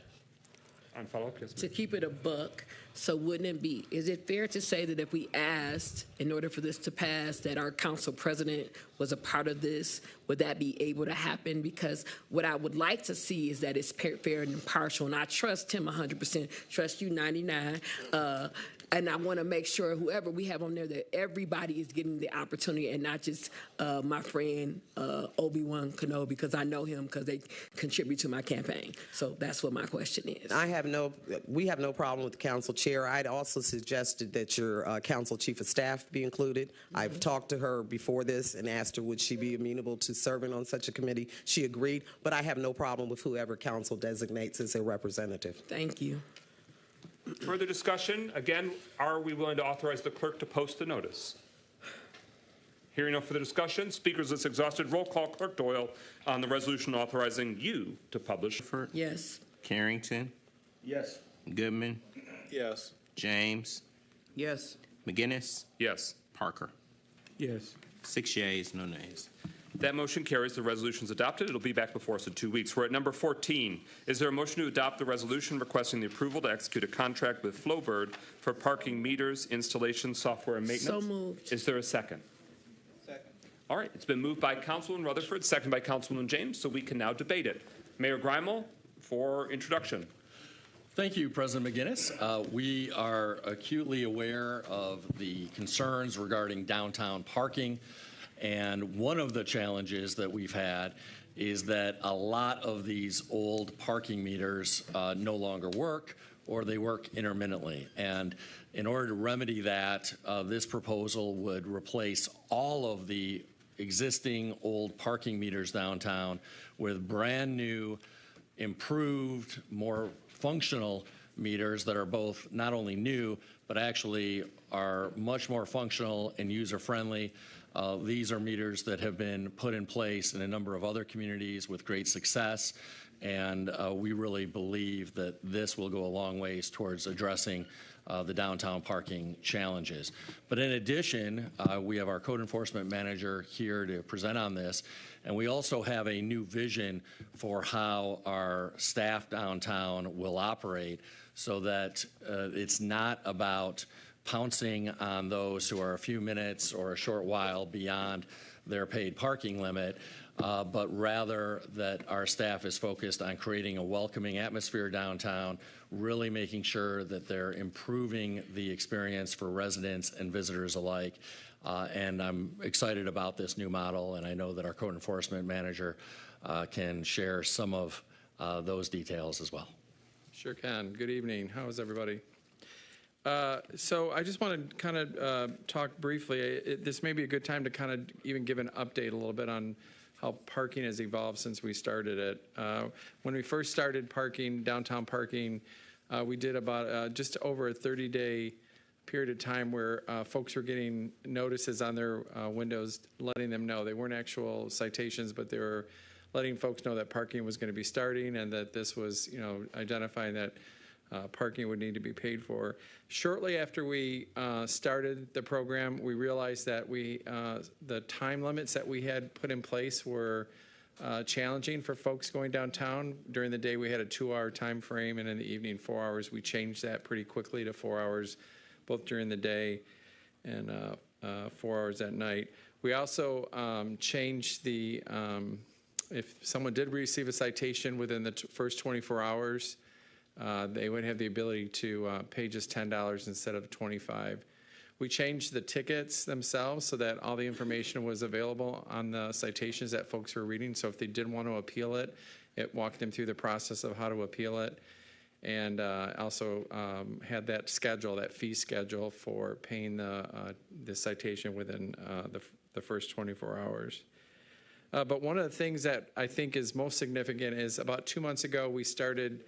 On follow-up, yes, To keep it a buck, so wouldn't it be, is it fair to say that if we asked, in order for this to pass, that our council president was a part of this, would that be able to happen? Because what I would like to see is that it's fair and impartial, and I trust him 100%, trust you 99, and I want to make sure whoever we have on there that everybody is getting the opportunity and not just my friend Obi-Wan Kenobi, because I know him because they contribute to my campaign. So that's what my question is. We have no problem with the council chair. I'd also suggested that your council chief of staff be included. I've talked to her before this and asked her would she be amenable to serving on such a committee. She agreed, but I have no problem with whoever council designates as a representative. Thank you. Further discussion? Again, are we willing to authorize the clerk to post the notice? Hearing no further discussion, speakers list exhausted. Roll call, Clerk Doyle, on the resolution authorizing you to publish. Yes. Carrington, Yes. Goodman, Yes. James, Yes. McGinnis, Yes. Parker. Yes. 6 yeas, no nays. That motion carries. The resolution is adopted. It'll be back before us in 2 weeks. We're at number 14. Is there a motion to adopt the resolution requesting the approval to execute a contract with Flowbird for parking meters, installation, software, and maintenance? So moved. Is there a second? Second. All right. It's been moved by Councilman Rutherford, seconded by Councilman James, so we can now debate it. Mayor Greimel for introduction. Thank you, President McGinnis. We are acutely aware of the concerns regarding downtown parking. And one of the challenges that we've had is that a lot of these old parking meters no longer work, or they work intermittently. And in order to remedy that, this proposal would replace all of the existing old parking meters downtown with brand new, improved, more functional meters that are both not only new, but actually are much more functional and user-friendly. These are meters that have been put in place in a number of other communities with great success, and we really believe that this will go a long ways towards addressing the downtown parking challenges. But in addition, we have our code enforcement manager here to present on this, and we also have a new vision for how our staff downtown will operate so that it's not about pouncing on those who are a few minutes or a short while beyond their paid parking limit, but rather that our staff is focused on creating a welcoming atmosphere downtown, really making sure that they're improving the experience for residents and visitors alike. And I'm excited about this new model, and I know that our code enforcement manager can share some of those details as well. Sure can. Good evening. How is everybody? So I just want to kind of talk briefly. This may be a good time to kind of even give an update a little bit on how parking has evolved since we started it. When we first started parking, downtown parking, we did about just over a 30-day period of time where folks were getting notices on their windows letting them know. They weren't actual citations, but they were letting folks know that parking was going to be starting and that this was, identifying that parking would need to be paid for. Shortly after we started the program, we realized that the time limits that we had put in place were challenging for folks going downtown. During the day, we had a 2-hour time frame, and in the evening, 4 hours. We changed that pretty quickly to 4 hours, both during the day and 4 hours at night. We also changed the, if someone did receive a citation within the first 24 hours, they would have the ability to pay just $10 instead of $25. We changed the tickets themselves so that all the information was available on the citations that folks were reading. So if they did want to appeal it, it walked them through the process of how to appeal it. And also had that schedule, that fee schedule for paying the citation within the first 24 hours. But one of the things that I think is most significant is about 2 months ago, we started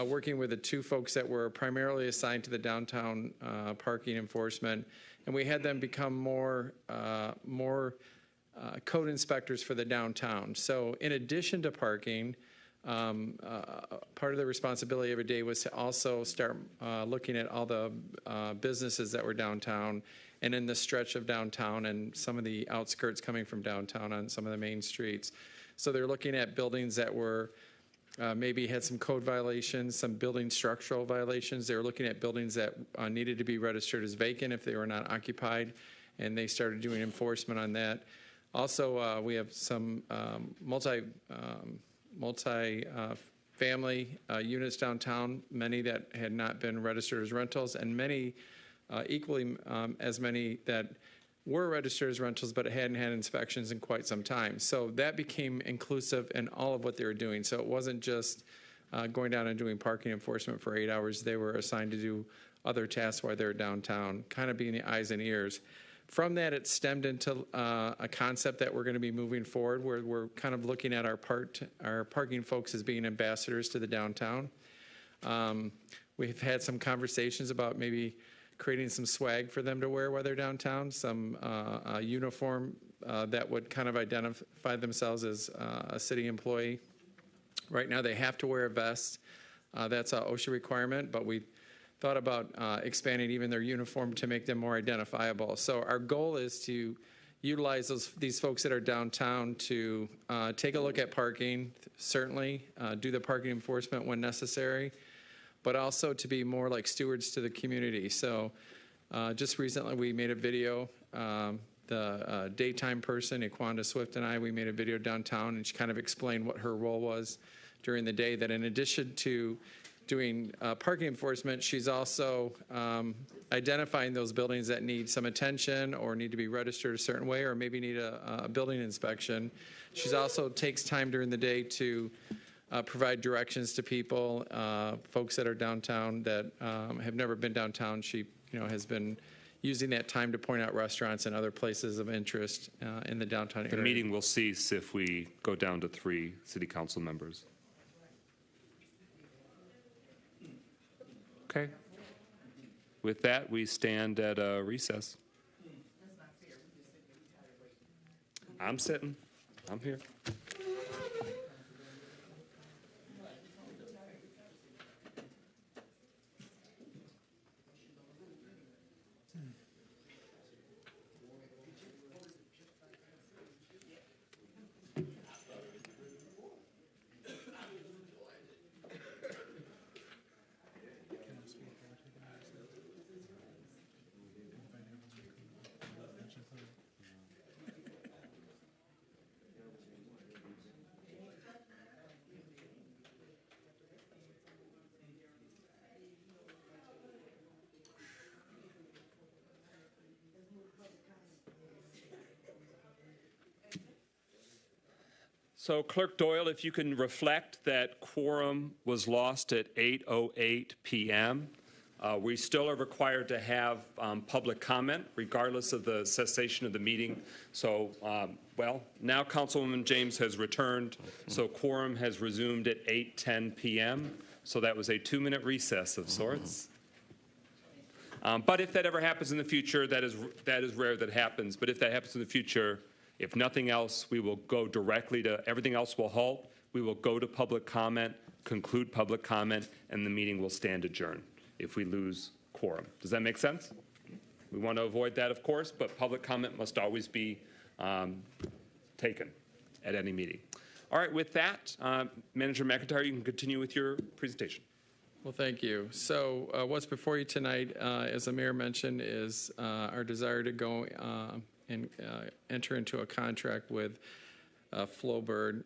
working with the two folks that were primarily assigned to the downtown parking enforcement, and we had them become more code inspectors for the downtown. So in addition to parking, part of the responsibility every day was to also start looking at all the businesses that were downtown and in the stretch of downtown and some of the outskirts coming from downtown on some of the main streets. So they're looking at buildings that were maybe had some code violations, some building structural violations. They were looking at buildings that needed to be registered as vacant if they were not occupied, and they started doing enforcement on that. Also, we have some multi-family units downtown, many that had not been registered as rentals, and many, equally as many that were registered as rentals but hadn't had inspections in quite some time. So that became inclusive in all of what they were doing. So it wasn't just going down and doing parking enforcement for 8 hours. They were assigned to do other tasks while they were downtown, kind of being the eyes and ears. From that, it stemmed into a concept that we're going to be moving forward, where we're kind of looking at our parking folks as being ambassadors to the downtown. We've had some conversations about maybe creating some swag for them to wear while they're downtown, some uniform that would kind of identify themselves as a city employee. Right now, they have to wear a vest. That's an OSHA requirement, but we thought about expanding even their uniform to make them more identifiable. So our goal is to utilize these folks that are downtown to take a look at parking, certainly do the parking enforcement when necessary, but also to be more like stewards to the community. So just recently we made a video, the daytime person, Iquanda Swift, and we made a video downtown, and she kind of explained what her role was during the day, that in addition to doing parking enforcement, she's also identifying those buildings that need some attention or need to be registered a certain way or maybe need a building inspection. She's also takes time during the day to provide directions to people, folks that are downtown that have never been downtown. She has been using that time to point out restaurants and other places of interest in the downtown area. The meeting will cease if we go down to 3 city council members. Okay. With that, we stand at a recess. I'm sitting. I'm here. So Clerk Doyle, if you can reflect that quorum was lost at 8:08 p.m. We still are required to have public comment regardless of the cessation of the meeting. So, now Councilwoman James has returned, so quorum has resumed at 8:10 p.m. So that was a 2-minute recess of sorts. But if that ever happens in the future, that is rare that happens, but if that happens in the future, if nothing else, we will go directly to, everything else will halt. We will go to public comment, conclude public comment, and the meeting will stand adjourned if we lose quorum. Does that make sense? We want to avoid that, of course, but public comment must always be taken at any meeting. All right, with that, Manager McIntyre, you can continue with your presentation. Well, thank you. So what's before you tonight, as the mayor mentioned, is our desire to go and enter into a contract with Flowbird.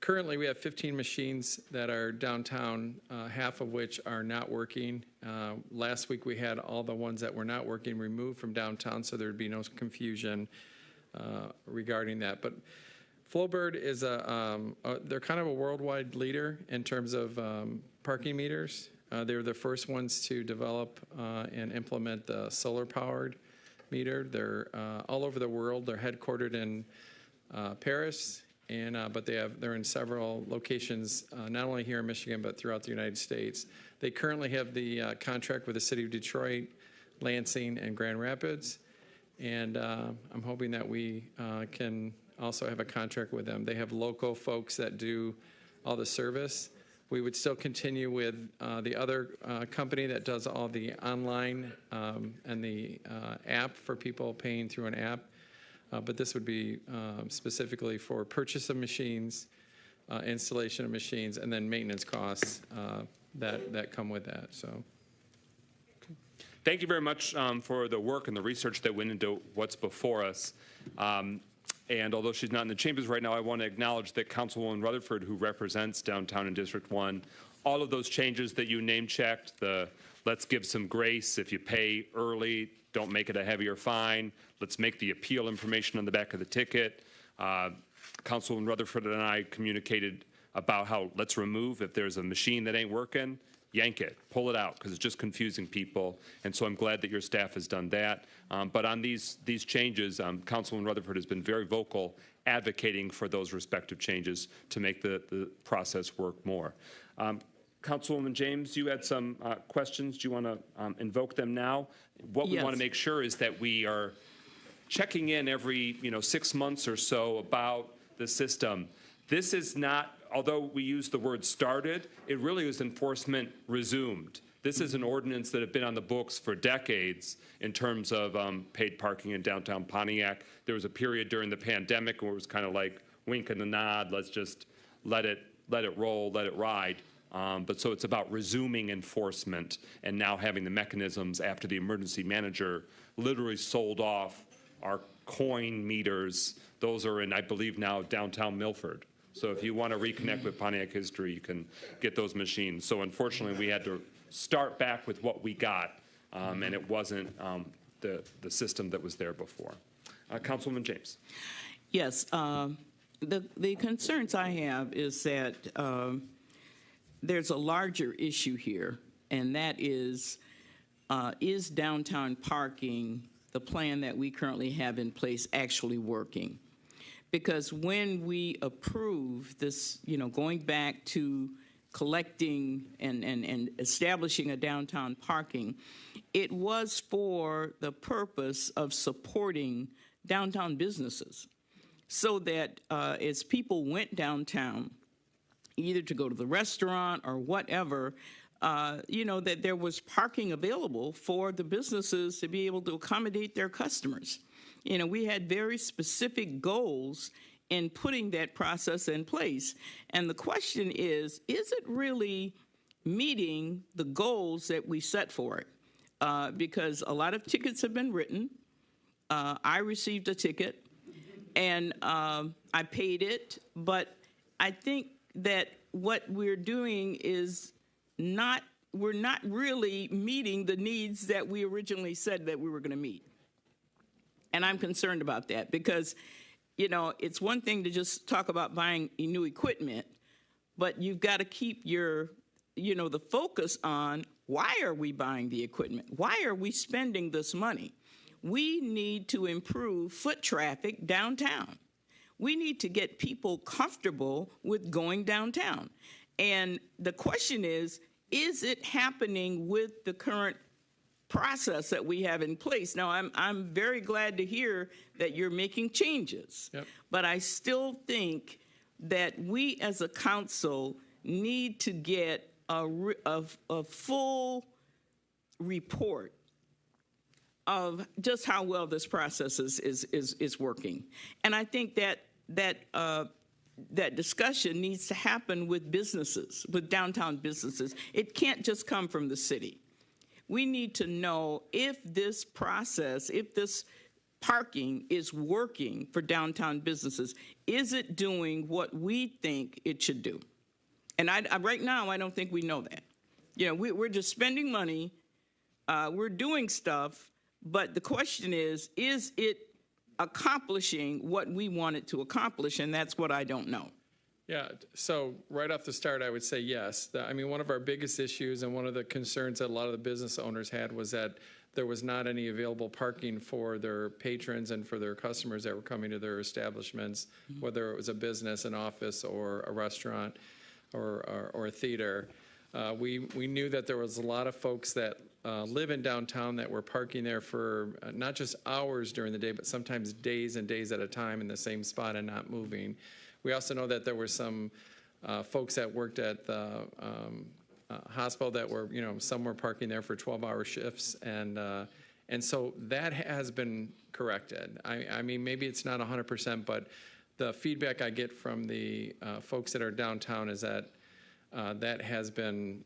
Currently, we have 15 machines that are downtown, half of which are not working. Last week, we had all the ones that were not working removed from downtown, so there'd be no confusion regarding that. But Flowbird is they're kind of a worldwide leader in terms of parking meters. They're the first ones to develop and implement the solar-powered meter. They're all over the world. They're headquartered in Paris, but they're in several locations, not only here in Michigan, but throughout the United States. They currently have the contract with the City of Detroit, Lansing, and Grand Rapids, and I'm hoping that we can also have a contract with them. They have local folks that do all the service. We would still continue with the other company that does all the online and the app for people paying through an app. But this would be specifically for purchase of machines, installation of machines, and then maintenance costs that come with that. So. Thank you very much for the work and the research that went into what's before us. And although she's not in the chambers right now, I want to acknowledge that Councilwoman Rutherford, who represents downtown in District 1, all of those changes that you name-checked, the let's give some grace if you pay early, don't make it a heavier fine, let's make the appeal information on the back of the ticket. Councilwoman Rutherford and I communicated about how let's remove, if there's a machine that ain't working, yank it, pull it out, because it's just confusing people. And so I'm glad that your staff has done that. But on these changes, Councilwoman Rutherford has been very vocal advocating for those respective changes to make the process work more. Councilwoman James, you had some questions. Do you want to invoke them now? What we want to make sure is that we are checking in every 6 months or so about the system. This is not, although we use the word started, it really is enforcement resumed. This is an ordinance that had been on the books for decades in terms of paid parking in downtown Pontiac. There was a period during the pandemic where it was kind of like wink and a nod, let's just let it roll, let it ride. But so it's about resuming enforcement and now having the mechanisms after the emergency manager literally sold off our coin meters. Those are in, I believe, now downtown Milford. So if you want to reconnect with Pontiac history, you can get those machines. So unfortunately, we had to start back with what we got, and it wasn't the system that was there before. Councilwoman James. Yes, the concerns I have is that there's a larger issue here, and that is downtown parking, the plan that we currently have in place, actually working? Because when we approve this, going back to collecting and establishing a downtown parking, it was for the purpose of supporting downtown businesses so that as people went downtown, either to go to the restaurant or whatever, that there was parking available for the businesses to be able to accommodate their customers. We had very specific goals in putting that process in place. And the question is it really meeting the goals that we set for it? Because a lot of tickets have been written. I received a ticket, and I paid it. But I think that what we're doing is we're not really meeting the needs that we originally said that we were going to meet. And I'm concerned about that because, it's one thing to just talk about buying new equipment, but you've got to keep your, the focus on why are we buying the equipment? Why are we spending this money? We need to improve foot traffic downtown. We need to get people comfortable with going downtown. And the question is it happening with the current process that we have in place? Now, I'm very glad to hear that you're making changes, but I still think that we as a council need to get a full report of just how well this process is working. And I think that discussion needs to happen with businesses, with downtown businesses. It can't just come from the city. We need to know if this process, if this parking is working for downtown businesses. Is it doing what we think it should do? And right now, I don't think we know that. We're just spending money. We're doing stuff. But the question is it accomplishing what we want it to accomplish? And that's what I don't know. Yeah, so right off the start, I would say yes. One of our biggest issues and one of the concerns that a lot of the business owners had was that there was not any available parking for their patrons and for their customers that were coming to their establishments, whether it was a business, an office, or a restaurant, or a theater. We knew that there was a lot of folks that live in downtown that were parking there for not just hours during the day, but sometimes days and days at a time in the same spot and not moving. We also know that there were some folks that worked at the hospital that were, some were parking there for 12-hour shifts, and so that has been corrected. Maybe it's not 100%, but the feedback I get from the folks that are downtown is that that has been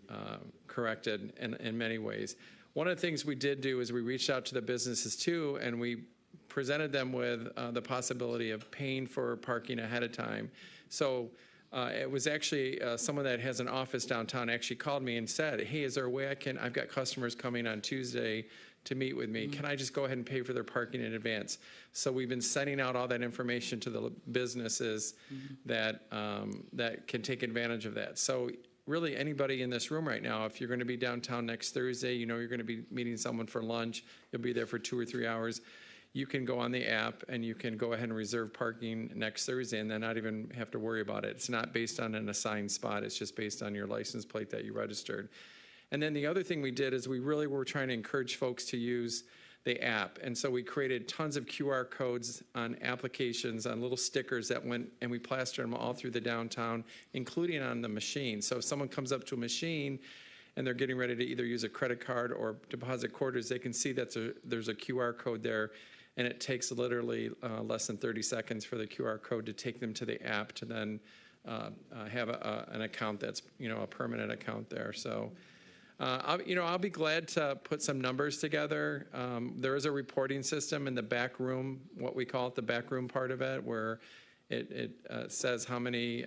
corrected in many ways. One of the things we did do is we reached out to the businesses too, and we presented them with the possibility of paying for parking ahead of time. So it was actually someone that has an office downtown actually called me and said, hey, is there a way I've got customers coming on Tuesday to meet with me. Can I just go ahead and pay for their parking in advance? So we've been sending out all that information to the businesses that that can take advantage of that. So really anybody in this room right now, if you're going to be downtown next Thursday, you know you're going to be meeting someone for lunch, you'll be there for 2 or 3 hours, you can go on the app and you can go ahead and reserve parking next Thursday and then not even have to worry about it. It's not based on an assigned spot, it's just based on your license plate that you registered. And then the other thing we did is we really were trying to encourage folks to use the app. And so we created tons of QR codes on applications, on little stickers that went, and we plastered them all through the downtown, including on the machine. So if someone comes up to a machine and they're getting ready to either use a credit card or deposit quarters, they can see that there's a QR code there, and it takes literally less than 30 seconds for the QR code to take them to the app to then have an account that's, you know, a permanent account there. So. I'll be glad to put some numbers together. There is a reporting system in the back room, what we call it, the back room part of it, where it says how many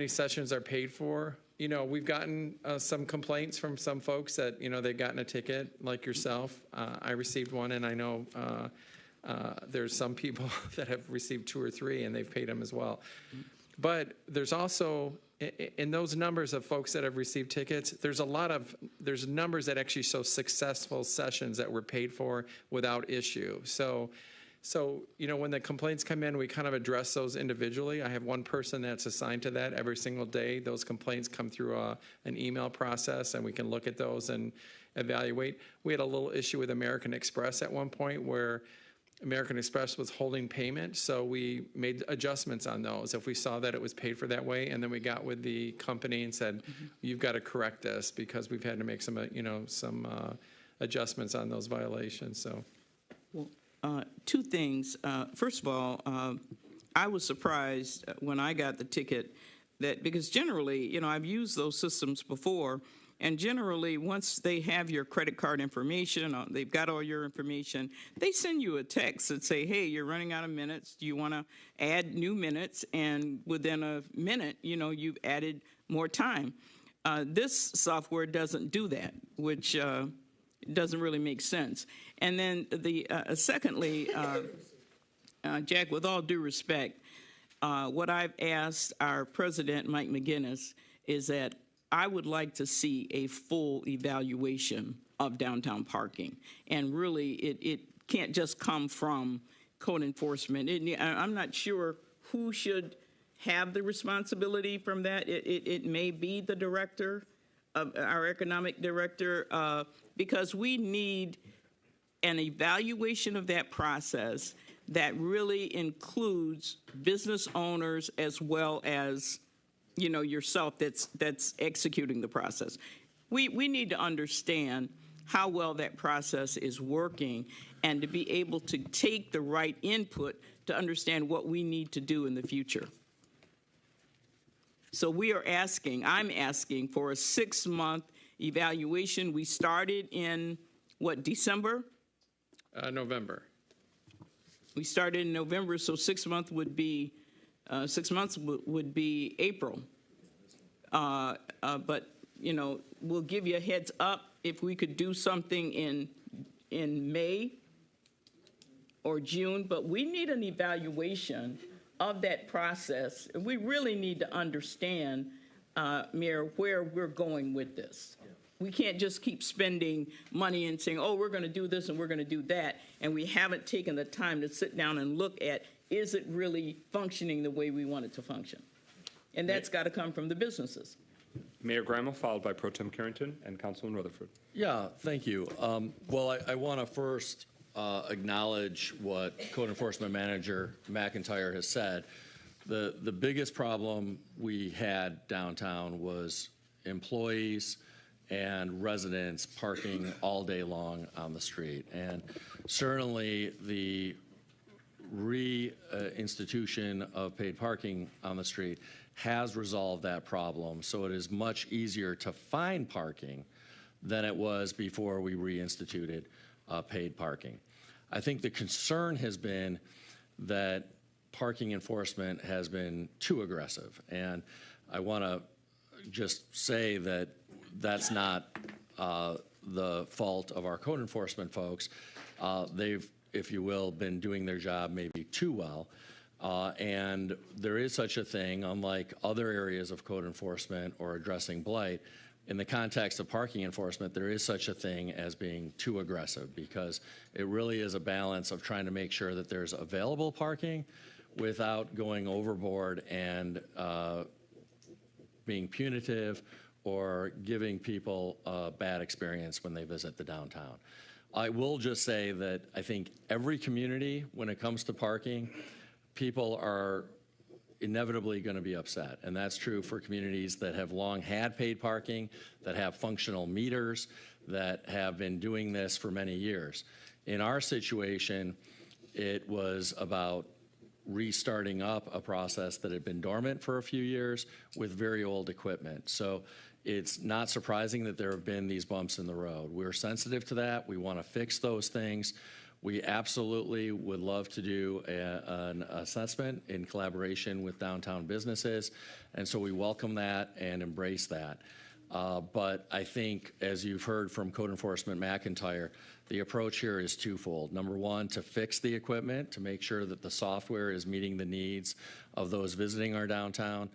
sessions are paid for. You know, we've gotten some complaints from some folks that, you know, they've gotten a ticket like yourself. I received one, and I know there's some people that have received 2 or 3, and they've paid them as well. But there's also, in those numbers of folks that have received tickets, there's numbers that actually show successful sessions that were paid for without issue. So, you know, when the complaints come in, we kind of address those individually. I have one person that's assigned to that every single day. Those complaints come through an email process, and we can look at those and evaluate. We had a little issue with American Express at one point where American Express was holding payment, so we made adjustments on those if we saw that it was paid for that way, and then we got with the company and said, you've got to correct this because we've had to make some adjustments on those violations. So, well, 2 things. First of all, I was surprised when I got the ticket that, because generally, you know, I've used those systems before, and generally, once they have your credit card information, or they've got all your information, they send you a text that say, hey, you're running out of minutes. Do you want to add new minutes? And within a minute, you know, you've added more time. This software doesn't do that, which doesn't really make sense. And then secondly, Jack, with all due respect, what I've asked our president, Mike McGinnis, is that I would like to see a full evaluation of downtown parking. And really, it can't just come from code enforcement. I'm not sure who should have the responsibility from that. It may be the director, our economic director, because we need an evaluation of that process that really includes business owners as well as, you know, yourself that's executing the process. We need to understand how well that process is working and to be able to take the right input to understand what we need to do in the future. So I'm asking for a 6-month evaluation. We started in, what, December? November. We started in November, so 6 months would be 6 months would be April. But, you know, we'll give you a heads up if we could do something in May or June. But we need an evaluation of that process. And we really need to understand, Mayor, where we're going with this. We can't just keep spending money and saying, oh, we're going to do this and we're going to do that. And we haven't taken the time to sit down and look at, is it really functioning the way we want it to function? And that's got to come from the businesses. Mayor Grimal, followed by Pro Tem Carrington and Councilman Rutherford. Yeah, thank you. Well, I want to first acknowledge what Code Enforcement Manager McIntyre has said. The biggest problem we had downtown was employees and residents parking all day long on the street. And certainly the reinstitution of paid parking on the street has resolved that problem. So it is much easier to find parking than it was before we reinstituted paid parking. I think the concern has been that parking enforcement has been too aggressive. And I want to just say that that's not the fault of our code enforcement folks. They've, if you will, been doing their job maybe too well. And there is such a thing, unlike other areas of code enforcement or addressing blight. In the context of parking enforcement, there is such a thing as being too aggressive, because it really is a balance of trying to make sure that there's available parking without going overboard and being punitive or giving people a bad experience when they visit the downtown. I will just say that I think every community, when it comes to parking, people are inevitably going to be upset. And that's true for communities that have long had paid parking, that have functional meters, that have been doing this for many years. In our situation, it was about restarting up a process that had been dormant for a few years with very old equipment. So it's not surprising that there have been these bumps in the road. We're sensitive to that. We want to fix those things. We absolutely would love to do an assessment in collaboration with downtown businesses, and so we welcome that and embrace that. But I think, as you've heard from Code Enforcement McIntyre, the approach here is twofold. Number one, to fix the equipment, to make sure that the software is meeting the needs of those visiting our downtown,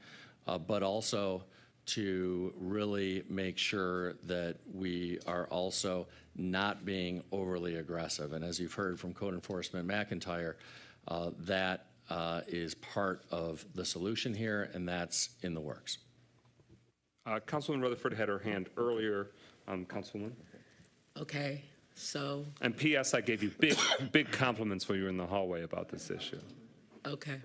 but also to really make sure that we are also not being overly aggressive. And as you've heard from Code Enforcement McIntyre, that is part of the solution here, and that's in the works. Councilwoman Rutherford had her hand earlier. Councilwoman? Okay, so. And P.S., I gave you big compliments when you were in the hallway about this issue. Okay.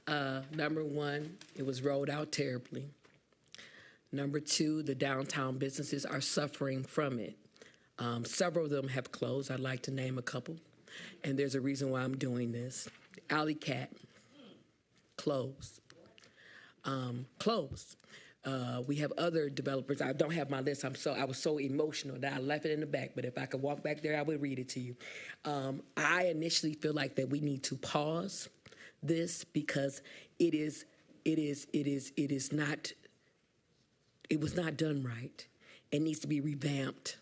Number one, it was rolled out terribly. Number two, the downtown businesses are suffering from it. Several of them have closed. I'd like to name a couple. And there's a reason why I'm doing this. Alley Cat, closed. Closed. We have other developers. I don't have my list. I was so emotional that I left it in the back. But if I could walk back there, I would read it to you. I initially feel like that we need to pause this because it was not done right. It needs to be revamped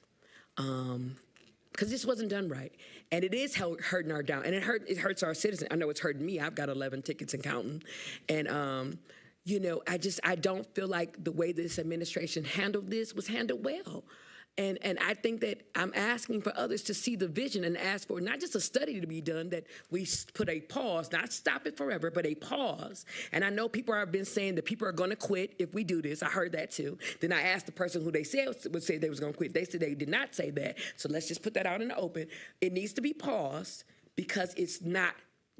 because this wasn't done right. And it is hurting our down, and it hurts our citizens. I know it's hurting me. I've got 11 tickets and counting. And, you know, I don't feel like the way this administration handled this was handled well. And I think that I'm asking for others to see the vision and ask for not just a study to be done, that we put a pause, not stop it forever, but a pause. And I know people have been saying that people are going to quit if we do this. I heard that too. Then I asked the person who they said would say they was going to quit. They said they did not say that. So let's just put that out in the open. It needs to be paused because it's not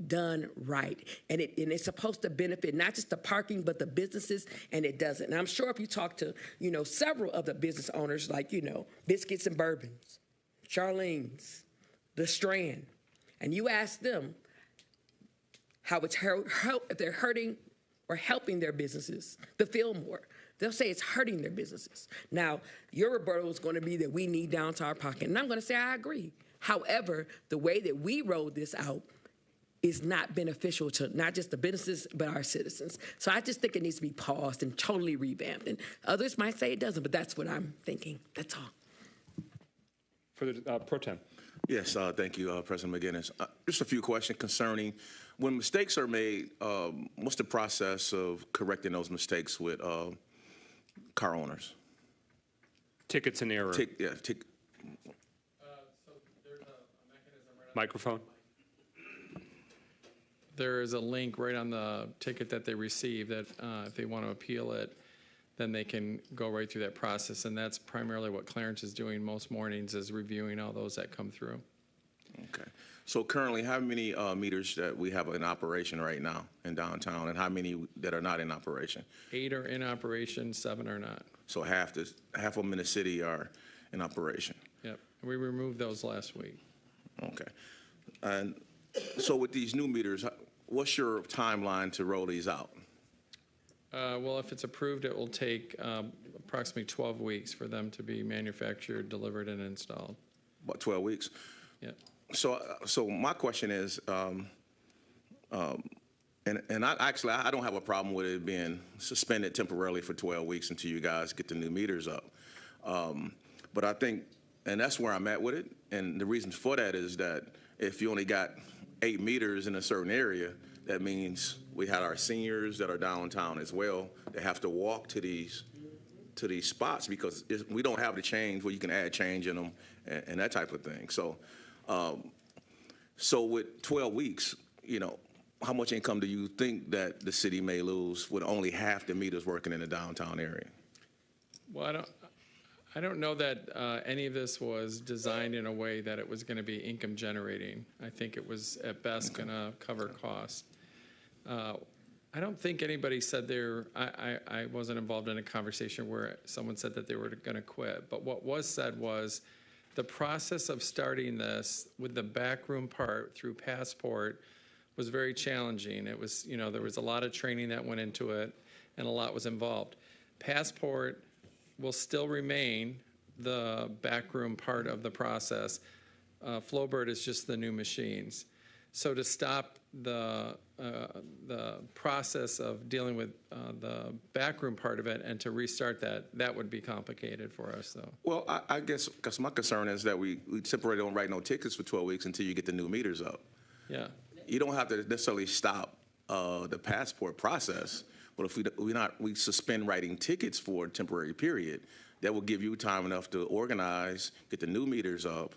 done right. And it's supposed to benefit not just the parking, but the businesses, and it doesn't. And I'm sure if you talk to, you know, several of the business owners, like, you know, Biscuits and Bourbons, Charlene's, The Strand, and you ask them how it's if they're hurting or helping their businesses, the Fillmore, they'll say it's hurting their businesses. Now, your rebuttal is going to be that we need downtown parking. And I'm going to say I agree. However, the way that we rolled this out is not beneficial to not just the businesses, but our citizens. So I just think it needs to be paused and totally revamped. And others might say it doesn't, but that's what I'm thinking. That's all. For the Pro Tem. Yes, thank you, President McGinnis. Just a few questions concerning when mistakes are made, what's the process of correcting those mistakes with car owners? Tickets in error. So there's a mechanism right on Microphone. There is a link right on the ticket that they receive that if they want to appeal it, then they can go right through that process. And that's primarily what Clarence is doing most mornings, is reviewing all those that come through. Okay. So currently, how many meters that we have in operation right now in downtown, and how many that are not in operation? 8 are in operation, 7 are not. So half of them in the city are in operation. Yep. We removed those last week. Okay. And So with these new meters, what's your timeline to roll these out? Well, if it's approved, it will take approximately 12 weeks for them to be manufactured, delivered, and installed. About 12 weeks? Yeah. So my question is, and I don't have a problem with it being suspended temporarily for 12 weeks until you guys get the new meters up. But I think, and that's where I'm at with it, and the reason for that is that if you only got 8 meters in a certain area, that means we had our seniors that are downtown as well. They have to walk to these spots because we don't have the change where you can add change in them and that type of thing. So with 12 weeks, how much income do you think that the city may lose with only half the meters working in the downtown area? Well, I don't know that any of this was designed in a way that it was going to be income generating. I think it was at best going to cover costs. I don't think anybody said I wasn't involved in a conversation where someone said that they were going to quit. But what was said was the process of starting this with the backroom part through Passport was very challenging. It was, there was a lot of training that went into it and a lot was involved. Passport will still remain the backroom part of the process. Flowbird is just the new machines. So to stop the process of dealing with the backroom part of it and to restart that would be complicated for us, though. Well, I guess because my concern is that we temporarily don't write no tickets for 12 weeks until you get the new meters up. Yeah. You don't have to necessarily stop the passport process, but if we suspend writing tickets for a temporary period, that will give you time enough to organize, get the new meters up,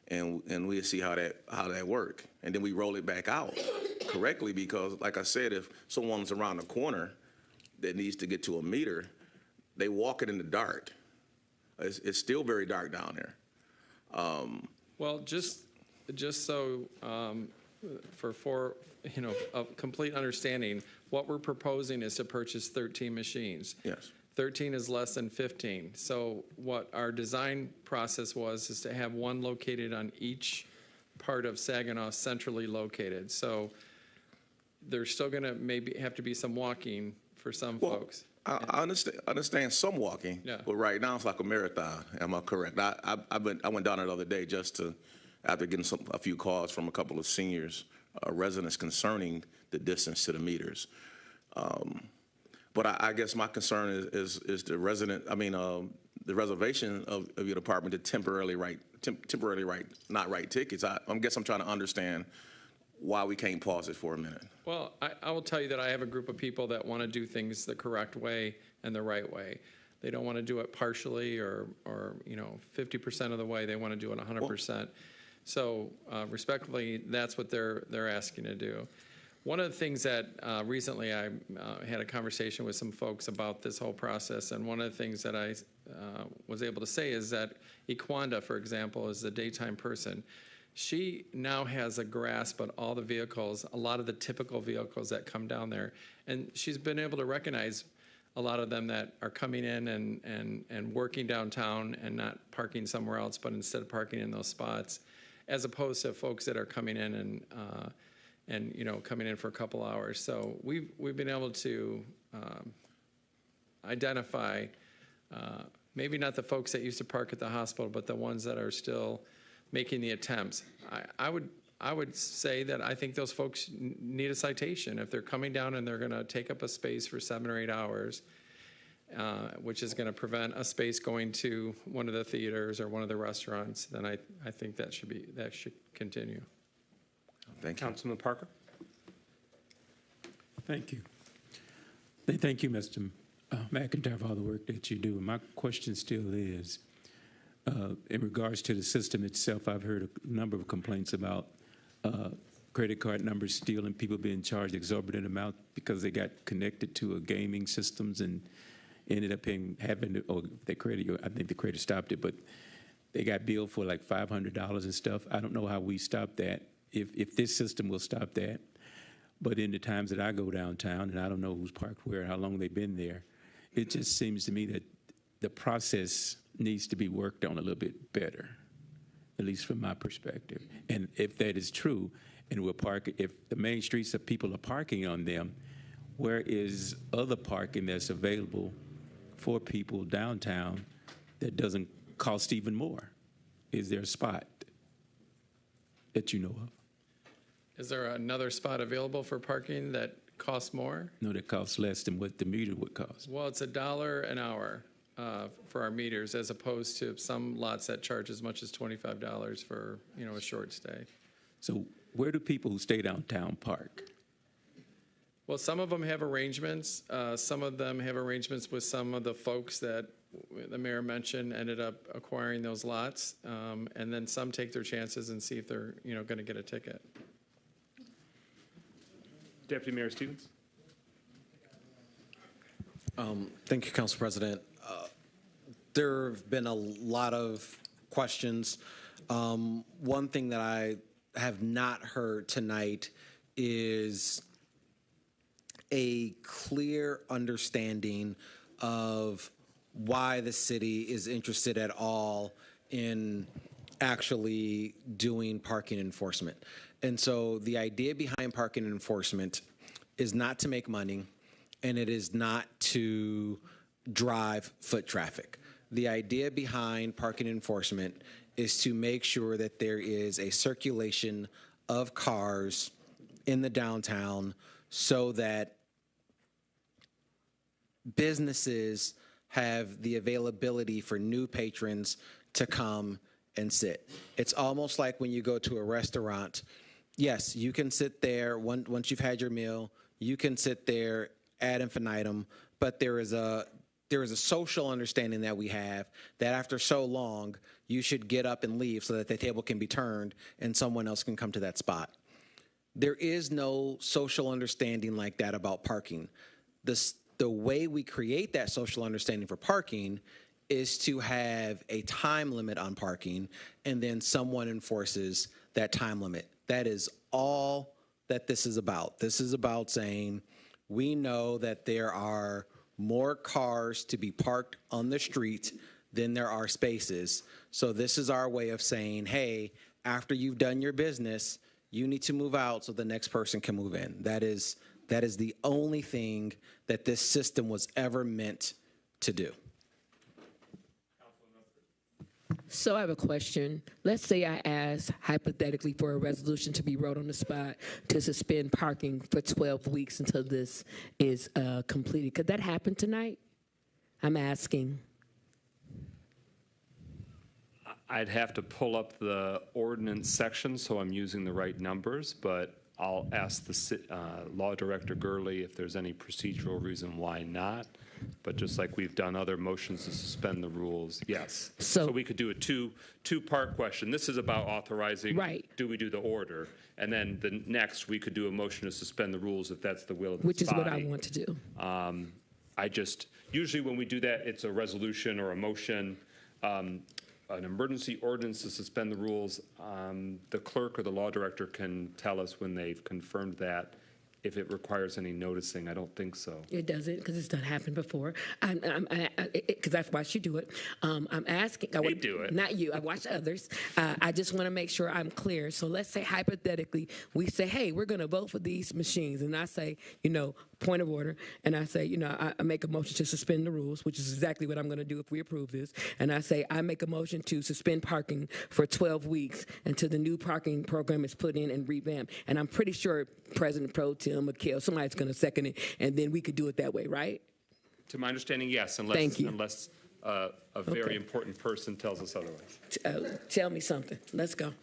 and we'll see how that work. And then we roll it back out correctly because, like I said, if someone's around the corner that needs to get to a meter, they walk it in the dark. It's still very dark down there. Well, just so for a complete understanding, what we're proposing is to purchase 13 machines. Yes. 13 is less than 15. So what our design process is to have one located on each part of Saginaw, centrally located. So there's still going to maybe have to be some walking for some folks. I understand some walking, but right now it's like a marathon. Am I correct? I went down there the other day just after getting a few calls from a couple of seniors, residents concerning the distance to the meters. But I guess my concern is the reservation of your department to temporarily not write tickets. I guess I'm trying to understand why we can't pause it for a minute. Well, I will tell you that I have a group of people that want to do things the correct way and the right way. They don't want to do it partially or 50% of the way. They want to do it 100%. So respectfully, that's what they're asking to do. One of the things that recently I had a conversation with some folks about this whole process, and one of the things that I was able to say is that Iquanda, for example, is the daytime person. She now has a grasp on all the vehicles, a lot of the typical vehicles that come down there, and she's been able to recognize a lot of them that are coming in and working downtown and not parking somewhere else, but instead parking in those spots, as opposed to folks that are coming in and coming in for a couple hours. So we've been able to identify maybe not the folks that used to park at the hospital, but the ones that are still making the attempts. I would say that I think those folks need a citation if they're coming down and they're going to take up a space for 7 or 8 hours, which is going to prevent a space going to one of the theaters or one of the restaurants. Then I think that should continue. Thank you. Councilman Parker. Thank you. Thank you, Mr. McIntyre, for all the work that you do. My question still is, in regards to the system itself, I've heard a number of complaints about credit card numbers stealing, people being charged exorbitant amount because they got connected to a gaming systems and ended up I think the credit stopped it, but they got billed for like $500 and stuff. I don't know how we stop that, if this system will stop that. But in the times that I go downtown, and I don't know who's parked where, how long they've been there, it just seems to me that the process needs to be worked on a little bit better. at least from my perspective. And if that is true, and if the main streets of people are parking on them, where is other parking that's available for people downtown that doesn't cost even more? Is there a spot that you know of? Is there another spot available for parking that costs more? No, that costs less than what the meter would cost. Well, it's $1 an hour for our meters, as opposed to some lots that charge as much as $25 for, a short stay. So where do people who stay downtown park? Well, some of them have arrangements. Some of them have arrangements with some of the folks that the mayor mentioned ended up acquiring those lots. And then some take their chances and see if they're, going to get a ticket. Deputy Mayor Stevens. Thank you, Council President. There have been a lot of questions. One thing that I have not heard tonight is a clear understanding of why the city is interested at all in actually doing parking enforcement. And so the idea behind parking enforcement is not to make money, and it is not to drive foot traffic. The idea behind parking enforcement is to make sure that there is a circulation of cars in the downtown so that businesses have the availability for new patrons to come and sit. It's almost like when you go to a restaurant. Yes, you can sit there once you've had your meal. You can sit there ad infinitum, but there is a social understanding that we have that after so long, you should get up and leave so that the table can be turned and someone else can come to that spot. There is no social understanding like that about parking. The way we create that social understanding for parking is to have a time limit on parking, and then someone enforces that time limit. That is all that this is about. This is about saying we know that there are more cars to be parked on the street than there are spaces. So this is our way of saying, hey, after you've done your business, you need to move out so the next person can move in. That is the only thing that this system was ever meant to do. So I have a question. Let's say I ask hypothetically for a resolution to be wrote on the spot to suspend parking for 12 weeks until this is completed. Could that happen tonight? I'm asking. I'd have to pull up the ordinance section so I'm using the right numbers, but I'll ask the Law Director Gurley if there's any procedural reason why not. But just like we've done other motions to suspend the rules, yes. So we could do a two-part question. This is about authorizing, right. Do we do the order? And then the next, we could do a motion to suspend the rules if that's the will of the Which is body. what I want to do. Usually when we do that, it's a resolution or a motion, an emergency ordinance to suspend the rules. The clerk or the law director can tell us when they've confirmed that. If it requires any noticing, I don't think so. It doesn't, because it's not happened before. Because I've watched you do it. I'm asking. We do it. Not you. I watch others. I just want to make sure I'm clear. So let's say hypothetically, we say, hey, we're going to vote for these machines. And I say, point of order. And I say, I make a motion to suspend the rules, which is exactly what I'm going to do if we approve this. And I say, I make a motion to suspend parking for 12 weeks until the new parking program is put in and revamped. And I'm pretty sure President Pro Tem McKell, somebody's going to second it, and then we could do it that way, right? To my understanding, yes, unless a very important person tells us otherwise. Tell me something. Let's go.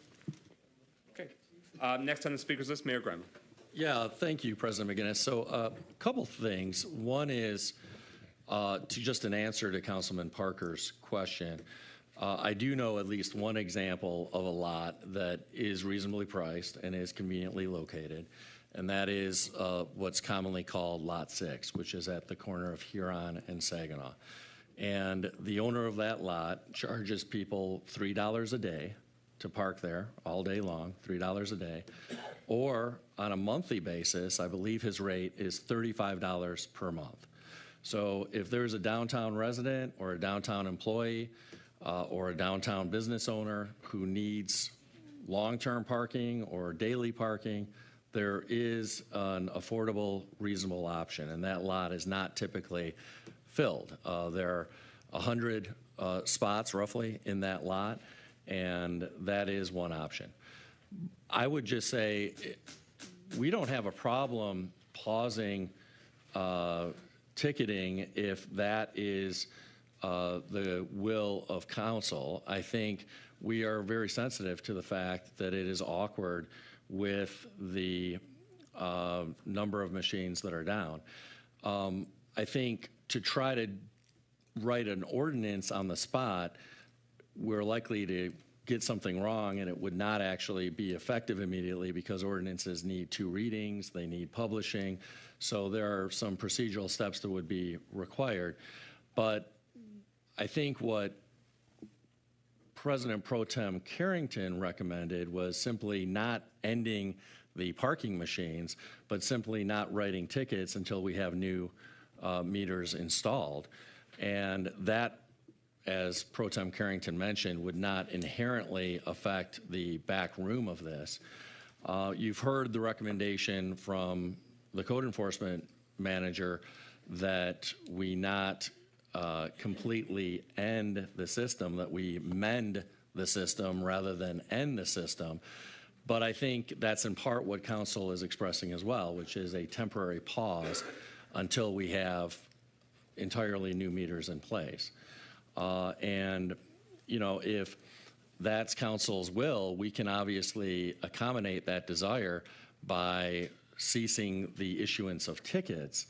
Okay. Next on the speakers list, Mayor Grimal. Yeah, thank you, President McGinnis. So a couple things. One is to just an answer to Councilman Parker's question. I do know at least one example of a lot that is reasonably priced and is conveniently located, and that is what's commonly called Lot 6, which is at the corner of Huron and Saginaw. And the owner of that lot charges people $3 a day to park there all day long, $3 a day. Or on a monthly basis, I believe his rate is $35 per month. So if there's a downtown resident or a downtown employee or a downtown business owner who needs long-term parking or daily parking, there is an affordable, reasonable option, and that lot is not typically filled. There are 100 spots roughly in that lot, and that is one option. I would just say we don't have a problem pausing ticketing if that is the will of council. I think we are very sensitive to the fact that it is awkward with the number of machines that are down. I think to try to write an ordinance on the spot, we're likely to get something wrong, and it would not actually be effective immediately because ordinances need 2 readings, they need publishing, so there are some procedural steps that would be required. But I think what President Pro Tem Carrington recommended was simply not ending the parking machines, but simply not writing tickets until we have new meters installed. And that, as Pro Tem Carrington mentioned, would not inherently affect the back room of this. You've heard the recommendation from the code enforcement manager that we not completely end the system, that we mend the system rather than end the system. But I think that's in part what council is expressing as well, which is a temporary pause until we have entirely new meters in place. And, you know, if that's council's will, we can obviously accommodate that desire by ceasing the issuance of tickets.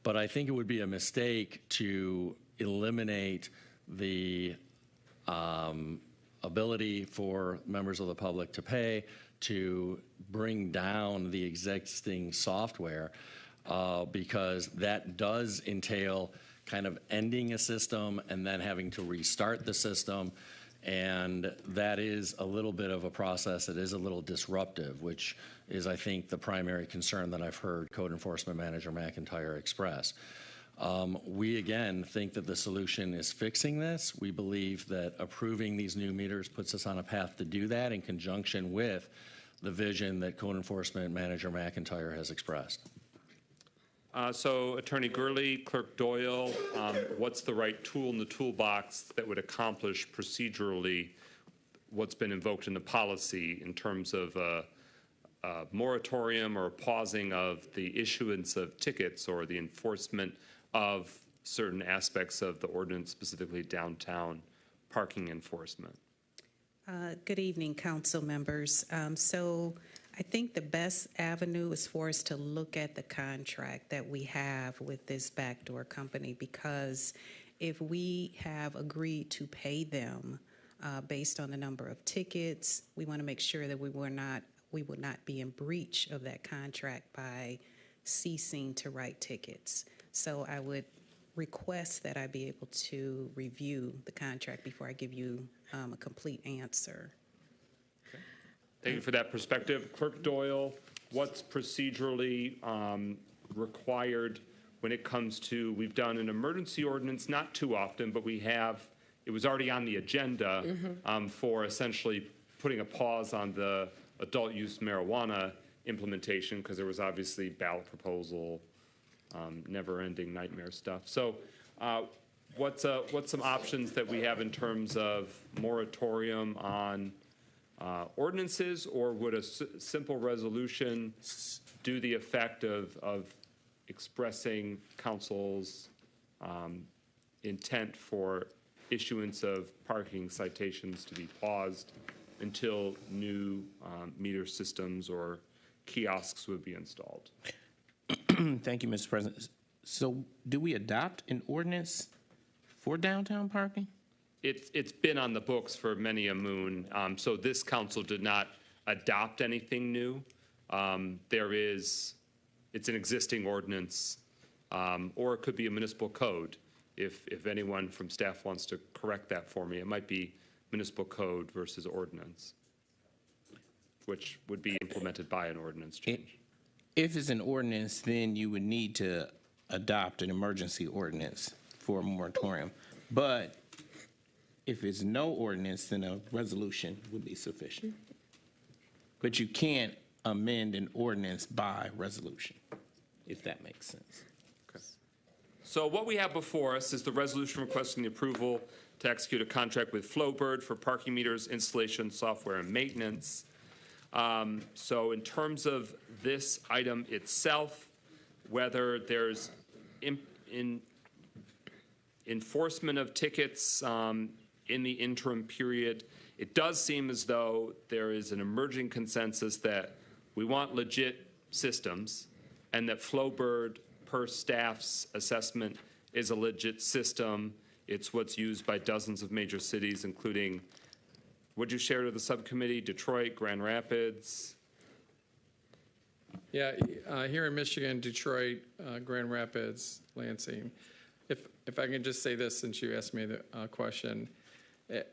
But I think it would be a mistake to eliminate the ability for members of the public to pay, to bring down the existing software, because that does entail kind of ending a system and then having to restart the system. And that is a little bit of a process that is a little disruptive, which is, I think, the primary concern that I've heard Code Enforcement Manager McIntyre express. We, again, think that the solution is fixing this. We believe that approving these new meters puts us on a path to do that in conjunction with the vision that Code Enforcement Manager McIntyre has expressed. So Attorney Gurley, Clerk Doyle, what's the right tool in the toolbox that would accomplish procedurally what's been invoked in the policy in terms of a moratorium or pausing of the issuance of tickets or the enforcement of certain aspects of the ordinance, specifically downtown parking enforcement? Good evening, council members. So I think the best avenue is for us to look at the contract that we have with this backdoor company, because if we have agreed to pay them based on the number of tickets, we want to make sure that we will not be in breach of that contract by ceasing to write tickets. So I would request that I be able to review the contract before I give you a complete answer. Thank you for that perspective. Clerk Doyle, what's procedurally required when it comes to, we've done an emergency ordinance, not too often, but we have, it was already on the agenda for essentially putting a pause on the adult use marijuana implementation, because there was obviously ballot proposal, never-ending nightmare stuff. So what's some options that we have in terms of moratorium on ordinances, or would a simple resolution do the effect of expressing council's intent for issuance of parking citations to be paused until new meter systems or kiosks would be installed? Thank you, Mr. President. So do we adopt an ordinance for downtown parking? It's been on the books for many a moon. So this council did not adopt anything new. It's an existing ordinance, or it could be a municipal code. If anyone from staff wants to correct that for me, it might be municipal code versus ordinance, which would be implemented by an ordinance change. If it's an ordinance, then you would need to adopt an emergency ordinance for a moratorium. But if it's no ordinance, then a resolution would be sufficient. But you can't amend an ordinance by resolution, if that makes sense. So what we have before us is the resolution requesting the approval to execute a contract with Flowbird for parking meters, installation, software, and maintenance. So in terms of this item itself, whether there's enforcement of tickets in the interim period, it does seem as though there is an emerging consensus that we want legit systems and that Flowbird, per staff's assessment, is a legit system. It's what's used by dozens of major cities, including, what'd you share to the subcommittee, Detroit, Grand Rapids? Yeah, here in Michigan, Detroit, Grand Rapids, Lansing. If I can just say this, since you asked me the question,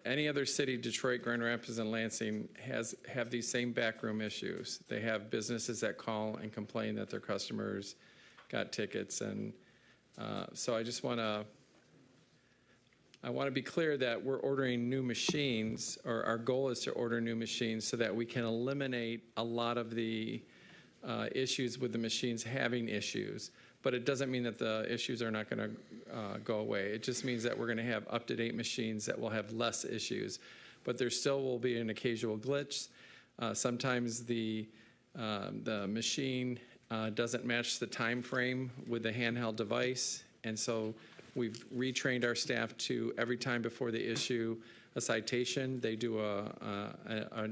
any other city, Detroit, Grand Rapids, and Lansing, have these same backroom issues. They have businesses that call and complain that their customers got tickets, and so I just want to be clear that we're ordering new machines, or our goal is to order new machines so that we can eliminate a lot of the issues with the machines having issues. But it doesn't mean that the issues are not going to go away. It just means that we're going to have up-to-date machines that will have less issues. But there still will be an occasional glitch. Sometimes the machine doesn't match the time frame with the handheld device, and so we've retrained our staff to, every time before they issue a citation, they do a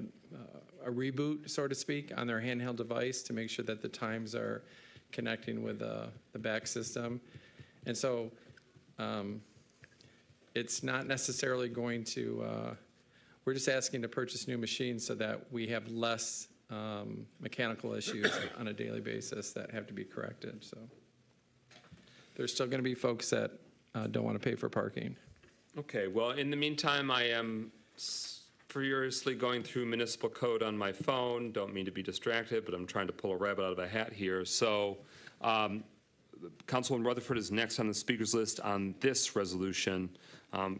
reboot, so to speak, on their handheld device to make sure that the times are connecting with the back system. And so it's not necessarily going to, we're just asking to purchase new machines so that we have less mechanical issues on a daily basis that have to be corrected. So there's still going to be folks that don't want to pay for parking. Okay, well, in the meantime, I am furiously going through municipal code on my phone. Don't mean to be distracted, but I'm trying to pull a rabbit out of a hat here. So Councilwoman Rutherford is next on the speaker's list on this resolution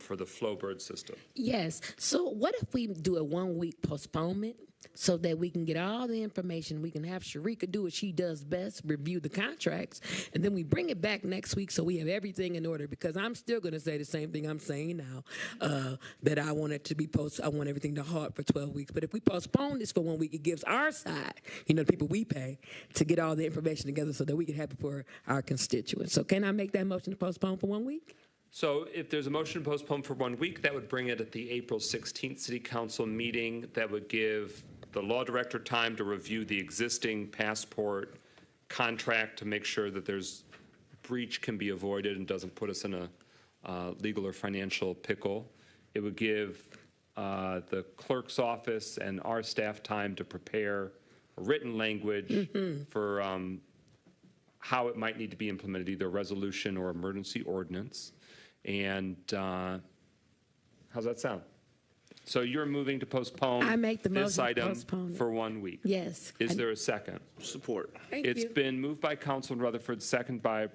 for the Flowbird system. Yes. So what if we do a 1-week postponement so that we can get all the information? We can have Sharika do what she does best, review the contracts, and then we bring it back next week so we have everything in order, because I'm still going to say the same thing I'm saying now, that I want it to be I want everything to halt for 12 weeks. But if we postpone this for 1 week, it gives our side, the people we pay, to get all the information together so that we can have it for our constituents. So can I make that motion to postpone for 1 week? So if there's a motion to postpone for 1 week, that would bring it at the April 16th City Council meeting. That would give the law director time to review the existing passport contract to make sure that there's breach can be avoided and doesn't put us in a legal or financial pickle. It would give the clerk's office and our staff time to prepare a written language for how it might need to be implemented, either resolution or emergency ordinance. And how's that sound? So you're moving to postpone I make the this motion to item postpone it. for 1 week? Yes. Is there a second? Support. It's been moved by Councilman Rutherford, second by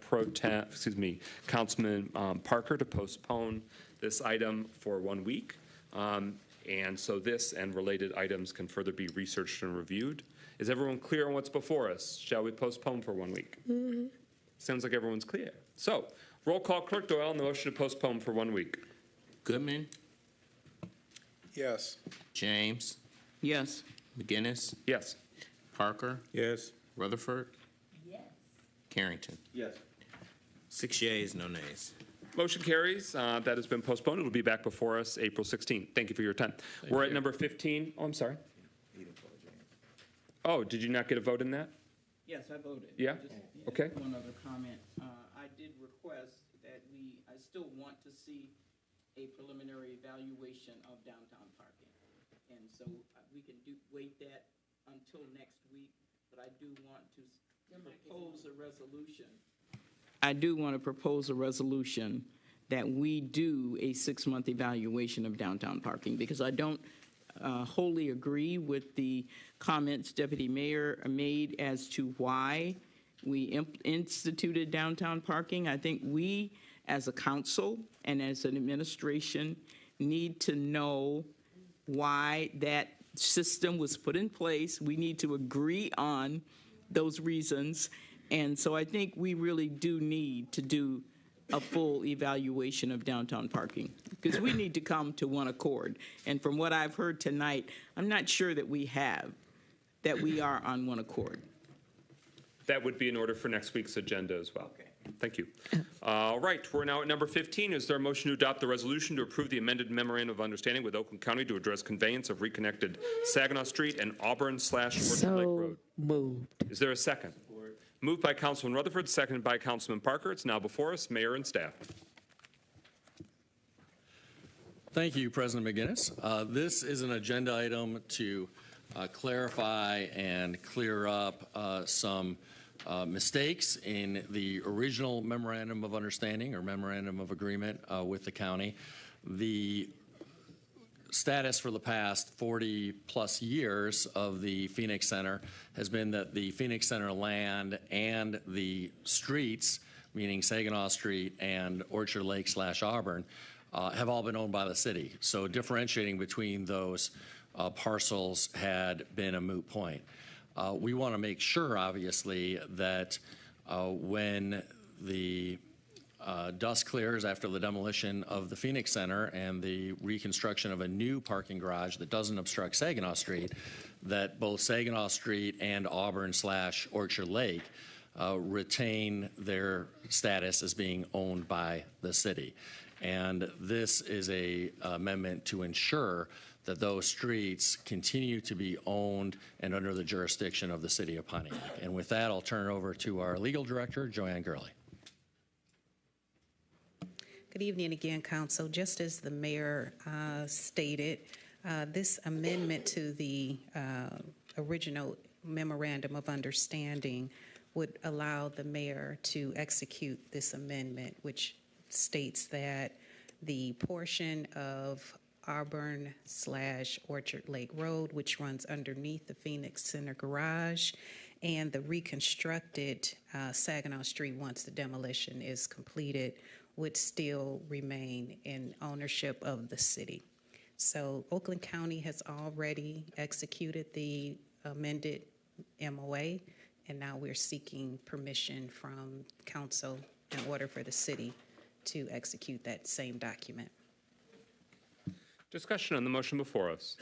Councilman Parker, to postpone this item for 1 week. And so this and related items can further be researched and reviewed. Is everyone clear on what's before us? Shall we postpone for 1 week? Sounds like everyone's clear. So roll call, Clerk Doyle, on the motion to postpone for 1 week. Goodman? Yes. James? Yes. McGinnis? Yes. Parker? Yes. Rutherford? Yes. Carrington? Yes. 6 yeas, no nays. Motion carries. That has been postponed. It'll be back before us April 16th. Thank you for your time. We're at number 15. Oh, I'm sorry. Oh, did you not get a vote in that? Yes, I voted. Yeah? Okay. One other comment. I did request that I still want to see a preliminary evaluation of downtown parking. And so we can wait that until next week, but I do want to propose a resolution. I do want to propose a resolution that we do a 6-month evaluation of downtown parking, because I don't wholly agree with the comments Deputy Mayor made as to why we instituted downtown parking. I think we, as a council and as an administration, need to know why that system was put in place. We need to agree on those reasons. And so I think we really do need to do a full evaluation of downtown parking, because we need to come to one accord. And from what I've heard tonight, I'm not sure that we are on one accord. That would be in order for next week's agenda as well. Okay. Thank you. All right, we're now at number 15. Is there a motion to adopt the resolution to approve the amended memorandum of understanding with Oakland County to address conveyance of reconnected Saginaw Street and Auburn/Orchard Lake Road? Moved. Is there a second? Moved by Councilman Rutherford, seconded by Councilman Parker. It's now before us. Mayor and staff. Thank you, President McGinnis. This is an agenda item to clarify and clear up some mistakes in the original memorandum of understanding or memorandum of agreement with the county. The status for the past 40-plus years of the Phoenix Center has been that the Phoenix Center land and the streets, meaning Saginaw Street and Orchard Lake/Auburn, have all been owned by the city. So differentiating between those parcels had been a moot point. We want to make sure, obviously, that when the dust clears after the demolition of the Phoenix Center and the reconstruction of a new parking garage that doesn't obstruct Saginaw Street, that both Saginaw Street and Auburn/Orchard Lake retain their status as being owned by the city. And this is a amendment to ensure that those streets continue to be owned and under the jurisdiction of the city of Pontiac. And with that, I'll turn it over to our legal director, Joanne Gurley. Good evening again, Council. Just as the mayor stated, this amendment to the original memorandum of understanding would allow the mayor to execute this amendment, which states that the portion of Auburn/Orchard Lake Road, which runs underneath the Phoenix Center garage, and the reconstructed Saginaw Street, once the demolition is completed, would still remain in ownership of the city. So Oakland County has already executed the amended MOA, and now we're seeking permission from council in order for the city to execute that same document. Discussion on the motion before us.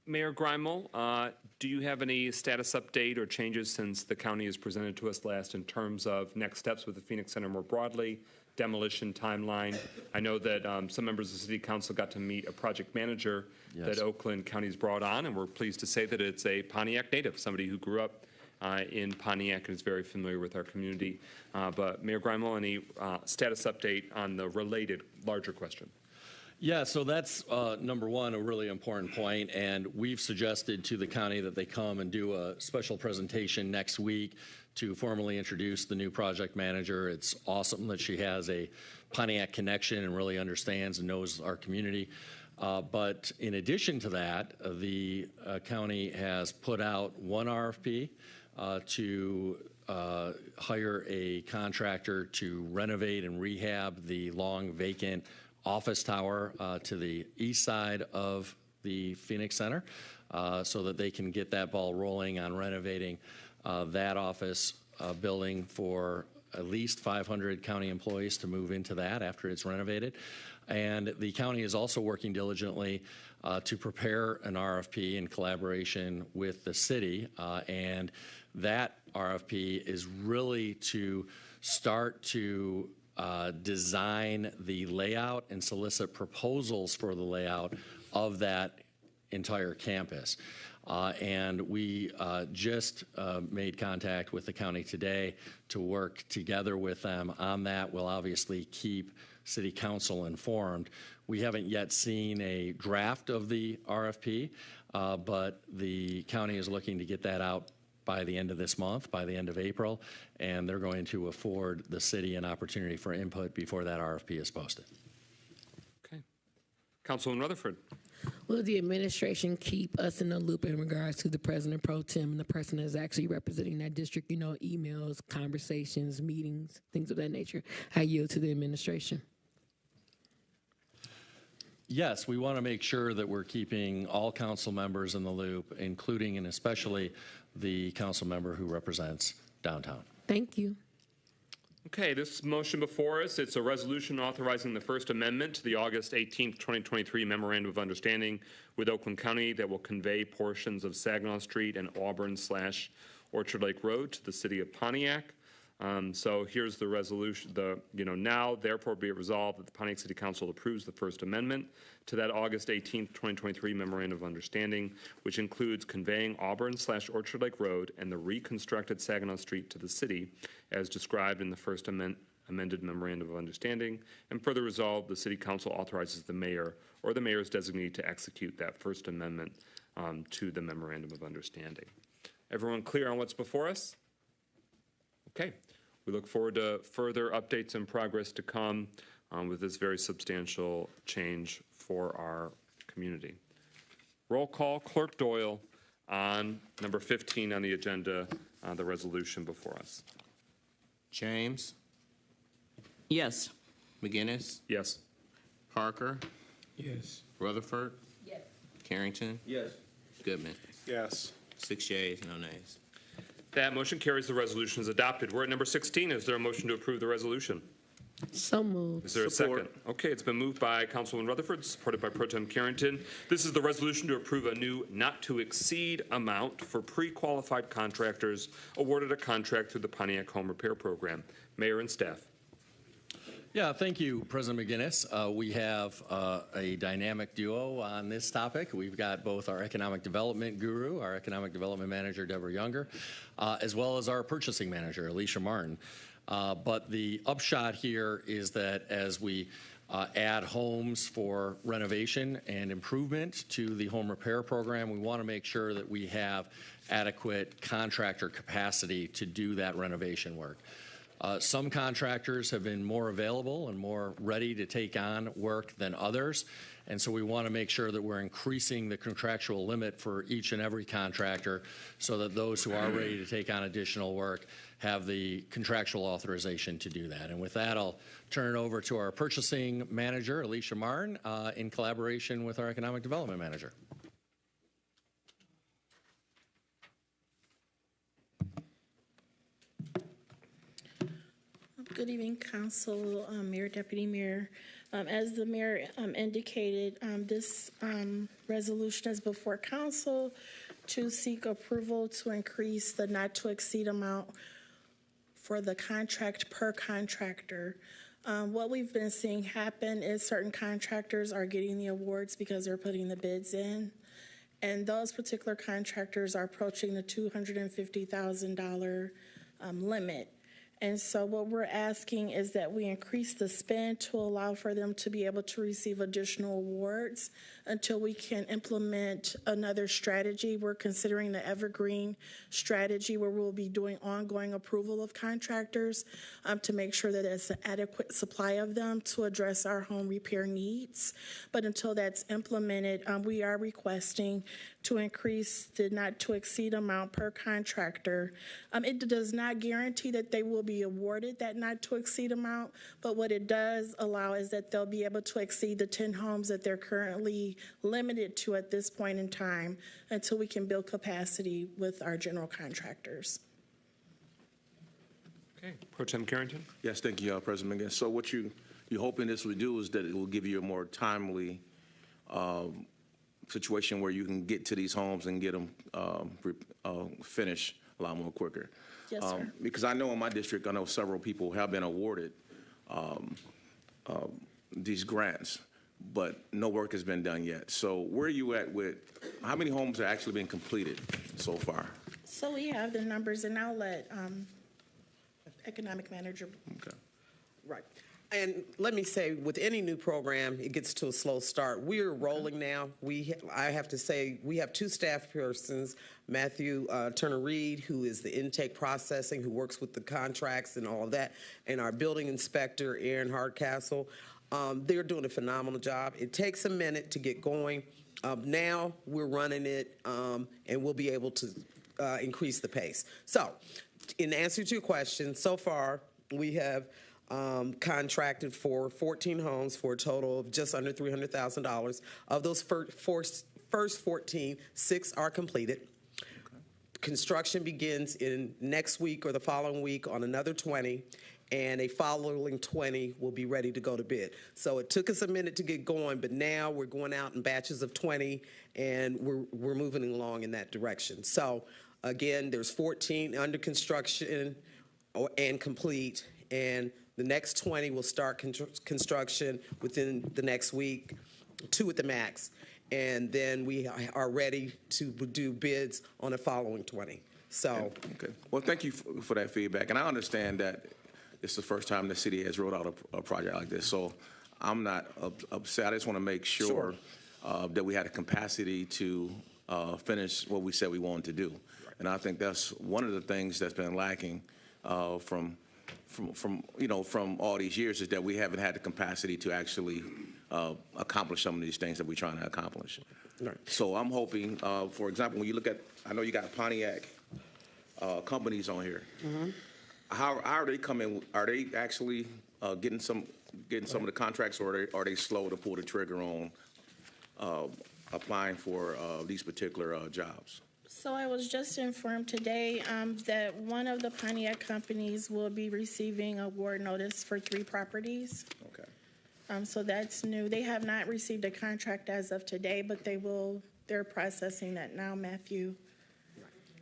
Mayor Grimel, do you have any status update or changes since the county has presented to us last in terms of next steps with the Phoenix Center more broadly, demolition timeline? I know that some members of the City Council got to meet a project manager that Oakland County's brought on, and we're pleased to say that it's a Pontiac native, somebody who grew up in Pontiac and is very familiar with our community. But Mayor Grimel, any status update on the related larger question? Yeah, so that's number one, a really important point, and we've suggested to the county that they come and do a special presentation next week to formally introduce the new project manager. It's awesome that she has a Pontiac connection and really understands and knows our community. But in addition to that, the county has put out one RFP to hire a contractor to renovate and rehab the long vacant office tower to the east side of the Phoenix Center so that they can get that ball rolling on renovating that office building for at least 500 county employees to move into that after it's renovated. And the county is also working diligently to prepare an RFP in collaboration with the city. And that RFP is really to start to design the layout and solicit proposals for the layout of that entire campus. And we just made contact with the county today to work together with them on that. We'll obviously keep City Council informed. We haven't yet seen a draft of the RFP, but the county is looking to get that out by the end of this month, by the end of April, and they're going to afford the city an opportunity for input before that RFP is posted. Okay. Councilman Rutherford. Will the administration keep us in the loop in regards to the President Pro Tem and the person that's actually representing that district, you know, emails, conversations, meetings, things of that nature? I yield to the administration. Yes, we want to make sure that we're keeping all council members in the loop, including and especially the council member who represents downtown. Thank you. Okay, this motion before us, it's a resolution authorizing the First Amendment to the August 18th, 2023 Memorandum of Understanding with Oakland County that will convey portions of Saginaw Street and Auburn/Orchard Lake Road to the city of Pontiac. So here's the resolution, now therefore be it resolved that the Pontiac City Council approves the First Amendment to that August 18th, 2023 Memorandum of Understanding, which includes conveying Auburn/Orchard Lake Road and the reconstructed Saginaw Street to the city as described in the First Amended Memorandum of Understanding, and further resolved, the City Council authorizes the mayor or the mayor's designee to execute that First Amendment to the Memorandum of Understanding. Everyone clear on what's before us? Okay. We look forward to further updates and progress to come with this very substantial change for our community. Roll call, Clerk Doyle on number 15 on the agenda, the resolution before us. James? Yes. McGinnis? Yes. Parker? Yes. Rutherford? Yes. Carrington? Yes. Goodman? Yes. 6 yeas, no nays. That motion carries. The resolution is adopted. We're at number 16. Is there a motion to approve the resolution? So moved. Is there a second? Okay, it's been moved by Councilwoman Rutherford, supported by Pro Tem Carrington. This is the resolution to approve a new not-to-exceed amount for pre-qualified contractors awarded a contract through the Pontiac Home Repair Program. Mayor and staff. Yeah, thank you, President McGinnis. We have a dynamic duo on this topic. We've got both our economic development guru, our economic development manager, Deborah Younger, as well as our purchasing manager, Alicia Martin. But the upshot here is that as we add homes for renovation and improvement to the home repair program, we want to make sure that we have adequate contractor capacity to do that renovation work. Some contractors have been more available and more ready to take on work than others, and so we want to make sure that we're increasing the contractual limit for each and every contractor so that those who are ready to take on additional work have the contractual authorization to do that. And with that, I'll turn it over to our purchasing manager, Alicia Martin, in collaboration with our economic development manager. Good evening, Council, Mayor, Deputy Mayor. As the Mayor indicated, this resolution is before Council to seek approval to increase the not-to-exceed amount for the contract per contractor. What we've been seeing happen is certain contractors are getting the awards because they're putting the bids in, and those particular contractors are approaching the $250,000 limit. And so what we're asking is that we increase the spend to allow for them to be able to receive additional awards until we can implement another strategy. We're considering the evergreen strategy where we'll be doing ongoing approval of contractors to make sure that there's an adequate supply of them to address our home repair needs. But until that's implemented, we are requesting to increase the not-to-exceed amount per contractor. It does not guarantee that they will be awarded that not-to-exceed amount, but what it does allow is that they'll be able to exceed the 10 homes that they're currently limited to at this point in time until we can build capacity with our general contractors. Okay, Pro Tem Carrington. Yes, thank you, President McGinnis. So what you're hoping this will do is that it will give you a more timely situation where you can get to these homes and get them finished a lot more quicker. Yes, sir. Because I know in my district, I know several people have been awarded these grants, but no work has been done yet. So where are you at with, how many homes have actually been completed so far? So we have the numbers, and I'll let economic manager. Okay. Right. And let me say, with any new program, it gets to a slow start. We're rolling now. I have to say, we have two staff persons, Matthew Turner-Reed, who is the intake processing, who works with the contracts and all of that, and our building inspector, Aaron Hardcastle. They're doing a phenomenal job. It takes a minute to get going. Now we're running it, and we'll be able to increase the pace. So, in answer to your question, so far we have contracted for 14 homes for a total of just under $300,000. Of those first 14, 6 are completed. Construction begins in next week or the following week on another 20, and a following 20 will be ready to go to bid. So it took us a minute to get going, but now we're going out in batches of 20, and we're moving along in that direction. So again, there's 14 under construction and complete, and the next 20 will start construction within the next week, 2 at the max. And then we are ready to do bids on the following 20. So, okay. Well, thank you for that feedback. And I understand that it's the first time the city has rolled out a project like this. So I'm not upset. I just want to make sure that we had a capacity to finish what we said we wanted to do. Right. And I think that's one of the things that's been lacking from all these years, is that we haven't had the capacity to actually accomplish some of these things that we're trying to accomplish. Right. So I'm hoping, for example, when you look at, I know you got Pontiac companies on here. Mm-hmm. How are they coming? Are they actually getting some of the contracts, or are they slow to pull the trigger on applying for these particular jobs? So I was just informed today that one of the Pontiac companies will be receiving award notice for 3 properties. Okay. So that's new. They have not received a contract as of today, but they're processing that now, Matthew.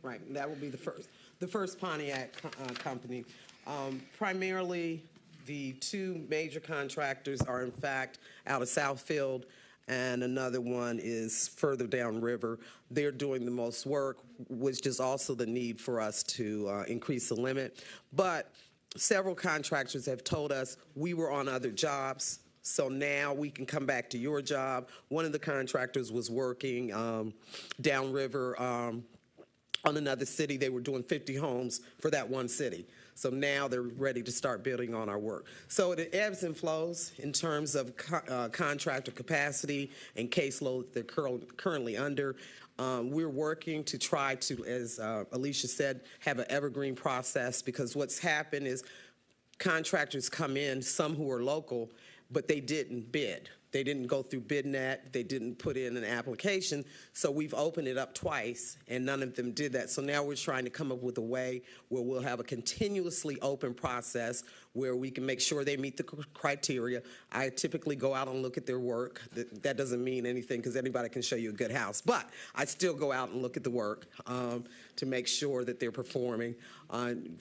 Right. That will be the first Pontiac company. Primarily, the 2 major contractors are in fact out of Southfield, and another one is further downriver. They're doing the most work, which is also the need for us to increase the limit. But several contractors have told us we were on other jobs, so now we can come back to your job. One of the contractors was working downriver on another city. They were doing 50 homes for that one city. So now they're ready to start building on our work. So it ebbs and flows in terms of contractor capacity and caseload they're currently under. We're working to try to, as Alicia said, have an evergreen process, because what's happened is contractors come in, some who are local, but they didn't bid. They didn't go through BidNet. They didn't put in an application. So we've opened it up twice, and none of them did that. So now we're trying to come up with a way where we'll have a continuously open process where we can make sure they meet the criteria. I typically go out and look at their work. That doesn't mean anything, because anybody can show you a good house. But I still go out and look at the work to make sure that they're performing,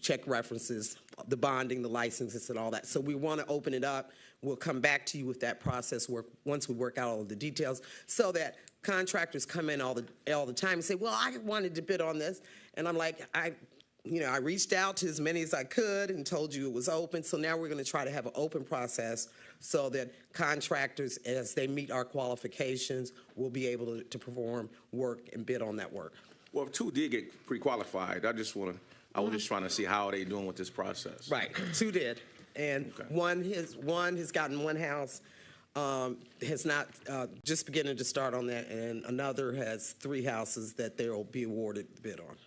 check references, the bonding, the licenses, and all that. So we want to open it up. We'll come back to you with that process work once we work out all of the details, so that contractors come in all the time and say, well, I wanted to bid on this. And I'm like, I reached out to as many as I could and told you it was open. So now we're going to try to have an open process so that contractors, as they meet our qualifications, will be able to perform work and bid on that work. Well, if 2 did get pre-qualified, I was just trying to see how are they doing with this process. Right, 2 did. And okay. one has gotten 1 house, has not just beginning to start on that, and another has 3 houses that they will be awarded the bid on.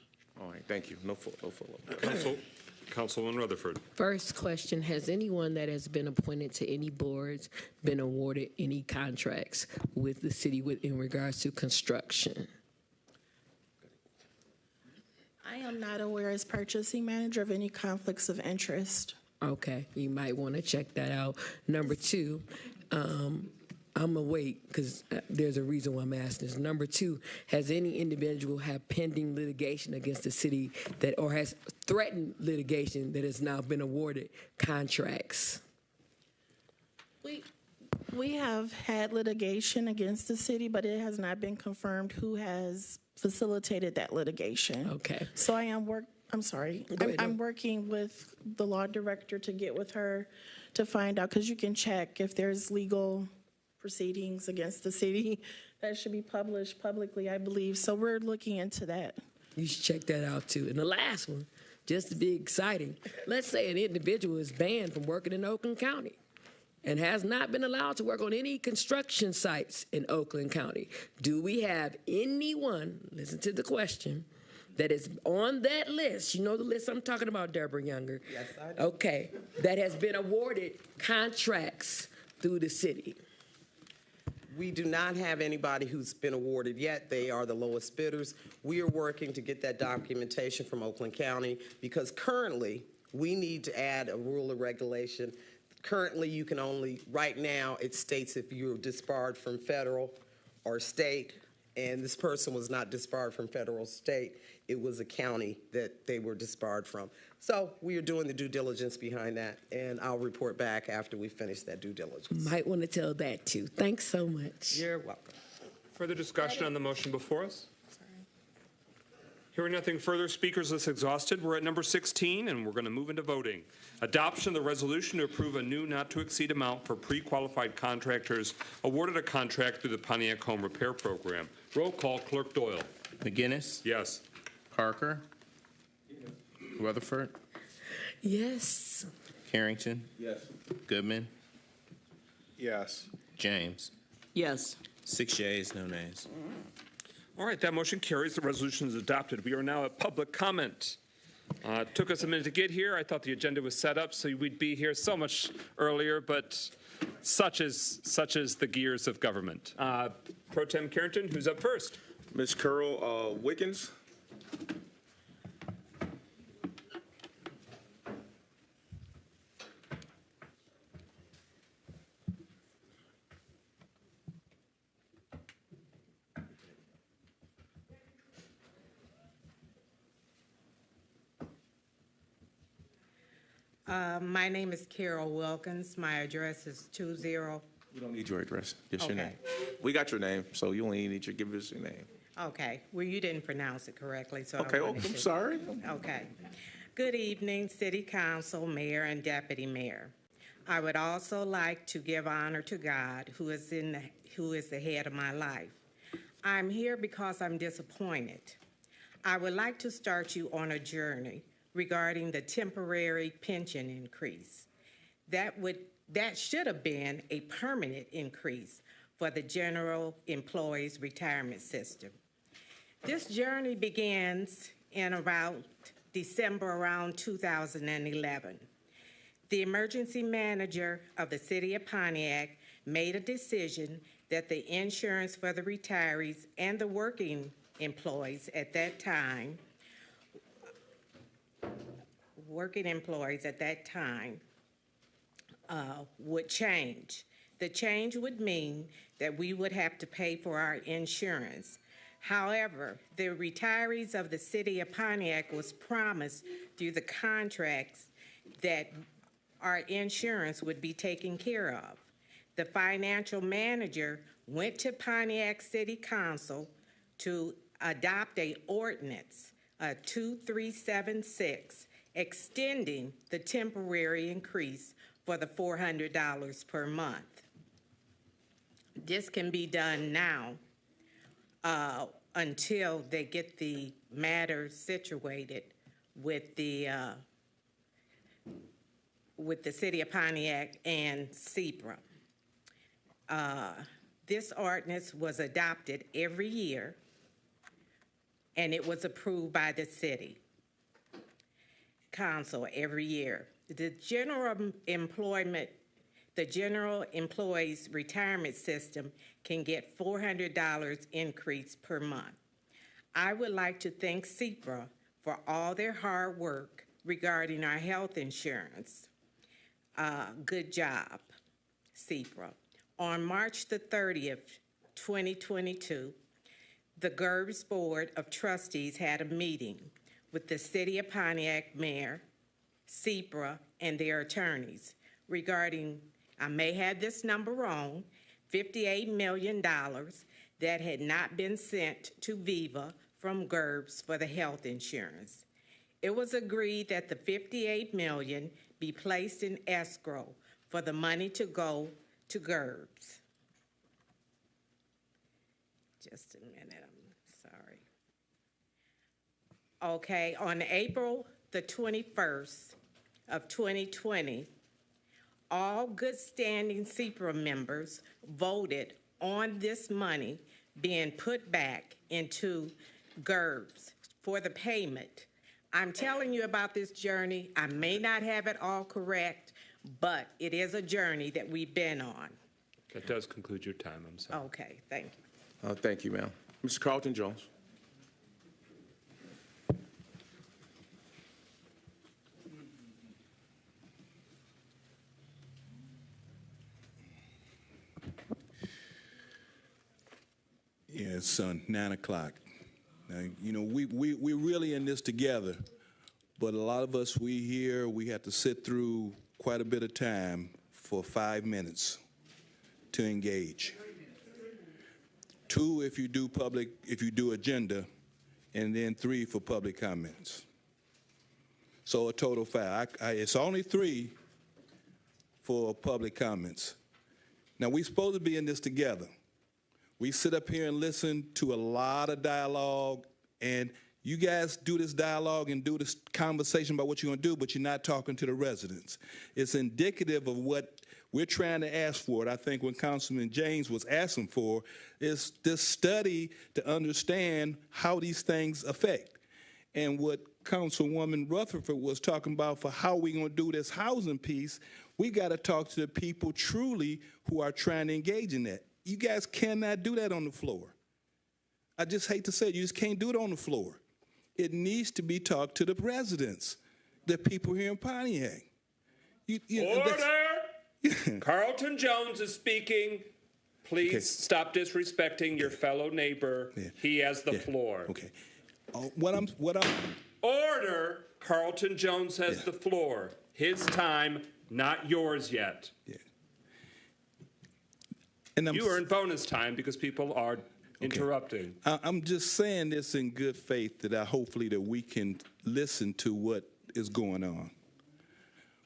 All right, thank you. No follow-up. Councilwoman Rutherford. First question, has anyone that has been appointed to any boards been awarded any contracts with the city in regards to construction? I am not aware as purchasing manager of any conflicts of interest. Okay, you might want to check that out. Number 2, I'm going to wait because there's a reason why I'm asking this. Number 2, has any individual have pending litigation against the city or has threatened litigation that has now been awarded contracts? We have had litigation against the city, but it has not been confirmed who has facilitated that litigation. Okay. So I'm working with the law director to get with her to find out, because you can check if there's legal proceedings against the city that should be published publicly, I believe. So we're looking into that. You should check that out too. And the last one, just to be exciting, let's say an individual is banned from working in Oakland County and has not been allowed to work on any construction sites in Oakland County. Do we have anyone, listen to the question, that is on that list, you know the list I'm talking about, Deborah Younger? Yes, I do. Okay, that has been awarded contracts through the city? We do not have anybody who's been awarded yet. They are the lowest bidders. We are working to get that documentation from Oakland County because currently we need to add a rule or regulation. Currently, you can only, right now, it states if you're disbarred from federal or state, and this person was not disbarred from federal or state, it was a county that they were disbarred from. So we are doing the due diligence behind that, and I'll report back after we finish that due diligence. Might want to tell that too. Thanks so much. You're welcome. Further discussion on the motion before us? Hearing nothing further, speakers list exhausted. We're at number 16, and we're going to move into voting. Adoption of the resolution to approve a new not-to-exceed amount for pre-qualified contractors awarded a contract through the Pontiac Home Repair Program. Roll call, Clerk Doyle. McGinnis? Yes. Parker? Rutherford? Yes. Carrington? Yes. Goodman? Yes. James? Yes. 6 yeas, no nays. All right, that motion carries. The resolution is adopted. We are now at public comment. It took us a minute to get here. I thought the agenda was set up so we'd be here so much earlier, but such is the gears of government. Pro Tem Carrington, who's up first? Ms. Curl Wickens. My name is Carol Wilkins. My address is 20. We don't need your address, just your Okay. name. We got your name, so you only need to give us your name. Okay, well, you didn't pronounce it correctly, so I Okay, wanted I'm to- sorry. Okay. Good evening, City Council, Mayor, and Deputy Mayor. I would also like to give honor to God, who is the head of my life. I'm here because I'm disappointed. I would like to start you on a journey regarding the temporary pension increase. That should have been a permanent increase for the general employees retirement system. This journey begins in about December around 2011. The emergency manager of the city of Pontiac made a decision that the insurance for the retirees and the working employees at that time would change. The change would mean that we would have to pay for our insurance. However, the retirees of the city of Pontiac was promised through the contracts that our insurance would be taken care of. The financial manager went to Pontiac City Council to adopt a ordinance, 2376, extending the temporary increase for the $400 per month. This can be done now until they get the matter situated with the city of Pontiac and CEPRA. This ordinance was adopted every year, and it was approved by the city council every year. The general employees retirement system can get $400 increase per month. I would like to thank CEPRA for all their hard work regarding our health insurance. Good job, CEPRA. On March the 30th, 2022, the GERBS Board of Trustees had a meeting with the City of Pontiac Mayor, CEPRA, and their attorneys regarding, I may have this number wrong, $58 million that had not been sent to Viva from GERBS for the health insurance. It was agreed that the $58 million be placed in escrow for the money to go to GERBS. Just a minute, I'm sorry. Okay, on April the 21st of 2020, all good standing CEPRA members voted on this money being put back into GERBS for the payment. I'm telling you about this journey. I may not have it all correct, but it is a journey that we've been on. That does conclude your time. I'm sorry. Okay, thank you. Thank you, ma'am. Mr. Carlton Jones. Yeah, it's 9 o'clock. Now, you know, we're really in this together, but a lot of us, we have to sit through quite a bit of time for 5 minutes to engage. 2 if you do agenda, and then 3 for public comments. So a total 5. It's only 3 for public comments. Now, we're supposed to be in this together. We sit up here and listen to a lot of dialogue, and you guys do this dialogue and do this conversation about what you're going to do, but you're not talking to the residents. It's indicative of what we're trying to ask for. And I think what Councilman James was asking for is this study to understand how these things affect. And what Councilwoman Rutherford was talking about for how we're going to do this housing piece, we got to talk to the people truly who are trying to engage in that. You guys cannot do that on the floor. I just hate to say it, you just can't do it on the floor. It needs to be talked to the residents, the people here in Pontiac. Order! Carlton Jones is speaking. Please stop disrespecting your fellow neighbor. Yeah. He has the floor. Okay. What I'm. Order! Carlton Jones has the floor. His time, not yours yet. Yeah. You earn bonus time because people are interrupting. I'm just saying this in good faith that hopefully that we can listen to what is going on.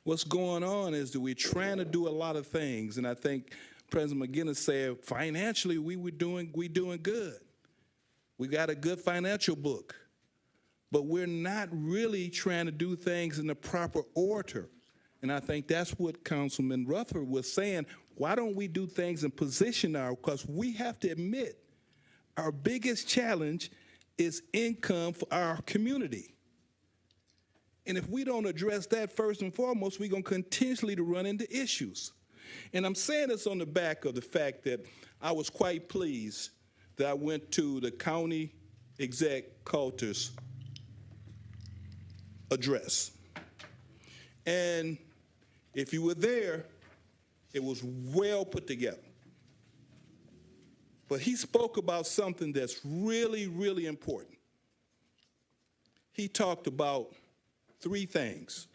What's going on is that we're trying to do a lot of things, and I think President McGinnis said financially we're doing good. We got a good financial book, but we're not really trying to do things in the proper order. And I think that's what Councilman Rutherford was saying. Why don't we do things and position because we have to admit our biggest challenge is income for our community. And if we don't address that first and foremost, we're going to continuously to run into issues. And I'm saying this on the back of the fact that I was quite pleased that I went to the county exec Coulter's address. And if you were there, it was well put together. But he spoke about something that's really, really important. He talked about 3 things,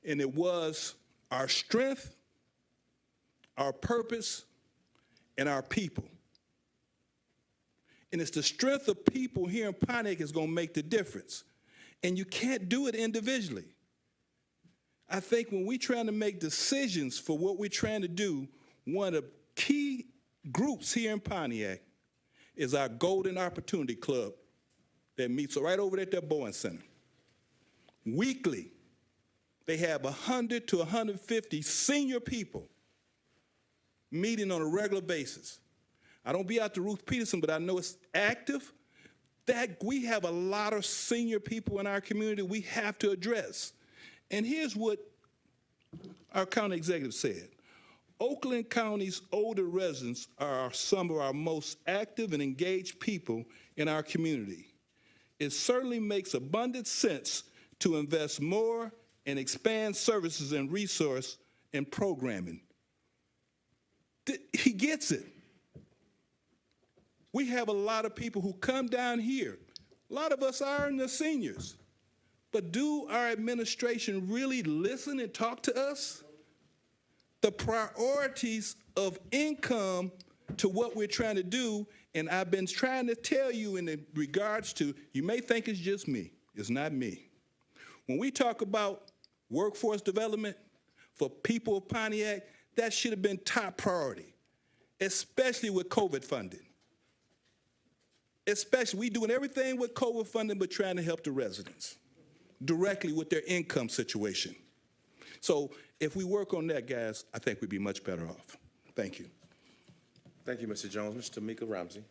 and it was our strength, our purpose, and our people. And it's the strength of people here in Pontiac is going to make the difference. And you can't do it individually. I think when we're trying to make decisions for what we're trying to do, one of the key groups here in Pontiac is our Golden Opportunity Club that meets right over at that Bowen Center. Weekly, they have 100 to 150 senior people meeting on a regular basis. I don't be out to Ruth Peterson, but I know it's active. That we have a lot of senior people in our community we have to address. And here's what our county executive said. Oakland County's older residents are some of our most active and engaged people in our community. It certainly makes abundant sense to invest more and expand services and resource and programming. He gets it. We have a lot of people who come down here. A lot of us are in the seniors. But do our administration really listen and talk to us? The priorities of income to what we're trying to do, and I've been trying to tell you in regards to, you may think it's just me. It's not me. When we talk about workforce development for people of Pontiac, that should have been top priority, especially with COVID funding. Especially, we're doing everything with COVID funding but trying to help the residents directly with their income situation. So if we work on that, guys, I think we'd be much better off. Thank you. Thank you, Mr. Jones. Mr. Tamika Ramsey.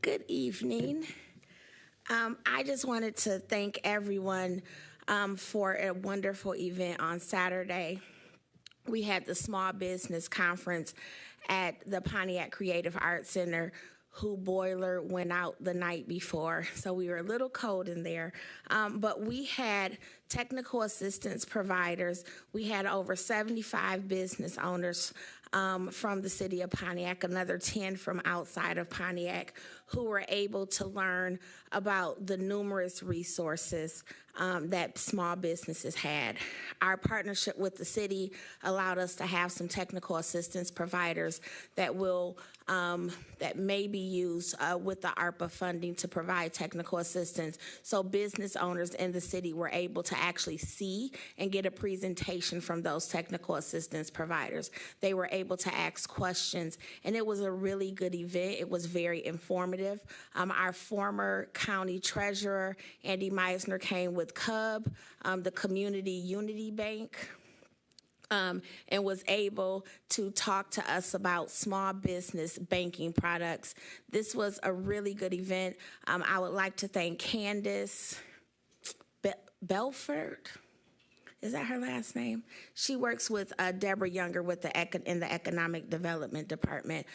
Good evening. I just wanted to thank everyone for a wonderful event on Saturday. We had the Small Business Conference at the Pontiac Creative Arts Center, whose boiler went out the night before, so we were a little cold in there. But we had technical assistance providers. We had over 75 business owners from the city of Pontiac, another 10 from outside of Pontiac, who were able to learn about the numerous resources that small businesses had. Our partnership with the city allowed us to have some technical assistance providers that that may be used with the ARPA funding to provide technical assistance. So business owners in the city were able to actually see and get a presentation from those technical assistance providers. They were able to ask questions, and it was a really good event. It was very informative. Our former county treasurer, Andy Meisner, came with CUB, the Community Unity Bank, and was able to talk to us about small business banking products. This was a really good event. I would like to thank Candace Belford. Is that her last name? She works with Deborah Younger in the Economic Development Department.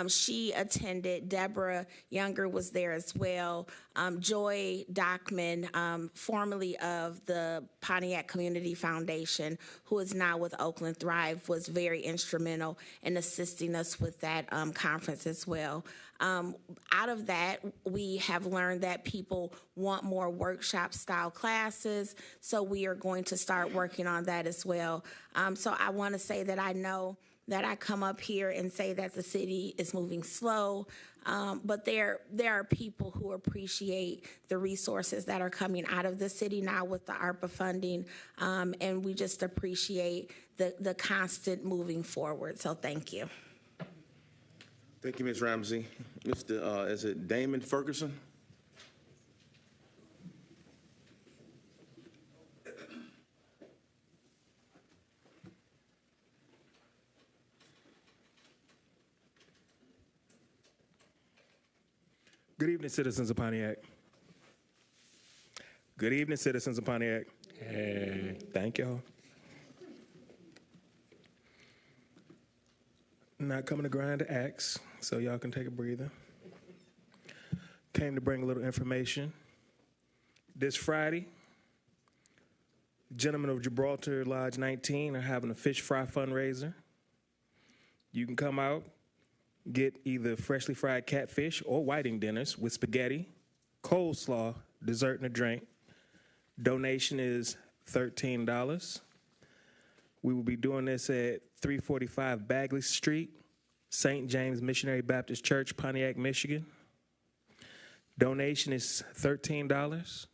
She attended. Deborah Younger was there as well. Joy Dockman, formerly of the Pontiac Community Foundation, who is now with Oakland Thrive, was very instrumental in assisting us with that conference as well. Out of that, we have learned that people want more workshop-style classes, so we are going to start working on that as well. So I want to say that I know that I come up here and say that the city is moving slow, but there are people who appreciate the resources that are coming out of the city now with the ARPA funding, and we just appreciate the constant moving forward. So thank you. Thank you, Ms. Ramsey. Mr. Is it Damon Ferguson? Good evening, citizens of Pontiac. Good evening, citizens of Pontiac. Hey, thank y'all. Not coming to grind to axe, so y'all can take a breather. Came to bring a little information. This Friday, gentlemen of Gibraltar Lodge 19 are having a fish fry fundraiser. You can come out, get either freshly fried catfish or whiting dinners with spaghetti, coleslaw, dessert, and a drink. Donation is $13. We will be doing this at 345 Bagley Street, St. James Missionary Baptist Church, Pontiac, Michigan. Donation is $13.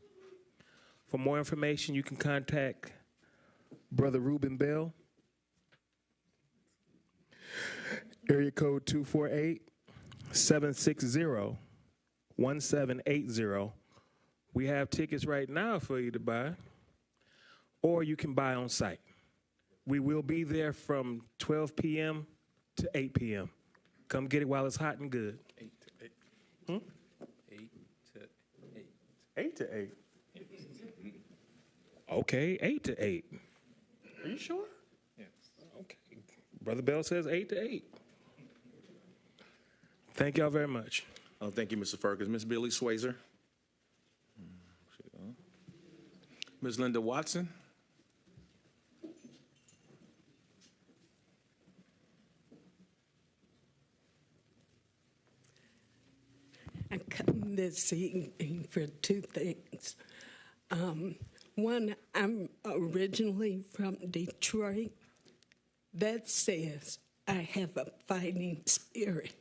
For more information, you can contact Brother Reuben Bell, area code 248-760-1780. We have tickets right now for you to buy, or you can buy on site. We will be there from 12 p.m. to 8 p.m. Come get it while it's hot and good. 8 to 8. Hmm? 8 to 8. 8 to 8. Okay, 8 to 8. Are you sure? Yes. Okay. Brother Bell says 8 to 8. Thank y'all very much. Thank you, Mr. Ferguson. Ms. Billy Swayzer. Ms. Linda Watson. I come this evening for two things. One, I'm originally from Detroit. That says I have a fighting spirit.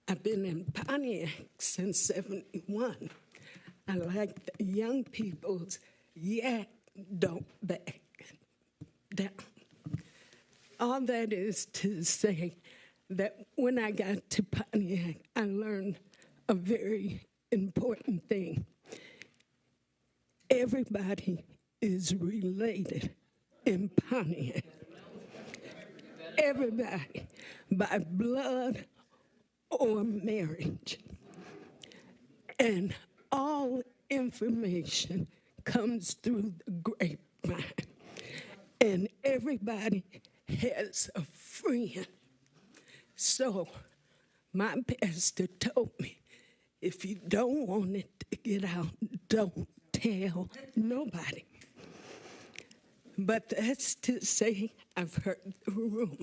I've been in Pontiac since '71. I like the young people's yak don't back down. All that is to say that when I got to Pontiac, I learned a very important thing. Everybody is related in Pontiac. Everybody, by blood or marriage. And all information comes through the grapevine. And everybody has a friend. So my pastor told me, if you don't want it to get out, don't tell nobody. But that's to say I've heard the rumor.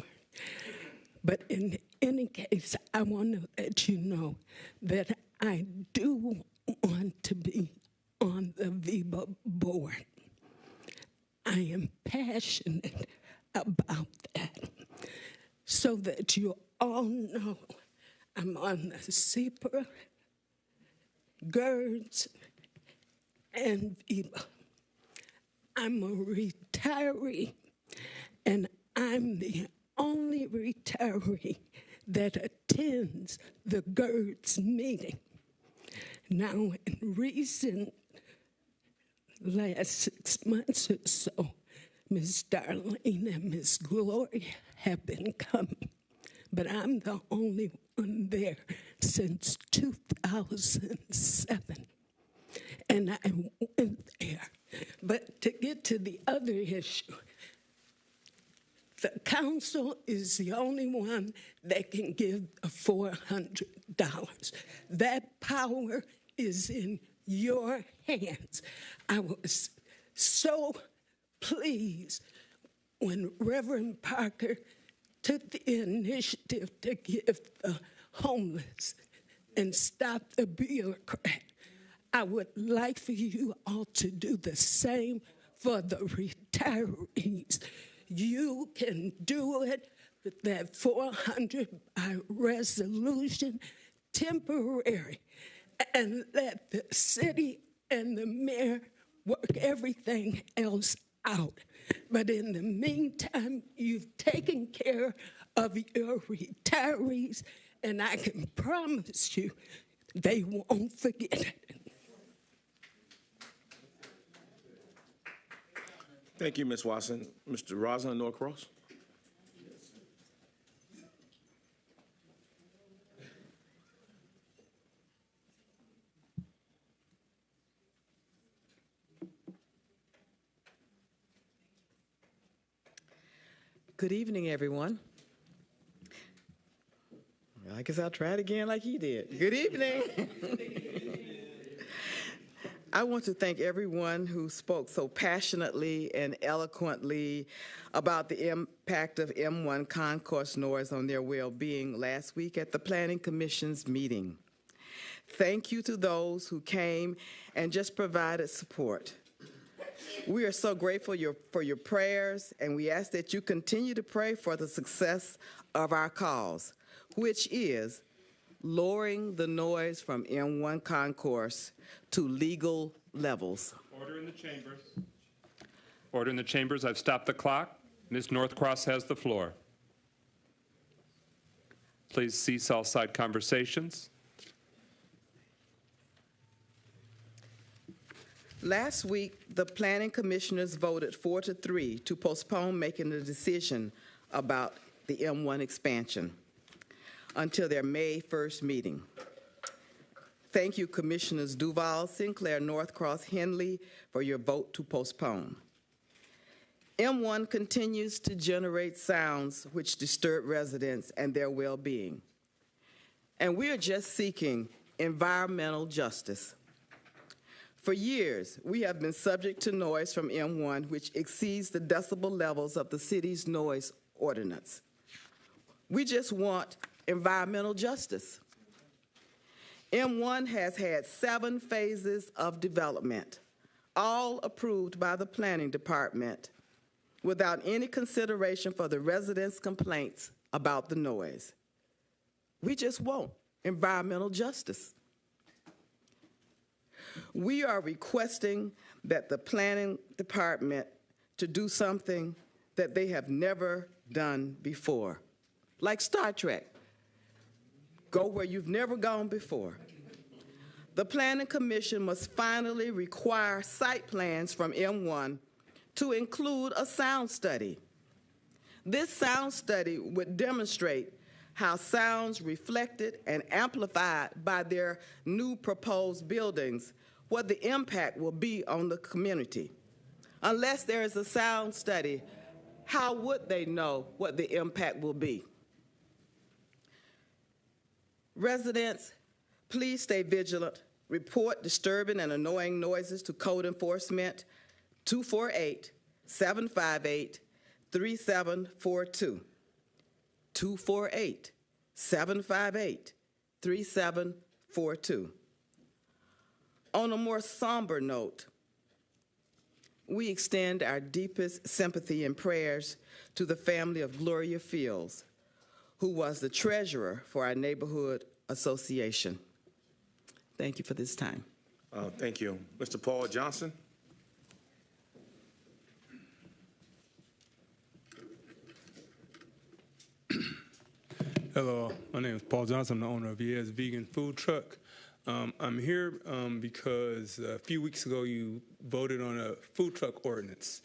But in any case, I want to let you know that I do want to be on the VIVA board. I am passionate about that, so that you all know I'm on the CEPRA, GERDS, and VIVA. I'm a retiree, and I'm the only retiree that attends the GERDS meeting. Now, in recent last 6 months or so, Miss Darlene and Miss Gloria have been coming, but I'm the only one there since 2007, and I went there. But to get to the other issue, the council is the only one that can give the $400. That power is in your hands. I was so pleased when Reverend Parker took the initiative to give the homeless and stop the bureaucrat. I would like for you all to do the same for the retirees. You can do it with that 400 by resolution, temporary, and let the city and the mayor work everything else out. But in the meantime, you've taken care of your retirees, and I can promise you they won't forget it. Thank you, Ms. Watson. Mr. Rosalind Norcross. Good evening, everyone. I guess I'll try it again like he did. Good evening. I want to thank everyone who spoke so passionately and eloquently about the impact of M1 concourse noise on their well-being last week at the Planning Commission's meeting. Thank you to those who came and just provided support. We are so grateful for your prayers, and we ask that you continue to pray for the success of our cause, which is lowering the noise from M1 concourse to legal levels. Order in the chambers. Order in the chambers. I've stopped the clock. Ms. Northcross has the floor. Please cease all side conversations. Last week, the planning commissioners voted 4-3 to postpone making a decision about the M1 expansion until their May 1st meeting. Thank you, Commissioners Duval, Sinclair, Northcross, Henley, for your vote to postpone. M1 continues to generate sounds which disturb residents and their well-being. And we are just seeking environmental justice. For years, we have been subject to noise from M1, which exceeds the decibel levels of the city's noise ordinance. We just want environmental justice. M1 has had 7 phases of development, all approved by the planning department, without any consideration for the residents' complaints about the noise. We just want environmental justice. We are requesting that the planning department to do something that they have never done before, like Star Trek. Go where you've never gone before. The Planning Commission must finally require site plans from M1 to include a sound study. This sound study would demonstrate how sounds reflected and amplified by their new proposed buildings, what the impact will be on the community. Unless there is a sound study, how would they know what the impact will be? Residents, please stay vigilant. Report disturbing and annoying noises to Code Enforcement 248-758-3742. 248-758-3742. On a more somber note, we extend our deepest sympathy and prayers to the family of Gloria Fields, who was the treasurer for our neighborhood association. Thank you for this time. Thank you. Mr. Paul Johnson. Hello, my name is Paul Johnson. I'm the owner of Yes Vegan Food Truck. I'm here because a few weeks ago you voted on a food truck ordinance.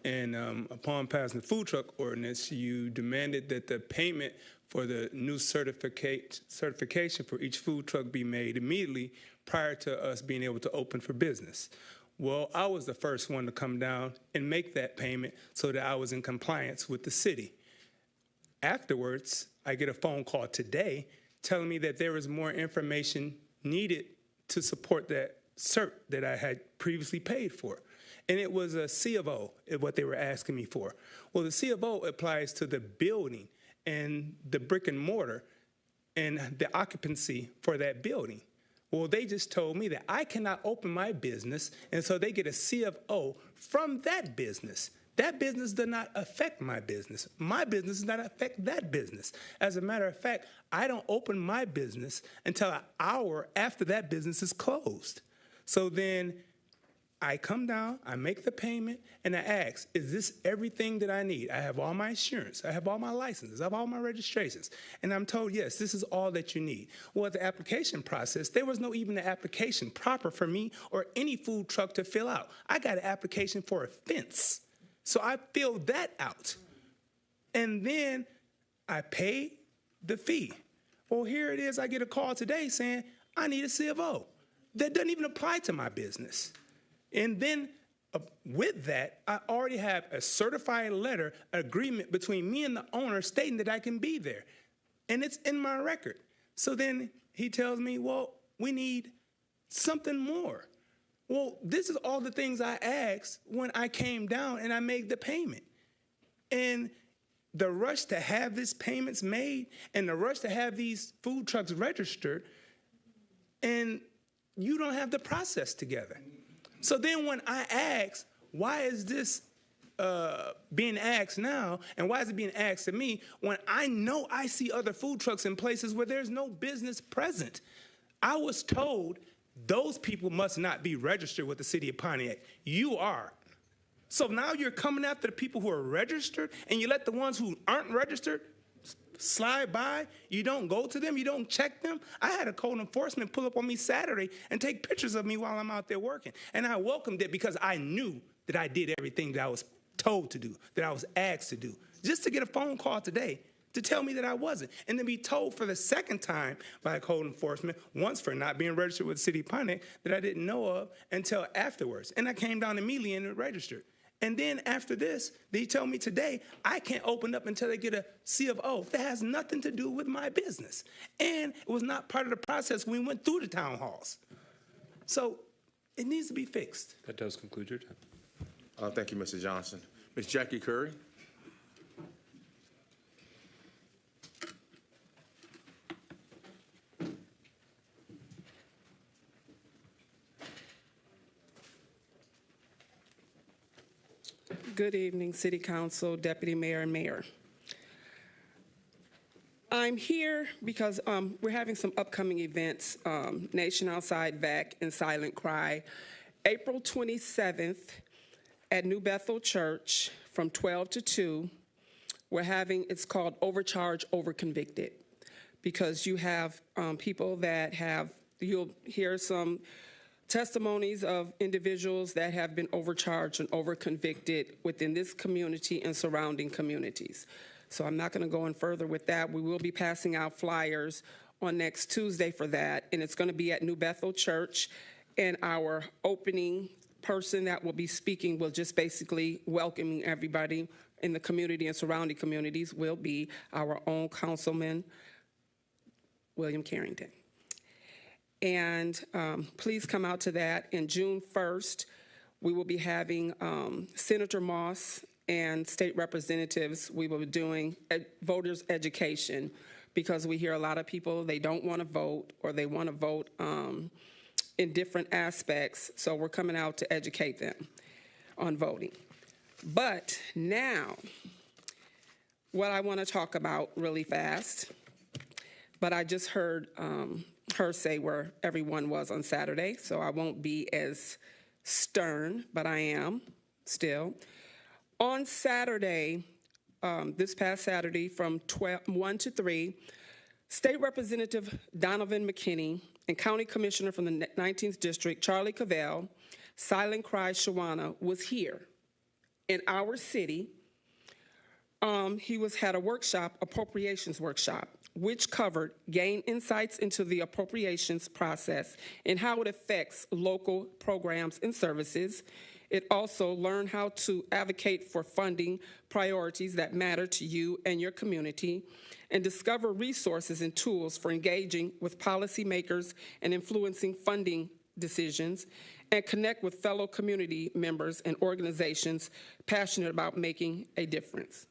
And upon passing the food truck ordinance, you demanded that the payment for the new certification for each food truck be made immediately prior to us being able to open for business. Well, I was the first one to come down and make that payment so that I was in compliance with the city. Afterwards, I get a phone call today telling me that there was more information needed to support that cert that I had previously paid for. And it was a C of O, is what they were asking me for. Well, the C of O applies to the building and the brick and mortar and the occupancy for that building. Well, they just told me that I cannot open my business, and so they get a C of O from that business. That business does not affect my business. My business does not affect that business. As a matter of fact, I don't open my business until an hour after that business is closed. So then I come down, I make the payment, and I ask, is this everything that I need? I have all my insurance, I have all my licenses, I have all my registrations. And I'm told, yes, this is all that you need. Well, at the application process, there was no even an application proper for me or any food truck to fill out. I got an application for a fence. So I filled that out. And then I paid the fee. Well, here it is, I get a call today saying, I need a C of O. That doesn't even apply to my business. And then with that, I already have a certified letter agreement between me and the owner stating that I can be there. And it's in my record. So then he tells me, well, we need something more. Well, this is all the things I asked when I came down and I made the payment. And the rush to have these payments made and the rush to have these food trucks registered, and you don't have the process together. So then when I ask, why is this being asked now, and why is it being asked to me when I know I see other food trucks in places where there's no business present? I was told those people must not be registered with the city of Pontiac. You are. So now you're coming after the people who are registered, and you let the ones who aren't registered slide by. You don't go to them. You don't check them. I had a code enforcement pull up on me Saturday and take pictures of me while I'm out there working. And I welcomed it because I knew that I did everything that I was told to do, that I was asked to do. Just to get a phone call today to tell me that I wasn't, and to be told for the second time by code enforcement, once for not being registered with the city of Pontiac, that I didn't know of until afterwards. And I came down immediately and registered. And then after this, they told me today I can't open up until they get a C of O. That has nothing to do with my business. And it was not part of the process when we went through the town halls. So it needs to be fixed. That does conclude your time. Thank you, Mr. Johnson. Ms. Jackie Curry. Good evening, City Council, Deputy Mayor, and Mayor. I'm here because we're having some upcoming events, Nation Outside, VAC, and Silent Cry. April 27th at New Bethel Church from 12 to 2, we're having, it's called Overcharge, Overconvicted, because you have people that have, you'll hear some testimonies of individuals that have been overcharged and overconvicted within this community and surrounding communities. So I'm not going to go in further with that. We will be passing out flyers on next Tuesday for that, and it's going to be at New Bethel Church. And our opening person that will be speaking will just basically welcoming everybody in the community and surrounding communities will be our own Councilman William Carrington. And please come out to that. And June 1st, we will be having Senator Moss and state representatives. We will be doing voters education, because we hear a lot of people, they don't want to vote, or they want to vote in different aspects. So we're coming out to educate them on voting. But now, what I want to talk about really fast, but I just heard her say where everyone was on Saturday, so I won't be as stern, but I am still. On Saturday, this past Saturday from 1 to 3, State Representative Donovan McKinney and County Commissioner from the 19th District, Charlie Cavell, Silent Cry Shawana, was here in our city. He had a workshop, appropriations workshop, which covered gain insights into the appropriations process and how it affects local programs and services. It also learned how to advocate for funding priorities that matter to you and your community, and discover resources and tools for engaging with policymakers and influencing funding decisions, and connect with fellow community members and organizations passionate about making a difference.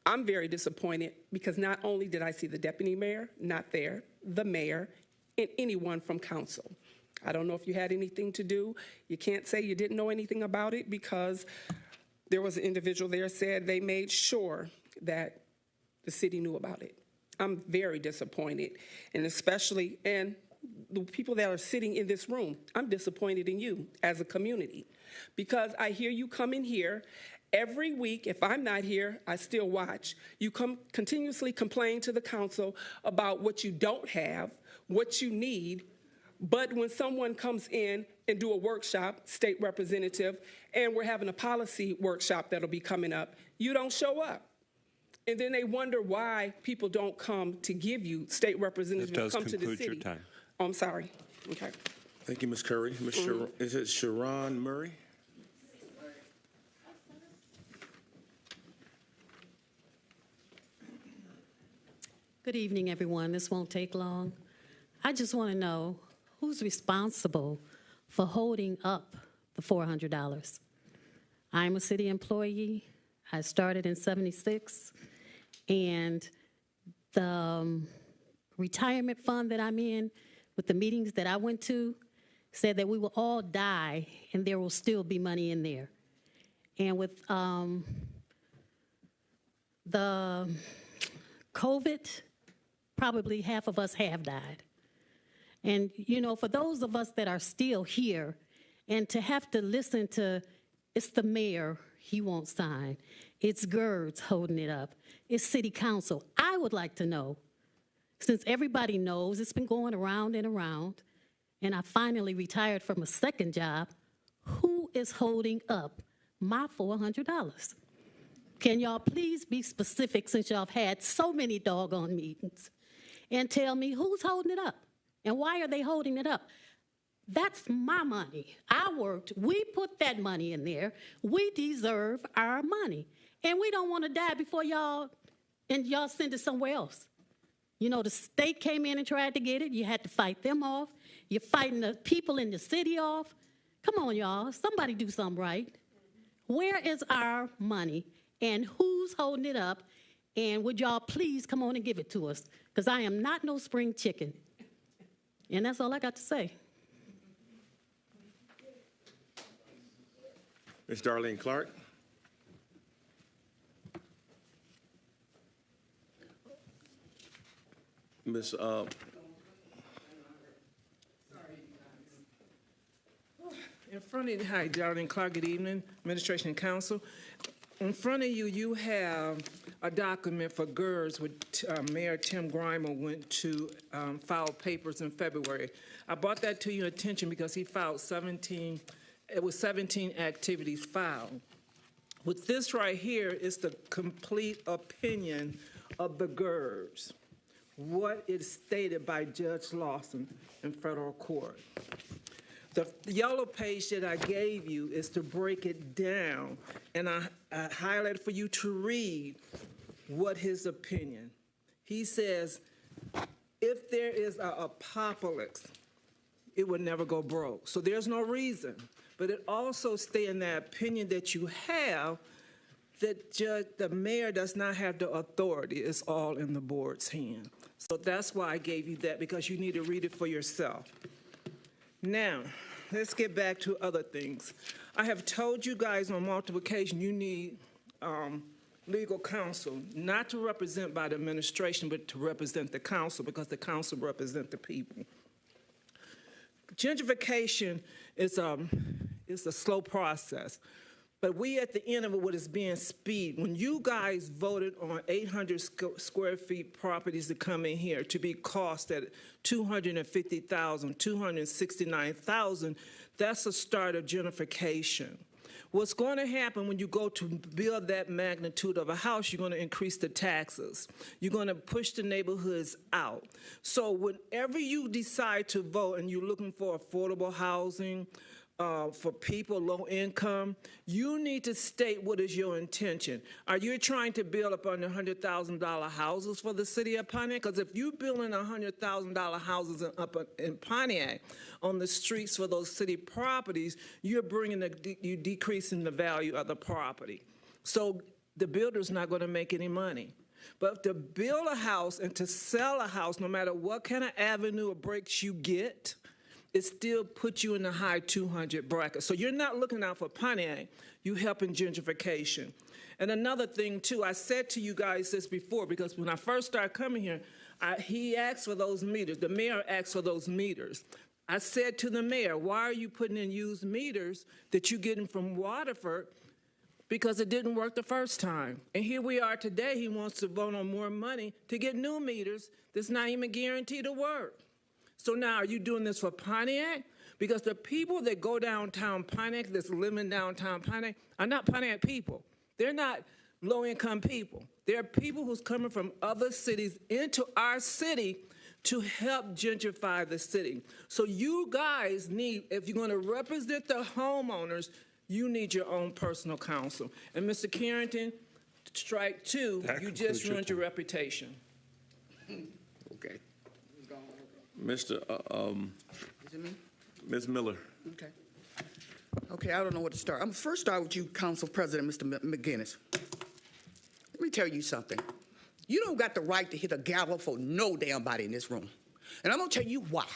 I'm very disappointed because not only did I see the deputy mayor not there, the mayor, and anyone from council. I don't know if you had anything to do. You can't say you didn't know anything about it, because there was an individual there said they made sure that the city knew about it. I'm very disappointed, and especially, and the people that are sitting in this room, I'm disappointed in you as a community, because I hear you come in here every week. If I'm not here, I still watch. You continuously complain to the council about what you don't have, what you need. But when someone comes in and do a workshop, state representative, and we're having a policy workshop that'll be coming up, you don't show up. And then they wonder why people don't come to give you state representatives come to the city. That does conclude your time. Oh, I'm sorry. Okay. Thank you, Ms. Curry. Is it Sharon Murray? Good evening, everyone. This won't take long. I just want to know who's responsible for holding up the $400. I'm a city employee. I started in '76, and the retirement fund that I'm in, with the meetings that I went to, said that we will all die and there will still be money in there. And with the COVID, probably half of us have died. And, you know, for those of us that are still here, and to have to listen to, it's the mayor, he won't sign. It's GERDS holding it up. It's city council. I would like to know, since everybody knows it's been going around and around, and I finally retired from a second job, who is holding up my $400? Can y'all please be specific, since y'all have had so many doggone meetings, and tell me who's holding it up and why are they holding it up? That's my money. I worked. We put that money in there. We deserve our money. And we don't want to die before y'all, and y'all send it somewhere else. You know, the state came in and tried to get it. You had to fight them off. You're fighting the people in the city off. Come on, y'all. Somebody do something right. Where is our money, and who's holding it up? And would y'all please come on and give it to us? Because I am not no spring chicken. And that's all I got to say. Ms. Darlene Clark. Ms. In front of you, hi, Darlene Clark, good evening, Administration and Council. In front of you, you have a document for GERDS with Mayor Tim Grimer went to file papers in February. I brought that to your attention because he filed 17 activities filed. With this right here is the complete opinion of the GERS, what is stated by Judge Lawson in federal court. The yellow page that I gave you is to break it down, and I highlighted for you to read what his opinion. He says, if there is an apocalypse, it would never go broke. So there's no reason. But it also states in that opinion that you have that the mayor does not have the authority. It's all in the board's hand. So that's why I gave you that, because you need to read it for yourself. Now, let's get back to other things. I have told you guys on multiple occasions you need legal counsel, not to represent by the administration, but to represent the council, because the council represents the people. Gentrification is a slow process, but we at the end of it, what is being speed. When you guys voted on 800 square feet properties to come in here to be cost at $250,000, $269,000, that's a start of gentrification. What's going to happen when you go to build that magnitude of a house, you're going to increase the taxes. You're going to push the neighborhoods out. So whenever you decide to vote and you're looking for affordable housing, for people low income, you need to state what is your intention. Are you trying to build up under $100,000 houses for the city of Pontiac? Because if you're building $100,000 houses up in Pontiac on the streets for those city properties, you're decreasing the value of the property. So the builder's not going to make any money. But to build a house and to sell a house, no matter what kind of avenue or breaks you get, it still puts you in the high 200 bracket. So you're not looking out for Pontiac, you're helping gentrification. And another thing, too, I said to you guys this before, because when I first started coming here, he asked for those meters. The mayor asked for those meters. I said to the mayor, why are you putting in used meters that you're getting from Waterford? Because it didn't work the first time. And here we are today, he wants to vote on more money to get new meters that's not even guaranteed to work. So now, are you doing this for Pontiac? Because the people that go downtown Pontiac, that's living downtown Pontiac, are not Pontiac people. They're not low-income people. They're people who's coming from other cities into our city to help gentrify the city. So you guys need, if you're going to represent the homeowners, you need your own personal counsel. And Mr. Carrington, strike two, you just ruined your reputation. Okay. Ms. Miller. Okay. Okay, I don't know what to start. I'm first start with you, Council President, Mr. McGinnis. Let me tell you something. You don't got the right to hit a gavel for no damn body in this room. And I'm gonna tell you why.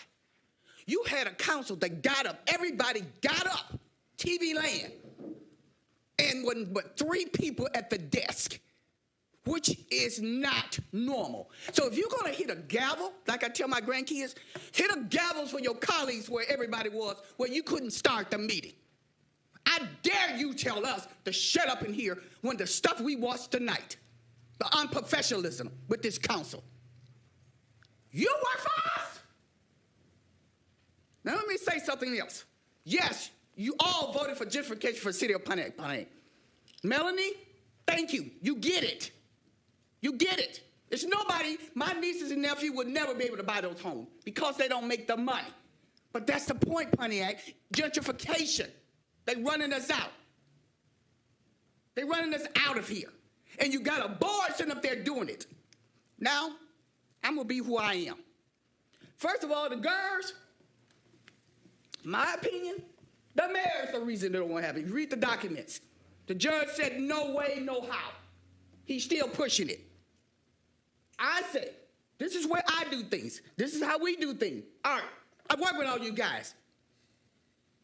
You had a council that got up, everybody got up, TV land, and wasn't but 3 people at the desk, which is not normal. So if you're gonna hit a gavel, like I tell my grandkids, hit a gavel for your colleagues where everybody was, where you couldn't start the meeting. I dare you tell us to shut up in here when the stuff we watched tonight, the unprofessionalism with this council. You work for us? Now let me say something else. Yes, you all voted for gentrification for the city of Pontiac. Melanie, thank you. You get it. You get it. It's nobody, my nieces and nephews would never be able to buy those homes because they don't make the money. But that's the point, Pontiac, gentrification. They running us out. They running us out of here. And you got a board sitting up there doing it. Now, I'm gonna be who I am. First of all, the girls, my opinion, the mayor is the reason they don't want to have it. You read the documents. The judge said no way, no how. He's still pushing it. I say, this is where I do things. This is how we do things. All right, I work with all you guys.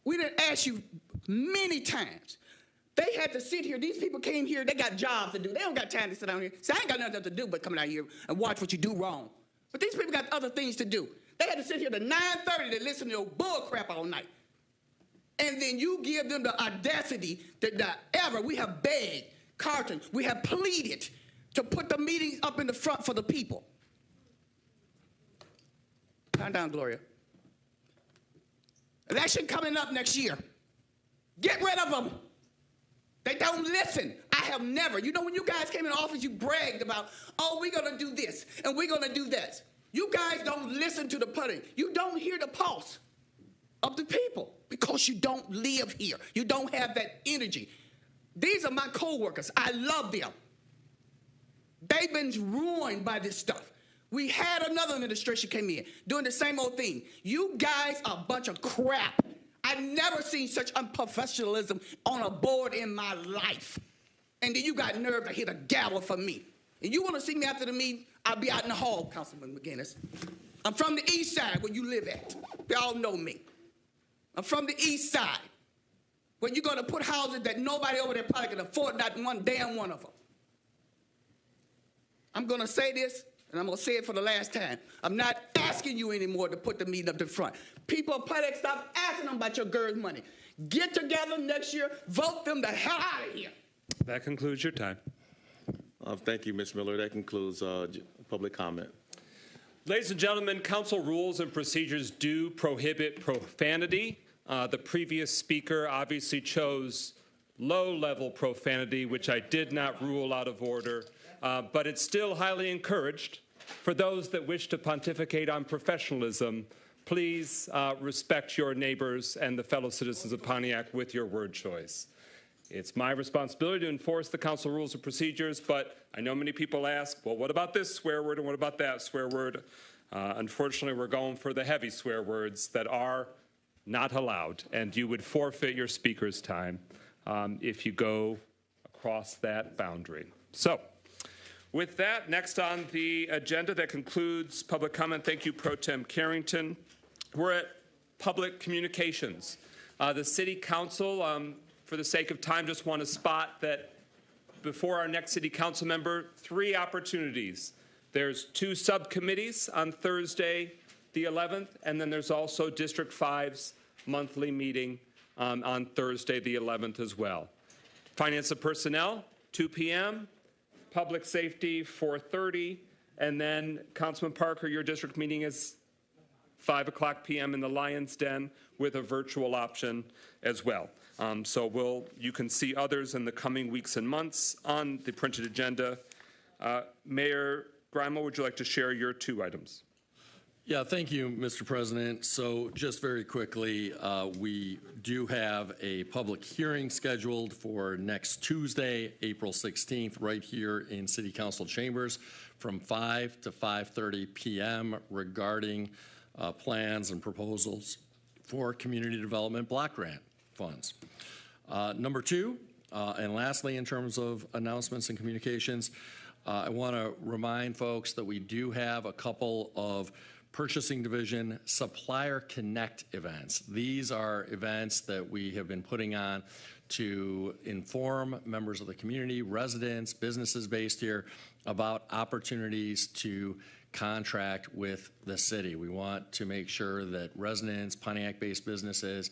We didn't ask you many times. They had to sit here. These people came here. They got jobs to do. They don't got time to sit down here. So I ain't got nothing to do but come out here and watch what you do wrong. But these people got other things to do. They had to sit here to 9:30 to listen to your bull crap all night. And then you give them the audacity that we have begged, Carlton, we have pleaded to put the meetings up in the front for the people. Calm down, Gloria. Election coming up next year. Get rid of them. They don't listen. I have never. You know, when you guys came in office, you bragged about, oh, we're going to do this and we're going to do that. You guys don't listen to the public. You don't hear the pulse of the people because you don't live here. You don't have that energy. These are my co-workers. I love them. They've been ruined by this stuff. We had another administration came in doing the same old thing. You guys are a bunch of crap. I've never seen such unprofessionalism on a board in my life. And then you got nerve to hit a gavel for me. And you want to see me after the meeting, I'll be out in the hall, Councilman McGinnis. I'm from the east side where you live at. They all know me. I'm from the east side where you're going to put houses that nobody over there probably can afford, not one damn one of them. I'm going to say this, and I'm going to say it for the last time. I'm not asking you anymore to put the meeting up in front. People of Pontiac, stop asking them about your girls' money. Get together next year, vote them the hell out of here. That concludes your time. Thank you, Ms. Miller. That concludes public comment. Ladies and gentlemen, council rules and procedures do prohibit profanity. The previous speaker obviously chose low-level profanity, which I did not rule out of order, but it's still highly encouraged. For those that wish to pontificate on professionalism, please respect your neighbors and the fellow citizens of Pontiac with your word choice. It's my responsibility to enforce the council rules and procedures, but I know many people ask, well, what about this swear word and what about that swear word? Unfortunately, we're going for the heavy swear words that are not allowed, and you would forfeit your speaker's time if you go across that boundary. So, with that, next on the agenda, that concludes public comment. Thank you, Pro Tem Carrington. We're at public communications. The City Council, for the sake of time, just want to spot that before our next City Council member, 3 opportunities. There's 2 subcommittees on Thursday, the 11th, and then there's also District 5's monthly meeting on Thursday, the 11th as well. Finance and Personnel, 2 p.m., Public Safety, 4:30, and then Councilman Parker, your district meeting is 5 o'clock p.m. in the Lion's Den with a virtual option as well. So you can see others in the coming weeks and months on the printed agenda. Mayor Grimo, would you like to share your 2 items? Yeah, thank you, Mr. President. So just very quickly, we do have a public hearing scheduled for next Tuesday, April 16th, right here in City Council chambers from 5 to 5:30 p.m. regarding plans and proposals for community development block grant funds. Number 2, and lastly, in terms of announcements and communications, I want to remind folks that we do have a couple of Purchasing Division Supplier Connect events. These are events that we have been putting on to inform members of the community, residents, businesses based here about opportunities to contract with the city. We want to make sure that residents, Pontiac-based businesses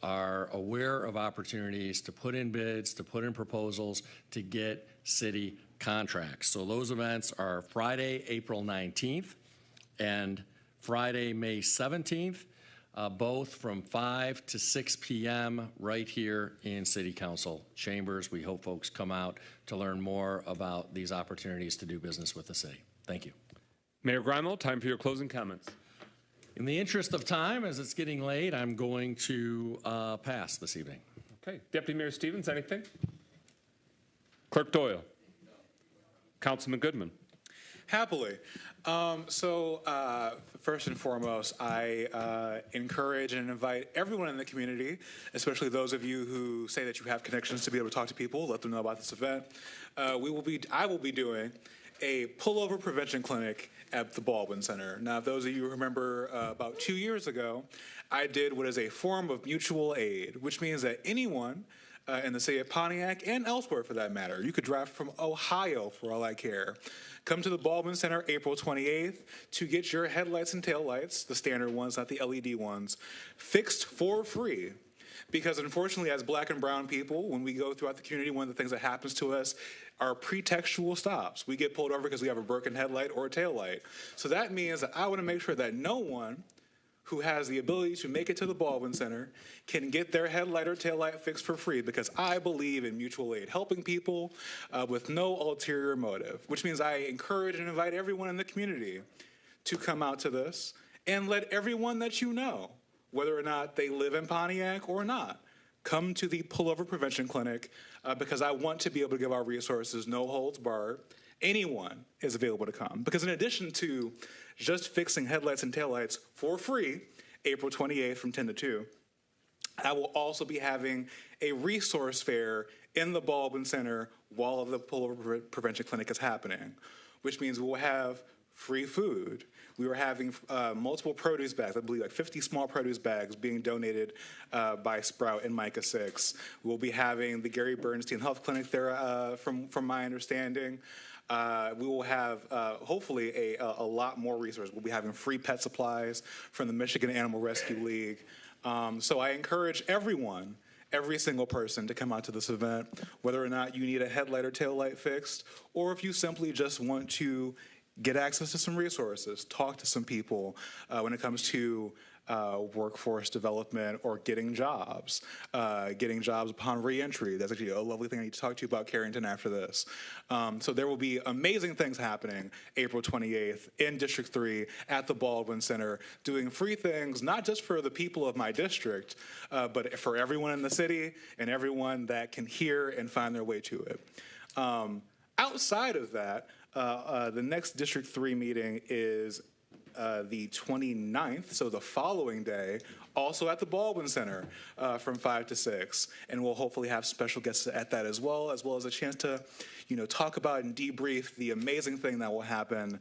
are aware of opportunities to put in bids, to put in proposals, to get city contracts. So those events are Friday, April 19th and Friday, May 17th, both from 5 to 6 p.m. right here in City Council chambers. We hope folks come out to learn more about these opportunities to do business with the city. Thank you. Mayor Grimo, time for your closing comments. In the interest of time, as it's getting late, I'm going to pass this evening. Okay. Deputy Mayor Stevens, anything? Clerk Doyle. Councilman Goodman. Happily. First and foremost, I encourage and invite everyone in the community, especially those of you who say that you have connections to be able to talk to people, let them know about this event. I will be doing a pullover prevention clinic at the Baldwin Center. Now, if those of you who remember about 2 years ago, I did what is a form of mutual aid, which means that anyone in the city of Pontiac and elsewhere for that matter, you could drive from Ohio for all I care, come to the Baldwin Center April 28th to get your headlights and taillights, the standard ones, not the LED ones, fixed for free. Because unfortunately, as black and brown people, when we go throughout the community, one of the things that happens to us are pretextual stops. We get pulled over because we have a broken headlight or a taillight. So that means that I want to make sure that no one who has the ability to make it to the Baldwin Center can get their headlight or taillight fixed for free, because I believe in mutual aid, helping people with no ulterior motive, which means I encourage and invite everyone in the community to come out to this, and let everyone that you know, whether or not they live in Pontiac or not, come to the Pullover Prevention Clinic, because I want to be able to give our resources no holds barred. Anyone is available to come, because in addition to just fixing headlights and taillights for free, April 28th from 10 to 2, I will also be having a resource fair in the Baldwin Center while the Pullover Prevention Clinic is happening, which means we'll have free food. We were having multiple produce bags, I believe like 50 small produce bags being donated by Sprout and Micah 6. We'll be having the Gary Bernstein Health Clinic there, from my understanding. We will have, hopefully, a lot more resources. We'll be having free pet supplies from the Michigan Animal Rescue League. So I encourage everyone, every single person, to come out to this event, whether or not you need a headlight or taillight fixed, or if you simply just want to get access to some resources, talk to some people when it comes to workforce development or getting jobs upon reentry. That's actually a lovely thing I need to talk to you about, Carrington, after this. So there will be amazing things happening April 28th in District 3 at the Baldwin Center, doing free things, not just for the people of my district, but for everyone in the city and everyone that can hear and find their way to it. Outside of that, the next District 3 meeting is the 29th, so the following day, also at the Baldwin Center from 5 to 6. And we'll hopefully have special guests at that as well as a chance to, talk about and debrief the amazing thing that will happen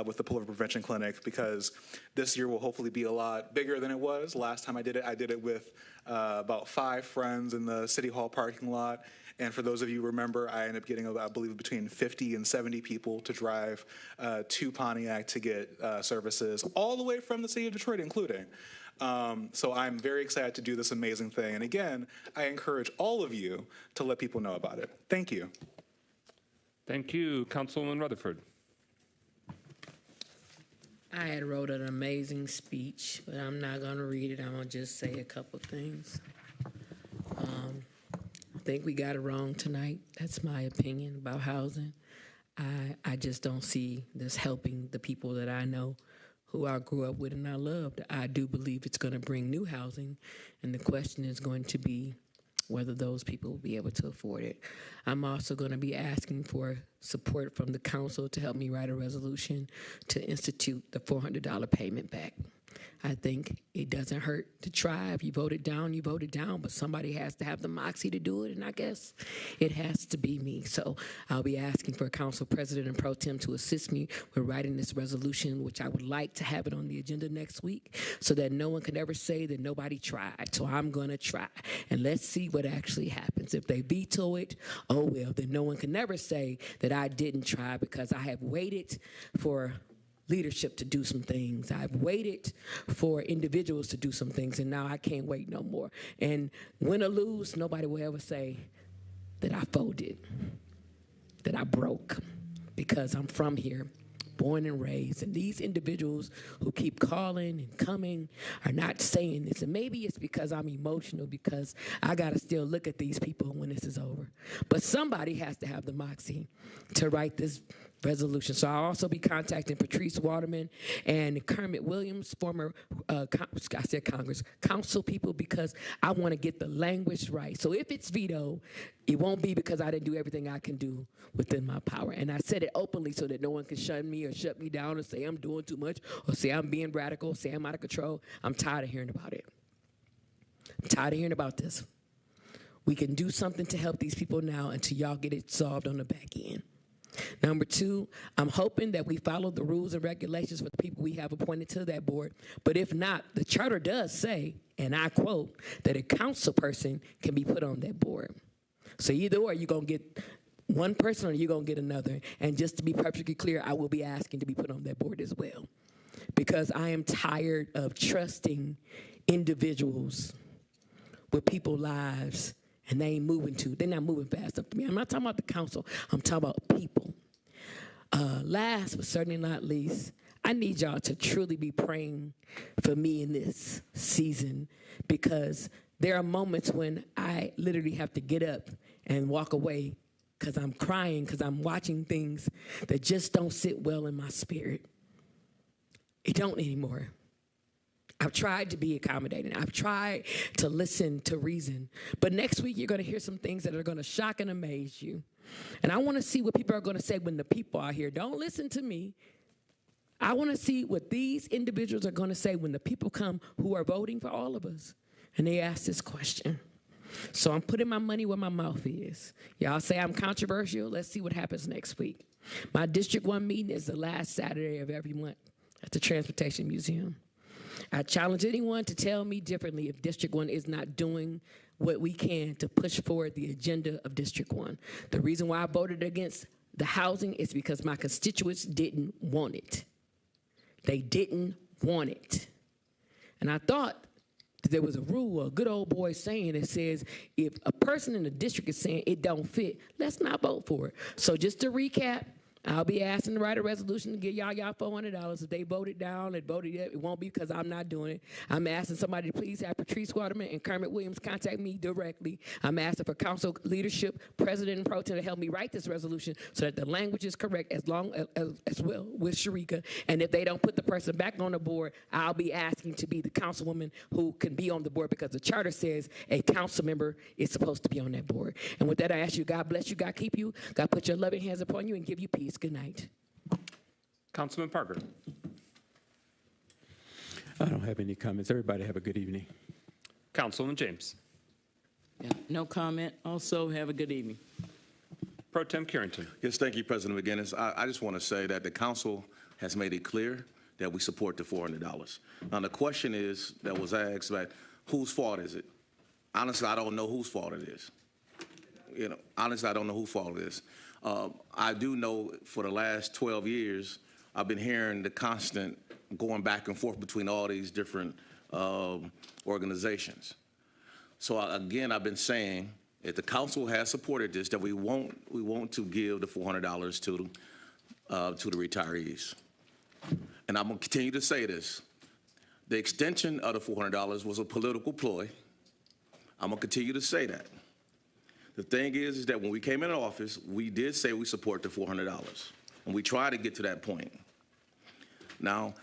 with the Pullover Prevention Clinic, because this year will hopefully be a lot bigger than it was. Last time I did it with about 5 friends in the City Hall parking lot. And for those of you who remember, I ended up getting, I believe, between 50 and 70 people to drive to Pontiac to get services all the way from the city of Detroit, including. So I'm very excited to do this amazing thing. And again, I encourage all of you to let people know about it. Thank you. Thank you, Councilwoman Rutherford. I had wrote an amazing speech, but I'm not going to read it. I'm going to just say a couple things. I think we got it wrong tonight. That's my opinion about housing. I just don't see this helping the people that I know, who I grew up with and I loved. I do believe it's going to bring new housing, and the question is going to be whether those people will be able to afford it. I'm also going to be asking for support from the council to help me write a resolution to institute the $400 payment back. I think it doesn't hurt to try. If you vote it down, you vote it down, but somebody has to have the moxie to do it, and I guess it has to be me. So I'll be asking for Council President and Pro Tem to assist me with writing this resolution, which I would like to have it on the agenda next week so that no one can ever say that nobody tried. So I'm going to try, and let's see what actually happens. If they veto it, oh well, then no one can never say that I didn't try, because I have waited for leadership to do some things. I've waited for individuals to do some things, and now I can't wait no more. And win or lose, nobody will ever say that I folded, that I broke, because I'm from here, born and raised. And these individuals who keep calling and coming are not saying this. And maybe it's because I'm emotional, because I got to still look at these people when this is over. But somebody has to have the moxie to write this resolution. So I'll also be contacting Patrice Waterman and Kermit Williams, former, council people, because I want to get the language right. So if it's veto, it won't be because I didn't do everything I can do within my power. And I said it openly so that no one can shun me or shut me down or say I'm doing too much or say I'm being radical, say I'm out of control. I'm tired of hearing about it. I'm tired of hearing about this. We can do something to help these people now until y'all get it solved on the back end. Number 2, I'm hoping that we follow the rules and regulations for the people we have appointed to that board. But if not, the charter does say, and I quote, that a council person can be put on that board. So either or, you're going to get one person or you're going to get another. And just to be perfectly clear, I will be asking to be put on that board as well, because I am tired of trusting individuals with people's lives, and they ain't moving they're not moving fast enough to me. I'm not talking about the council, I'm talking about people. Last but certainly not least, I need y'all to truly be praying for me in this season, because there are moments when I literally have to get up and walk away because I'm crying, because I'm watching things that just don't sit well in my spirit. It don't anymore. I've tried to be accommodating. I've tried to listen, to reason. But next week, you're going to hear some things that are going to shock and amaze you. And I want to see what people are going to say when the people are here. Don't listen to me. I want to see what these individuals are going to say when the people come who are voting for all of us. And they ask this question. So I'm putting my money where my mouth is. Y'all say I'm controversial. Let's see what happens next week. My District 1 meeting is the last Saturday of every month at the Transportation Museum. I challenge anyone to tell me differently if District 1 is not doing what we can to push forward the agenda of District 1. The reason why I voted against the housing is because my constituents didn't want it. They didn't want it. And I thought that there was a rule, a good old boy saying that says, if a person in the district is saying it don't fit, let's not vote for it. So just to recap, I'll be asking to write a resolution to give y'all $400. If they vote it down and voted it, it won't be because I'm not doing it. I'm asking somebody to please have Patrice Waterman and Kermit Williams contact me directly. I'm asking for council leadership, president and pro tem to help me write this resolution so that the language is correct as well with Sharika. And if they don't put the person back on the board, I'll be asking to be the councilwoman who can be on the board, because the charter says a council member is supposed to be on that board. And with that, I ask you, God bless you, God keep you, God put your loving hands upon you and give you peace. Good night. Councilman Parker. I don't have any comments. Everybody have a good evening. Councilman James. Yeah, no comment. Also, have a good evening. Pro Tem Carrington. Yes, thank you, President McGinnis. I just want to say that the council has made it clear that we support the $400. Now, the question is that was asked about whose fault is it? Honestly, I don't know whose fault it is. Honestly, I don't know whose fault it is. I do know for the last 12 years, I've been hearing the constant going back and forth between all these different organizations. So again, I've been saying if the council has supported this, that we want to give the $400 to the retirees. And I'm going to continue to say this. The extension of the $400 was a political ploy. I'm going to continue to say that. The thing is that when we came into office, we did say we support the $400, and we tried to get to that point. Now,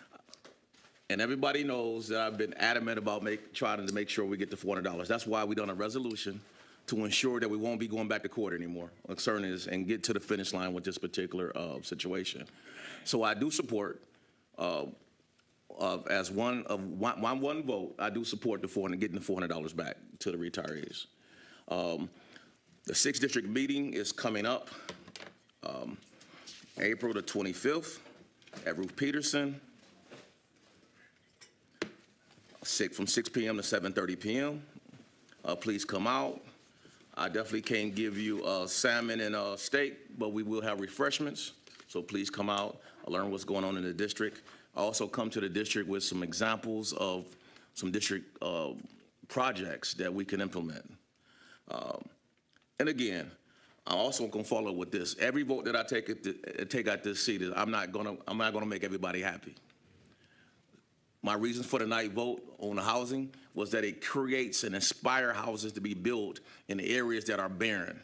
and everybody knows that I've been adamant about trying to make sure we get the $400. That's why we've done a resolution to ensure that we won't be going back to court anymore, and get to the finish line with this particular situation. So I do support, as one vote, I do support getting the $400 back to the retirees. The 6th District meeting is coming up April the 25th at Ruth Peterson, from 6 p.m. to 7:30 p.m. Please come out. I definitely can't give you salmon and steak, but we will have refreshments. So please come out, learn what's going on in the district. Also come to the district with some examples of some district projects that we can implement. And again, I'm also going to follow with this. Every vote that I take at this seat, I'm not going to make everybody happy. My reasons for the night vote on the housing was that it creates and inspires houses to be built in the areas that are barren.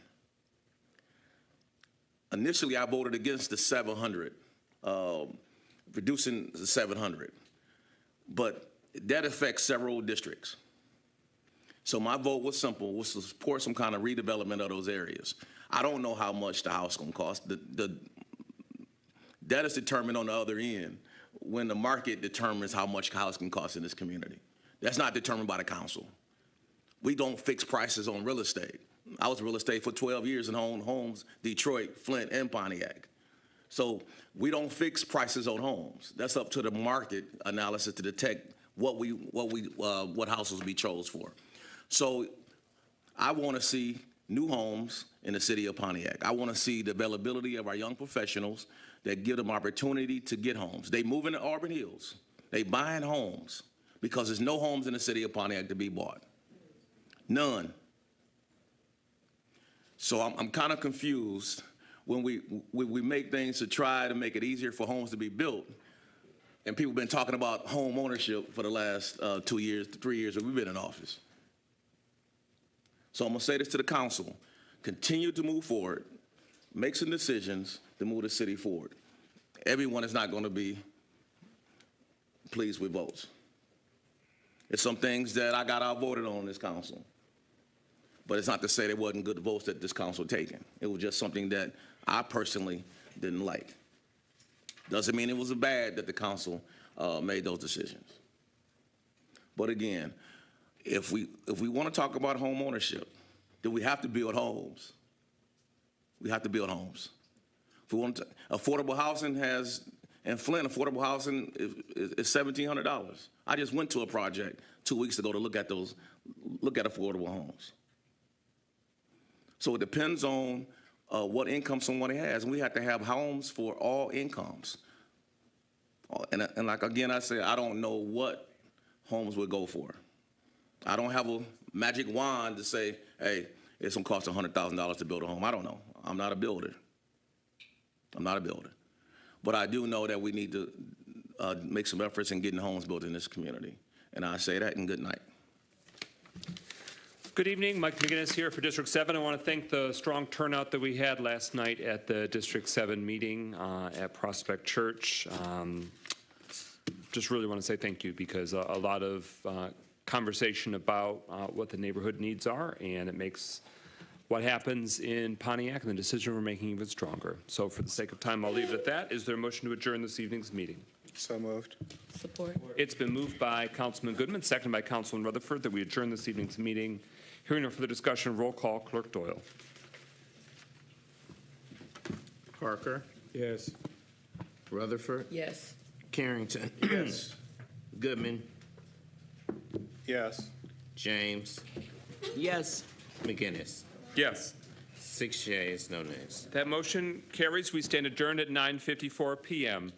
Initially, I voted against the 700, reducing the 700, but that affects several districts. So my vote was simple, was to support some kind of redevelopment of those areas. I don't know how much the house is going to cost. That is determined on the other end when the market determines how much a house can cost in this community. That's not determined by the council. We don't fix prices on real estate. I was in real estate for 12 years and owned homes, Detroit, Flint, and Pontiac. So we don't fix prices on homes. That's up to the market analysis to detect what houses we chose for. So I want to see new homes in the city of Pontiac. I want to see the availability of our young professionals that give them opportunity to get homes. They move into Auburn Hills. They buying homes because there's no homes in the city of Pontiac to be bought. None. So I'm kind of confused when we make things to try to make it easier for homes to be built. And people have been talking about home ownership for the last 2 years, 3 years that we've been in office. So I'm going to say this to the council. Continue to move forward. Make some decisions to move the city forward. Everyone is not going to be pleased with votes. There's some things that I got outvoted on in this council. But it's not to say there wasn't good votes that this council taken. It was just something that I personally didn't like. Doesn't mean it was bad that the council made those decisions. But again, if we want to talk about home ownership, then we have to build homes. We have to build homes. If we want to, affordable housing in Flint, affordable housing is $1,700. I just went to a project 2 weeks ago to look at affordable homes. So it depends on what income someone has, and we have to have homes for all incomes. And like again, I say, I don't know what homes would go for. I don't have a magic wand to say, hey, it's gonna cost $100,000 to build a home. I don't know. I'm not a builder. But I do know that we need to make some efforts in getting homes built in this community. And I say that, and good night. Good evening, Mike McGinnis here for District 7. I want to thank the strong turnout that we had last night at the District 7 meeting at Prospect Church. Just really want to say thank you, because a lot of conversation about what the neighborhood needs are, and it makes what happens in Pontiac and the decision we're making even stronger. So for the sake of time, I'll leave it at that. Is there a motion to adjourn this evening's meeting? So moved. Support. It's been moved by Councilman Goodman, seconded by Councilman Rutherford, that we adjourn this evening's meeting. Hearing no further discussion, roll call, Clerk Doyle. Parker? Yes. Rutherford? Yes. Carrington? Yes. Goodman? Yes. James? Yes. McGinnis? Yes. 6 yeas, no nays. That motion carries. We stand adjourned at 9:54 p.m.